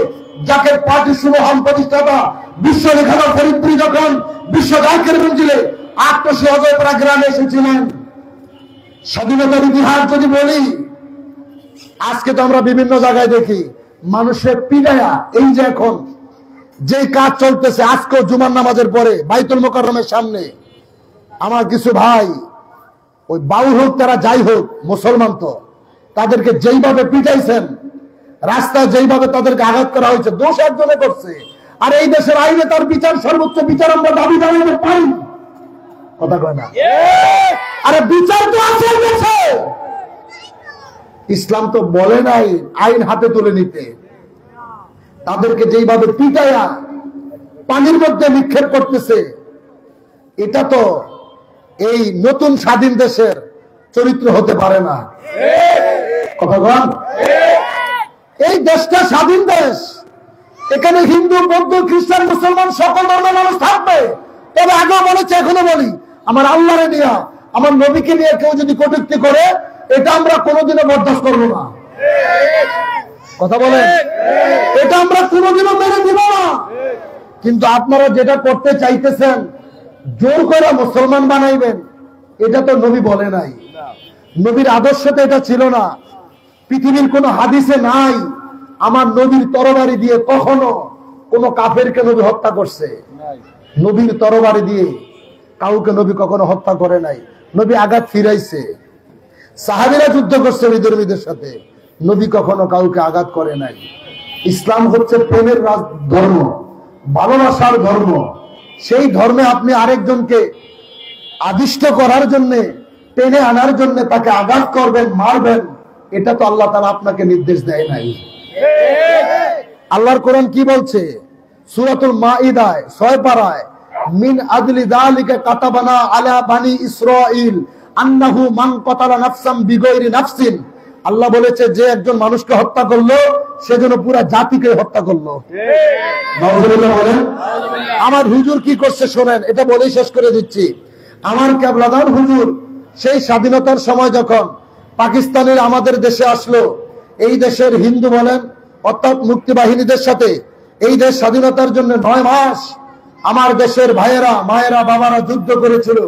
জাকের পার্টির শুভহান প্রতিষ্ঠাতা বিশ্ব লেখানো ফরিদপুরি যখন বিশ্ব জাকের মঞ্জিলে 800 অজয়পাড়া গ্রামে এসেছিলেন, স্বাধীনতার ইতিহাস যদি বলি, আজকে তো আমরা বিভিন্ন জায়গায় দেখি মানুষের পিড়ায়া, এই যে এখন যে কাজ চলতেছে, আজকেও জুমার নামাজের পরে বাইতুল মোকাররমের সামনে আমার কিছু ভাই, ওই বাউল হোক তারা যাই হোক, মুসলমান তো, তাদেরকে যেইভাবে পিটাইছেন, রাস্তায় যেইভাবে তাদেরকে আঘাত করা হয়েছে, দোষ একজনে করছে। আর এই দেশের আইনে তার বিচার, সর্বোচ্চ বিচার আমরা দাবি জানাইতে পারি, কথা কয় না? আরে বিচার তো আছে দেশে। ইসলাম তো বলে নাই আইন হাতে তুলে নিতে। তাদেরকে যেইভাবে পিটাইয়া পানির মধ্যে নিক্ষেপ করতেছে, এটা তো এই নতুন স্বাধীন দেশের চরিত্র হতে পারে না, কথা বল। এই দেশটা স্বাধীন দেশ, এখানে হিন্দু, বৌদ্ধ, খ্রিস্টান, মুসলমান সকল ধর্মের মানুষ থাকবে। তবে আগেও বলেছে, এখনো বলি, আমার আল্লাহরে নিয়ে, আমার নবীকে নিয়ে কেউ যদি কটূক্তি করে, এটা আমরা কোনোদিনও বরদাস্ত করবো না, কথা বলেন। এটা আমরা কোনোদিনও মেনে দিব না। কিন্তু আপনারা যেটা করতে চাইতেছেন, জোর করে মুসলমান বানাইবেন, এটা তো নবী বলে নাই, নবীর আদর্শ তো এটা ছিল না। পৃথিবীর কোন হাদিসে নাই আমার নবীর তরবারি দিয়ে কখনো কোন কাফেরকে নবী হত্যা করছে। নবীর তরবারি দিয়ে কাউকে নবী কখনো হত্যা করে নাই। নবী আঘাত ফিরাইছে, সাহাবীরা যুদ্ধ করছে বিধর্মীদের সাথে, নবী কখনো কাউকে আঘাত করে নাই। ইসলাম হচ্ছে প্রেমের ধর্ম, ভালোবাসার ধর্ম। সেই ধর্মে আপনি আরেকজনকে আদিষ্ট করার জন্য, টেনে আনার জন্য তাকে আঘাত করবেন, মারবেন, এটা তো আল্লাহ তাআলা আপনাকে নির্দেশ দেয় নাই। আল্লাহর কোরআন কি বলছে? সূরাতুল মাঈদায় 6 পারায়, মিন আদলি যালিকা কাতাবানা আলা বানি ইসরাঈল আন্নাহু মান কাতালা নাফসাম বিগাইরি নাফসিন। আল্লাহ বলেছে, যে একজন মানুষকে হত্যা করলো, সেজন্য পুরো জাতিকে হত্যা করলো। নাউযুবিল্লাহ বলেন। আমার হুজুর কি করছে শোনেন, এটা বলেই শেষ করে দিচ্ছি। আমার কেবলাদার হুজুর সেই স্বাধীনতার সময় যখন পাকিস্তানের আমাদের দেশে আসলো, এই দেশের হিন্দু বলেন অর্থাৎ মুক্তি বাহিনীদের সাথে এই দেশ স্বাধীনতার জন্য 9 মাস আমার দেশের ভাইয়েরা, মায়েরা, বাবারা যুদ্ধ করেছিল।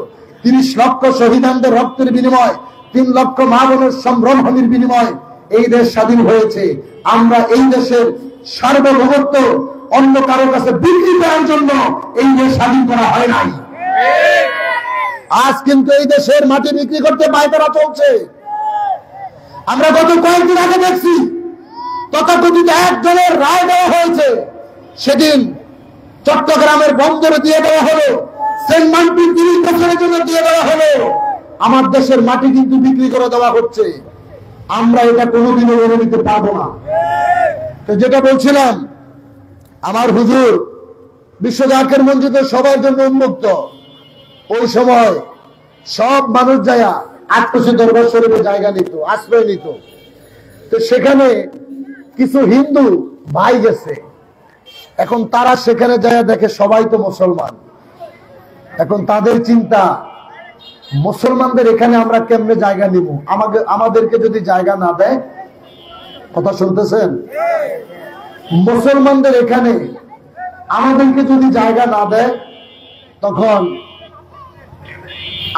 30 লক্ষ শহীদানদের রক্তের বিনিময়, 3 লক্ষ মা বোনের সম্ভ্রমহানির বিনিময় এই দেশ স্বাধীন হয়েছে। আমরা এই দেশের সার্বভৌমত্ব অন্য কারো কাছে বিক্রি করার জন্য এই দেশ স্বাধীন করা হয় নাই। আজ কিন্তু এই দেশের মাটি বিক্রি করতে পায়তারা চলছে। আমরা গত কয়েকদিন আগে দেখছি তথাকথিত একজনের রায় দেওয়া হয়েছে, সেদিন চট্টগ্রামের বন্দরে দিয়ে দেওয়া হলো, সেন্ট মার্টিন 30 বছরের জন্য দিয়ে দেওয়া হলো। আমার দেশের মাটি কিন্তু বিক্রি করে দেওয়া হচ্ছে। আমরা এটা কোনোদিনও মেনে নিতে পারবো না। তো যেটা বলছিলাম, আমার হুজুর বিশ্ব জাকের মঞ্জিলে সবার জন্য উন্মুক্ত। ওই সময় সব মানুষ যায়া আটকশি দরবার শরীফে জায়গা নিত, আশ্রয় নিত। তো সেখানে কিছু হিন্দু ভাই গেছে, এখন তারা সেখানে যায় দেখে সবাই তো মুসলমান। এখন তাদের চিন্তা, মুসলমানদের এখানে আমরা কেমনে জায়গা নিব? আমাদেরকে যদি জায়গা না দেয়, কথা শুনতেছেন, মুসলমানদের এখানে আমাদেরকে যদি জায়গা না দেয়, তখন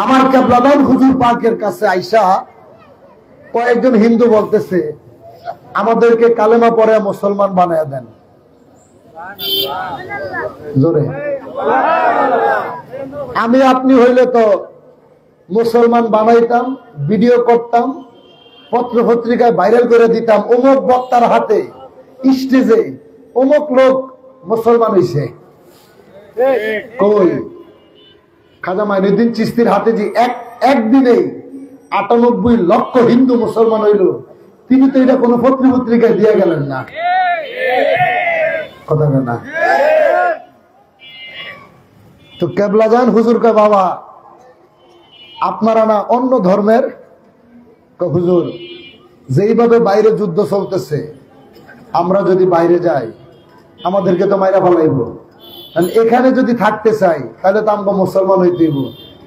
আমার কেবলাদান হুজুর পাকের কাছে আইসা কয়েকজন হিন্দু বলতেছে, আমাদেরকে কালেমা পড়ে মুসলমান বানায় দেন। জোরে আমি আপনি হইলে তো মুসলমান বানাইতাম, ভিডিও করতাম, পত্র পত্রিকায় ভাইরাল করে দিতাম, অমুক বক্তার হাতে স্টেজে অমুক লোক মুসলমান হইছে। কই খাজা মাইনুদ্দিন চিশতির হাতে যে একদিনে 98 লক্ষ হিন্দু মুসলমান হইল, তিনি তো এটা কোনো পত্রিকায় দিয়ে গেলেন না, কথা না। তো কেবলাজান হুজুর কা বাবা, আপনারা না অন্য ধর্মের? হুজুর, যেইভাবে বাইরে যুদ্ধ চলতেছে, আমরা যদি বাইরে যাই আমাদেরকে তো মাইরা ফেলাইব। এখানে যদি থাকতে চাই তাহলে তো আমরা মুসলমান হইতেইব।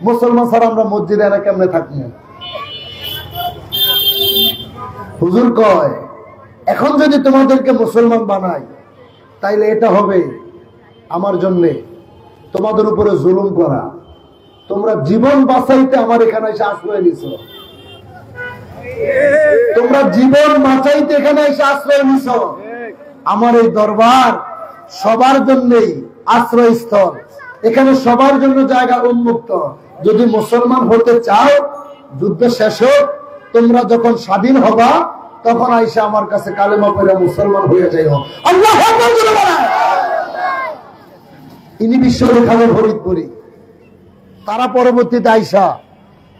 মুসলমান ছাড়া আমরা মসজিদে এরা কেমনে থাকবো? হুজুর কয় এখন যদি তোমাদেরকে মুসলমান বানাই তাইলে এটা হবে আমার জন্য তোমাদের উপরে জুলুম করা। তোমরা জীবন বাঁচাইতে আমার এখানে এসে আশ্রয় নিছ, তোমরা জীবন বাঁচাইতে এখানে এসে আশ্রয় নিছ। আমার এই দরবার সবার জন্যই আশ্রয়স্থল, এখানে সবার জন্য জায়গা উন্মুক্ত। যদি মুসলমান হতে চাও যুদ্ধ শেষ হোক, তোমরা যখন স্বাধীন হবা তখন আইসা আমার কাছে কালেমা পড়ে মুসলমান হয়ে যাইও। আল্লাহু আকবার বলে বলেন। ইনি বিশ্বনবী খানের ফরিদপুরি, তারা পরবর্তীতে আইসা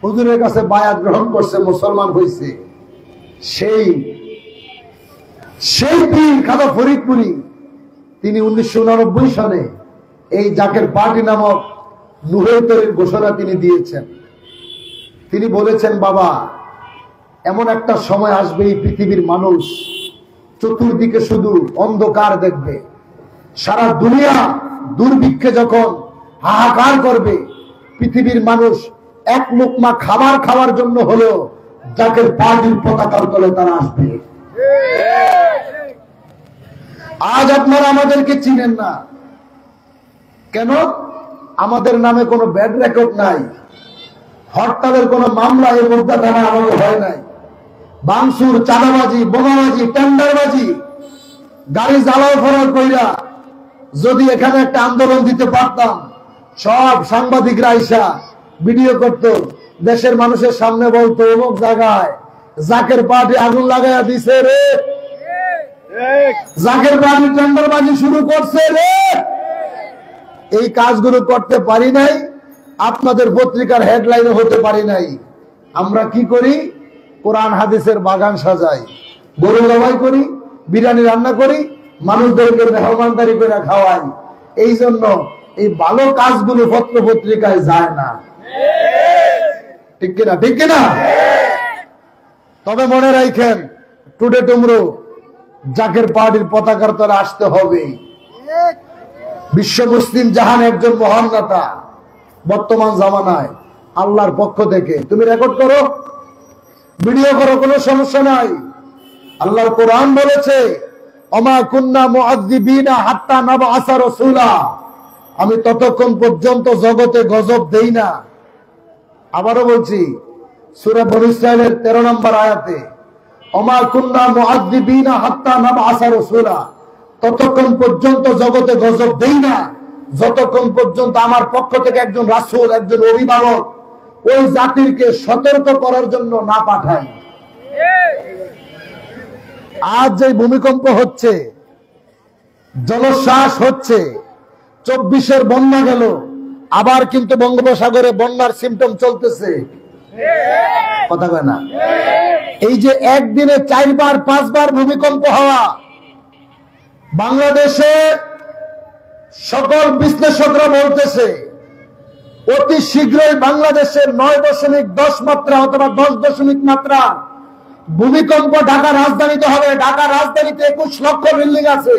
হুজুরের কাছে বায়াত গ্রহণ করছে, মুসলমান হয়েছে। সেই পীর খাজা ফরিদপুরি তিনি 1989 সালে এই জাকের পার্টি নামক নূরের তৈরির ঘোষণা তিনি দিয়েছেন। তিনি বলেছেন, বাবা এমন একটা সময় আসবে এই পৃথিবীর মানুষ চতুর্দিকে শুধু অন্ধকার দেখবে, সারা দুনিয়া দুর্ভিক্ষে যখন হাহাকার করবে, পৃথিবীর মানুষ এক মুকমা খাবার খাওয়ার জন্য হলেও জাকের পার্টির পতাকার তলে তারা আসবে। আজ আপনারা আমাদেরকে চিনেন না কেন? আমাদের নামে কোনো ব্যাড রেকর্ড নাই, হরতালের কোনো মামলা এর মধ্যে থানা আমাদের হয় নাই। বাংসুর, চাঁদাবাজি, বোমাবাজি, টেন্ডারবাজি, গাড়ি জ্বালাও ফেরার কইরা যদি এখানে একটা আন্দোলন দিতে পারতাম, সব সাংবাদিকরা আইসা ভিডিও করত, দেশের মানুষের সামনে বলতো অমুক জায়গায় জাকের পার্টি আগুন লাগাইয়া দিছে রে, জাকের পার্টি টেন্ডারবাজি শুরু করছে রে। এই কাজগুলো করতে পারি নাই, আপনাদের পত্রিকার হেডলাইনে হতে পারি নাই। আমরা কি করি? কোরআন হাদিসের বাগান সাজাই, গরু জবাই করি, বিরিয়ানি রান্না করি, মানুষদেরকে মেহমানদারি করে খাওয়াই। এই জন্য এই ভালো কাজগুলো পত্র পত্রিকায় যায় না, ঠিক কিনা? ঠিক কিনা? তবে মনে রাখেন, টুডে টুমরো জাকের পার্টির পতাকার তলে আসতে হবে। বিশ্ব মুসলিম জাহান একজন মহান নেতা বর্তমান জামানায় আল্লাহর পক্ষ থেকে। তুমি রেকর্ড করো, ভিডিও করো, কোনো সমস্যা নাই। আল্লাহর কোরআন বলেছে, ওমা কুন্না মুআযযিবিনা হাত্তা নাবআসা রাসূলা, আমি ততক্ষণ পর্যন্ত জগতে গজব দেই না। আবারও বলছি, সূরা বনী ইসরাঈলের 13 নম্বর আয়াতে, ওমা কুন্না মুআযযিবিনা হাত্তা নাবআসা রাসূলা, ততক্ষণ পর্যন্ত জগতে গজব দেই না যতক্ষণ পর্যন্ত আমার পক্ষ থেকে একজন রাসূল, একজন অভিভাবক ওই জাতিকে সতর্ক করার জন্য না পাঠাই। আজ যে ভূমিকম্প হচ্ছে, জলোচ্ছ্বাস হচ্ছে, 24-এর বন্যা গেল, আবার কিন্তু বঙ্গোপসাগরে বন্যার সিমটম চলতেছে, কথা কয় না? এই যে একদিনে 4বার 5বার ভূমিকম্প হওয়া, বাংলাদেশে সকল বিশ্লেষকরা বলতেছে অতি শীঘ্রই বাংলাদেশের 9.10 মাত্রা অথবা 10 মাত্রা ভূমিকম্প ঢাকা রাজধানীতে হবে। ঢাকা রাজধানীতে 21 লক্ষ বিল্ডিং আছে,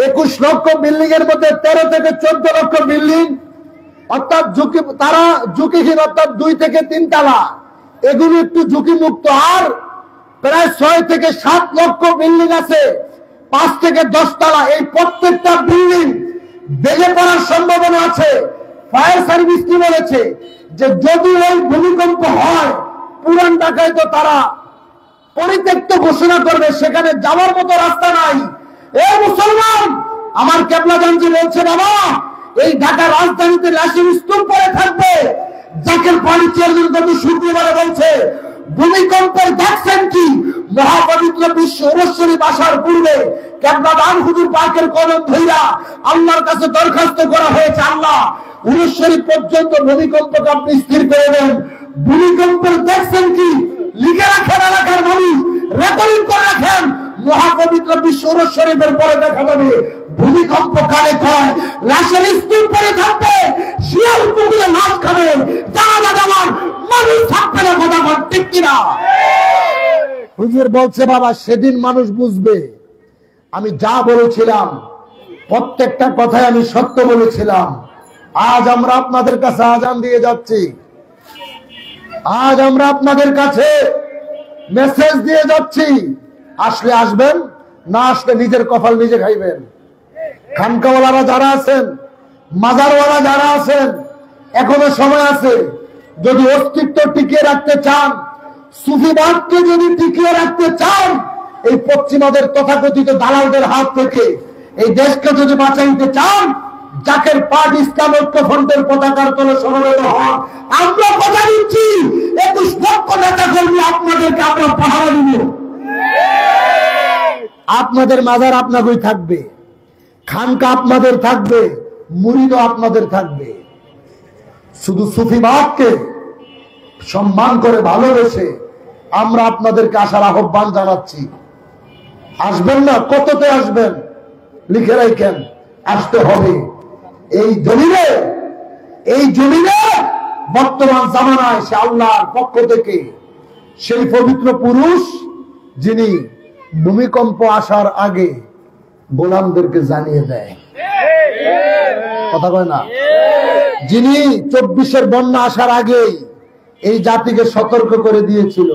21 লক্ষ বিল্ডিং এর মধ্যে 13 থেকে 14 লক্ষ বিল্ডিং অর্থাৎ ঝুঁকিহীন, অর্থাৎ 2 থেকে 3 তলা, এগুলো একটু ঝুঁকি মুক্ত। আর প্রায় 6 থেকে 7 লক্ষ বিল্ডিং আছে 5 থেকে 10 তলা। এই প্রত্যেকটা বিল্ডিং ভেঙে পড়ার সম্ভাবনা আছে। ফায়ার সার্ভিস কি বলেছে যে যদি ওই ভূমিকম্প হয়, পুরান ঢাকায় তো তারা পরিত্যক্ত ঘোষণা করবে, সেখানে যাওয়ার মতো রাস্তা নাই। এ মুসলমান, আমার কেবলাগঞ্জে বলছে, বাবা এই ঢাকা রাজধানীতে লাশের স্তূপ পড়ে থাকবে। জাকের পার্টি চেয়ারম্যান গত শুক্রবারে বলছে, ভূমিকম্পের দেখছেন কি? মহাপবিত্র বিশ্ব উরস্বরী বাসার পূর্বে কেবলাদান হুজুর পাকের কদম ধইরা আল্লাহর কাছে দরখাস্ত করা হয়েছে, আল্লাহ উরস্বরী পর্যন্ত ভূমিকম্পকে আপনি স্থির করে দেন। ভূমিকম্পের দেখছেন কি? লিখে রাখেন, এলাকার মানুষ রেকর্ডিং করে রাখেন। মহাপবিত্র বিশ্ব শরীফের পরে দেখা যাবে ভূমিকম্প কানে কয়, লাশের স্তূপ পড়ে থাকবে, শিয়াল পুকুরে মাছ খাবে, জানা যাওয়ার মানুষ থাকবে না। কথা বল, ঠিক কিনা? হুজুর বলছে, বাবা সেদিন মানুষ বুঝবে আমি যা বলেছিলাম প্রত্যেকটা কথায় আমি সত্য বলেছিলাম। আজ আমরা আপনাদের কাছে আজান দিয়ে যাচ্ছি, আজ আমরা আপনাদের কাছে মেসেজ দিয়ে যাচ্ছি। আসলে আসবেন, না আসলে নিজের কপাল নিজে খাইবেন। খানকাওয়ালারা যারা আছেন, মাজারওয়ালা যারা আছেন, এখনো সময় আছে। যদি অস্তিত্ব টিকিয়ে রাখতে চান, সুফিবাদকে যদি টিকিয়ে রাখতে চান, এই পশ্চিমাদের তথাকথিত দালালদের হাত থেকে এই দেশকে যদি বাঁচাইতে চান, জাকের পার্ট ইসলাম ঐক্য ফ্রন্টের পতাকার তলে সমবেত হন। আমরা কথা দিচ্ছি 21 লক্ষ নেতা কর্মী আপনাদেরকে আমরা পাহারা দিব। আপনাদের মাজার আপনাকেই থাকবে, খানকা আপনাদের থাকবে, মুরিদও আপনাদের থাকবে। শুধু সুফিবাদকে সম্মান করে ভালোবেসে আমরা আপনাদেরকে আসার আহ্বান জানাচ্ছি। আসবেন না? কততে আসবেন লিখে রাখেন, আসতে হবে। এই জমিনে বর্তমান জামানায় সে আল্লাহর পক্ষ থেকে সেই পবিত্র পুরুষ যিনি ভূমিকম্প আসার আগে গোলামদেরকে জানিয়ে দেয়, কথা কয় না, যিনি 24-এর বন্যা আসার আগেই এই জাতিকে সতর্ক করে দিয়েছিল।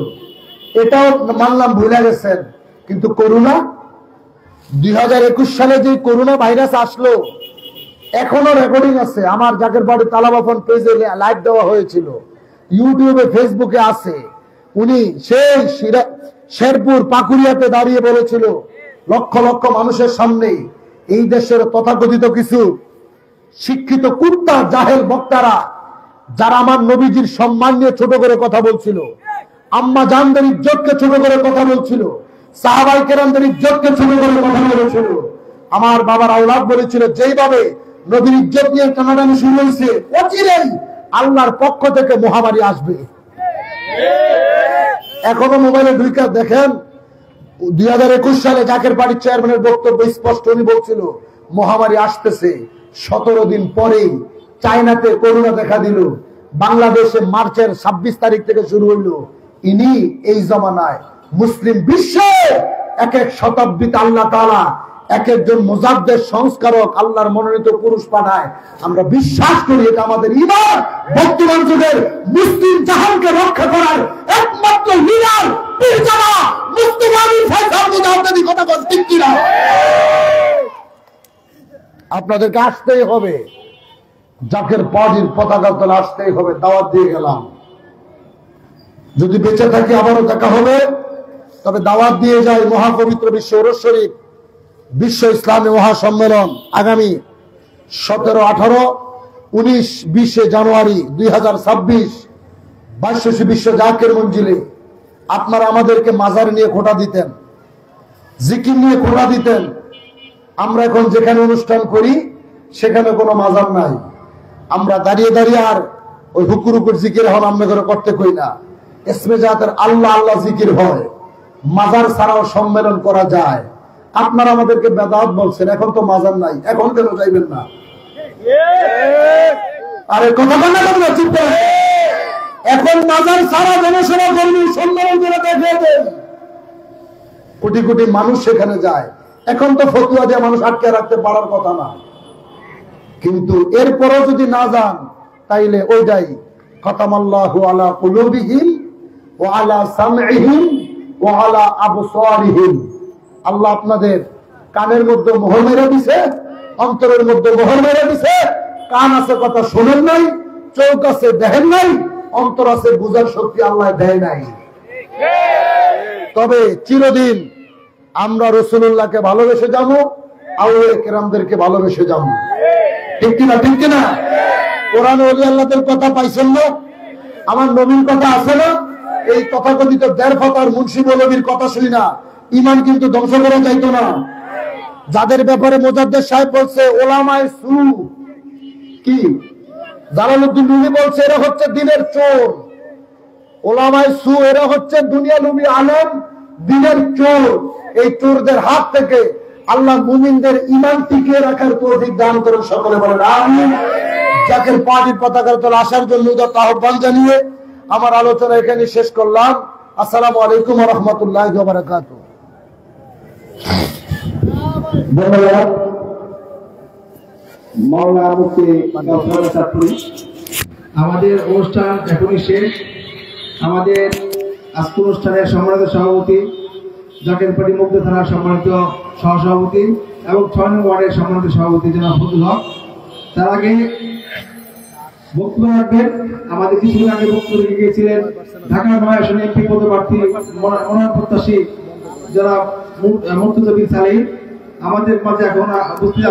এটাও মানলাম ভুলে গেছেন, কিন্তু করোনা 2021 সালে যে করোনা ভাইরাস আসলো, এখনো রেকর্ডিং আছে। আমার জাকের বাড়ি তালাবাফন পেজে লাইভ দেওয়া হয়েছিল, ইউটিউবে ফেসবুকে আছে। উনি সেই শেরপুর পাকুড়িয়াতে দাঁড়িয়ে বলেছিল লক্ষ লক্ষ মানুষের সামনে, এই দেশের তথাকথিত কিছু শিক্ষিত কুত্তা জাহেল বক্তারা যারা আমার নবীজির সম্মান নিয়ে ছোট করে কথা বলছিল, আম্মা জানদের ইজ্জতকে ছোট করে কথা বলছিল, সাহাবায়ে কেরামদের ইজ্জতকে ছোট করে কথা বলেছিল। আমার বাবার আওলাদ বলেছিল যেইভাবে নবীর ইজ্জত নিয়ে টানাটানি শুরু হয়েছে, অচিরেই আল্লাহর পক্ষ থেকে মহামারী আসবে। এখনো মোবাইলে ঢুকে দেখেন 2021 সালে জাকের বাড়ির চেয়ারম্যানের বক্তব্য স্পষ্ট। উনি বলছিল মহামারী আসতেছে। 17 দিন পরেই চায়নাতে করোনা দেখা দিল, বাংলাদেশে মার্চের 26 তারিখ থেকে শুরু হইল। ইনি এই জমানায় মুসলিম বিশ্বে এক এক শতাব্দীতে আল্লাহ তাআলা এক একজন মুজাদ্দিদ সংস্কারক আল্লাহর মনোনীত পুরুষ পাঠায়। আমরা বিশ্বাস করি এটা আমাদের ঈমান। বর্তমান যুগের মুসলিম জাহানকে রক্ষা করার একমাত্র লিডার পীরজাদা মুস্তাফা বিন ফয়সাল মুজাদ্দিদি, কথা বল ঠিক কি না? আপনাদেরকে আসতেই হবে, জাকের পার্টির পতাকা তলে আসতেই হবে। দাওয়াত দিয়ে গেলাম, যদি বেঁচে থাকি আবারও দেখা হবে। তবে দাওয়াত দিয়ে যায় মহাপবিত্র বিশ্ব ওরস শরীফ বিশ্ব ইসলামী মহাসম্মেলন আগামী 17, 18, 19, 20 জানুয়ারি 2026 22 বিশ্ব জাকের মঞ্জিলে। আপনারা আমাদেরকে মাজার নিয়ে খোঁটা দিতেন, জিকির নিয়ে খোঁটা দিতেন। আমরা এখন যেখানে অনুষ্ঠান করি সেখানে কোনো মাজার নাই। আমরা দাঁড়িয়ে দাঁড়িয়ে আর ওই হুকুর হুকুর জিকির এখন আমরা করে করতে কই না। ইসমে জাতের আল্লাহ আল্লাহ জিকির হয়, মাজার ছাড়াও সম্মেলন করা যায়। আপনারা আমাদেরকে বেদাত বলছেন, এখন তো মাজার নাই, এখন কেন যাইবেন না? আরে কথা বলা যাবে না, চুপ করে। এখন মাজার ছাড়া জনসভা কর্মী সম্মেলন করে দেখে দেন, কোটি কোটি মানুষ সেখানে যায়। এখন তো ফতুয়া দিয়ে মানুষ আটকে রাখতে পারার কথা না, কিন্তু এরপরও যদি না যান তাইলে ওইটাই খাতামাল্লাহু আলা কুলুবিহিম ওয়া আলা সামইহিম ওয়া আলা আবসারিহিম। আল্লাহ আপনাদের কানের মধ্যে মোহর মেরে দিছে, অন্তরের মধ্যে মোহর মেরে দিছে। কান আছে কথা শোনেন নাই, চোখ আছে দেখেন নাই, অন্তর আছে বুঝার শক্তি আল্লাহ দেয় নাই। তবে চিরদিন আমরা রাসূলুল্লাহকে ভালোবেসে যাবো, আউলিয়া কেরামদেরকে ভালোবেসে যাবো, ঠিক কিনা? ঠিক কিনা? কোরআনে ওলি আল্লাহদের কথা পাইছেন না? আমার নবীর কথা আছে না? এই তথাকথিত দেড়ফাতার মুন্সি মৌলবীর কথা শুনি না ইমান কিন্তু ধ্বংস করা যাইতো না। যাদের ব্যাপারে মুজাদ্দিদ সাহেব বলছে ওলামায়ে সু, কি জালালউদ্দিন রুমি বলছে এরা হচ্ছে দিনের চোর। ওলামায়ে সু এরা হচ্ছে দুনিয়া লুবি আলেম, দিনের চোর। এই চোরদের হাত থেকে আল্লাহ মুমিনদের ঈমান টিকিয়ে রাখার তৌফিক দান করেন, সকলে বলেন আমিন। জাকের পার্টির পতাকার তলে আসার জন্য উদাত্ত আহ্বান জানিয়ে আমার আলোচনা এখানে শেষ করলাম। আসসালামু আলাইকুম ওয়া রাহমাতুল্লাহি ওয়া বারাকাতুহু। ধন্যবাদ। মাওলানা মুফতি কাউসার চাঁদপুরি। আমাদের অনুষ্ঠান এখনই শেষ। আমাদের আজকের অনুষ্ঠানের সম্মানিত সভাপতি, জাকের পার্টি মুগ্ধ থানার সম্মানিত সহসভাপতি এবং ৬ নং ওয়ার্ডের সম্মানিত সভাপতি জনাব ফজলুল হক, তার আগে বক্তব্য রাখবেন আমাদের কিছুদিন আগে বক্তব্য রেখে গিয়েছিলেন ঢাকা ৯ আসনে এমপি পদপ্রার্থী মনোনয়ন প্রত্যাশী জনাব মুর্তজা বিন সালিম। আমাদের মাঝে এখন উপস্থিত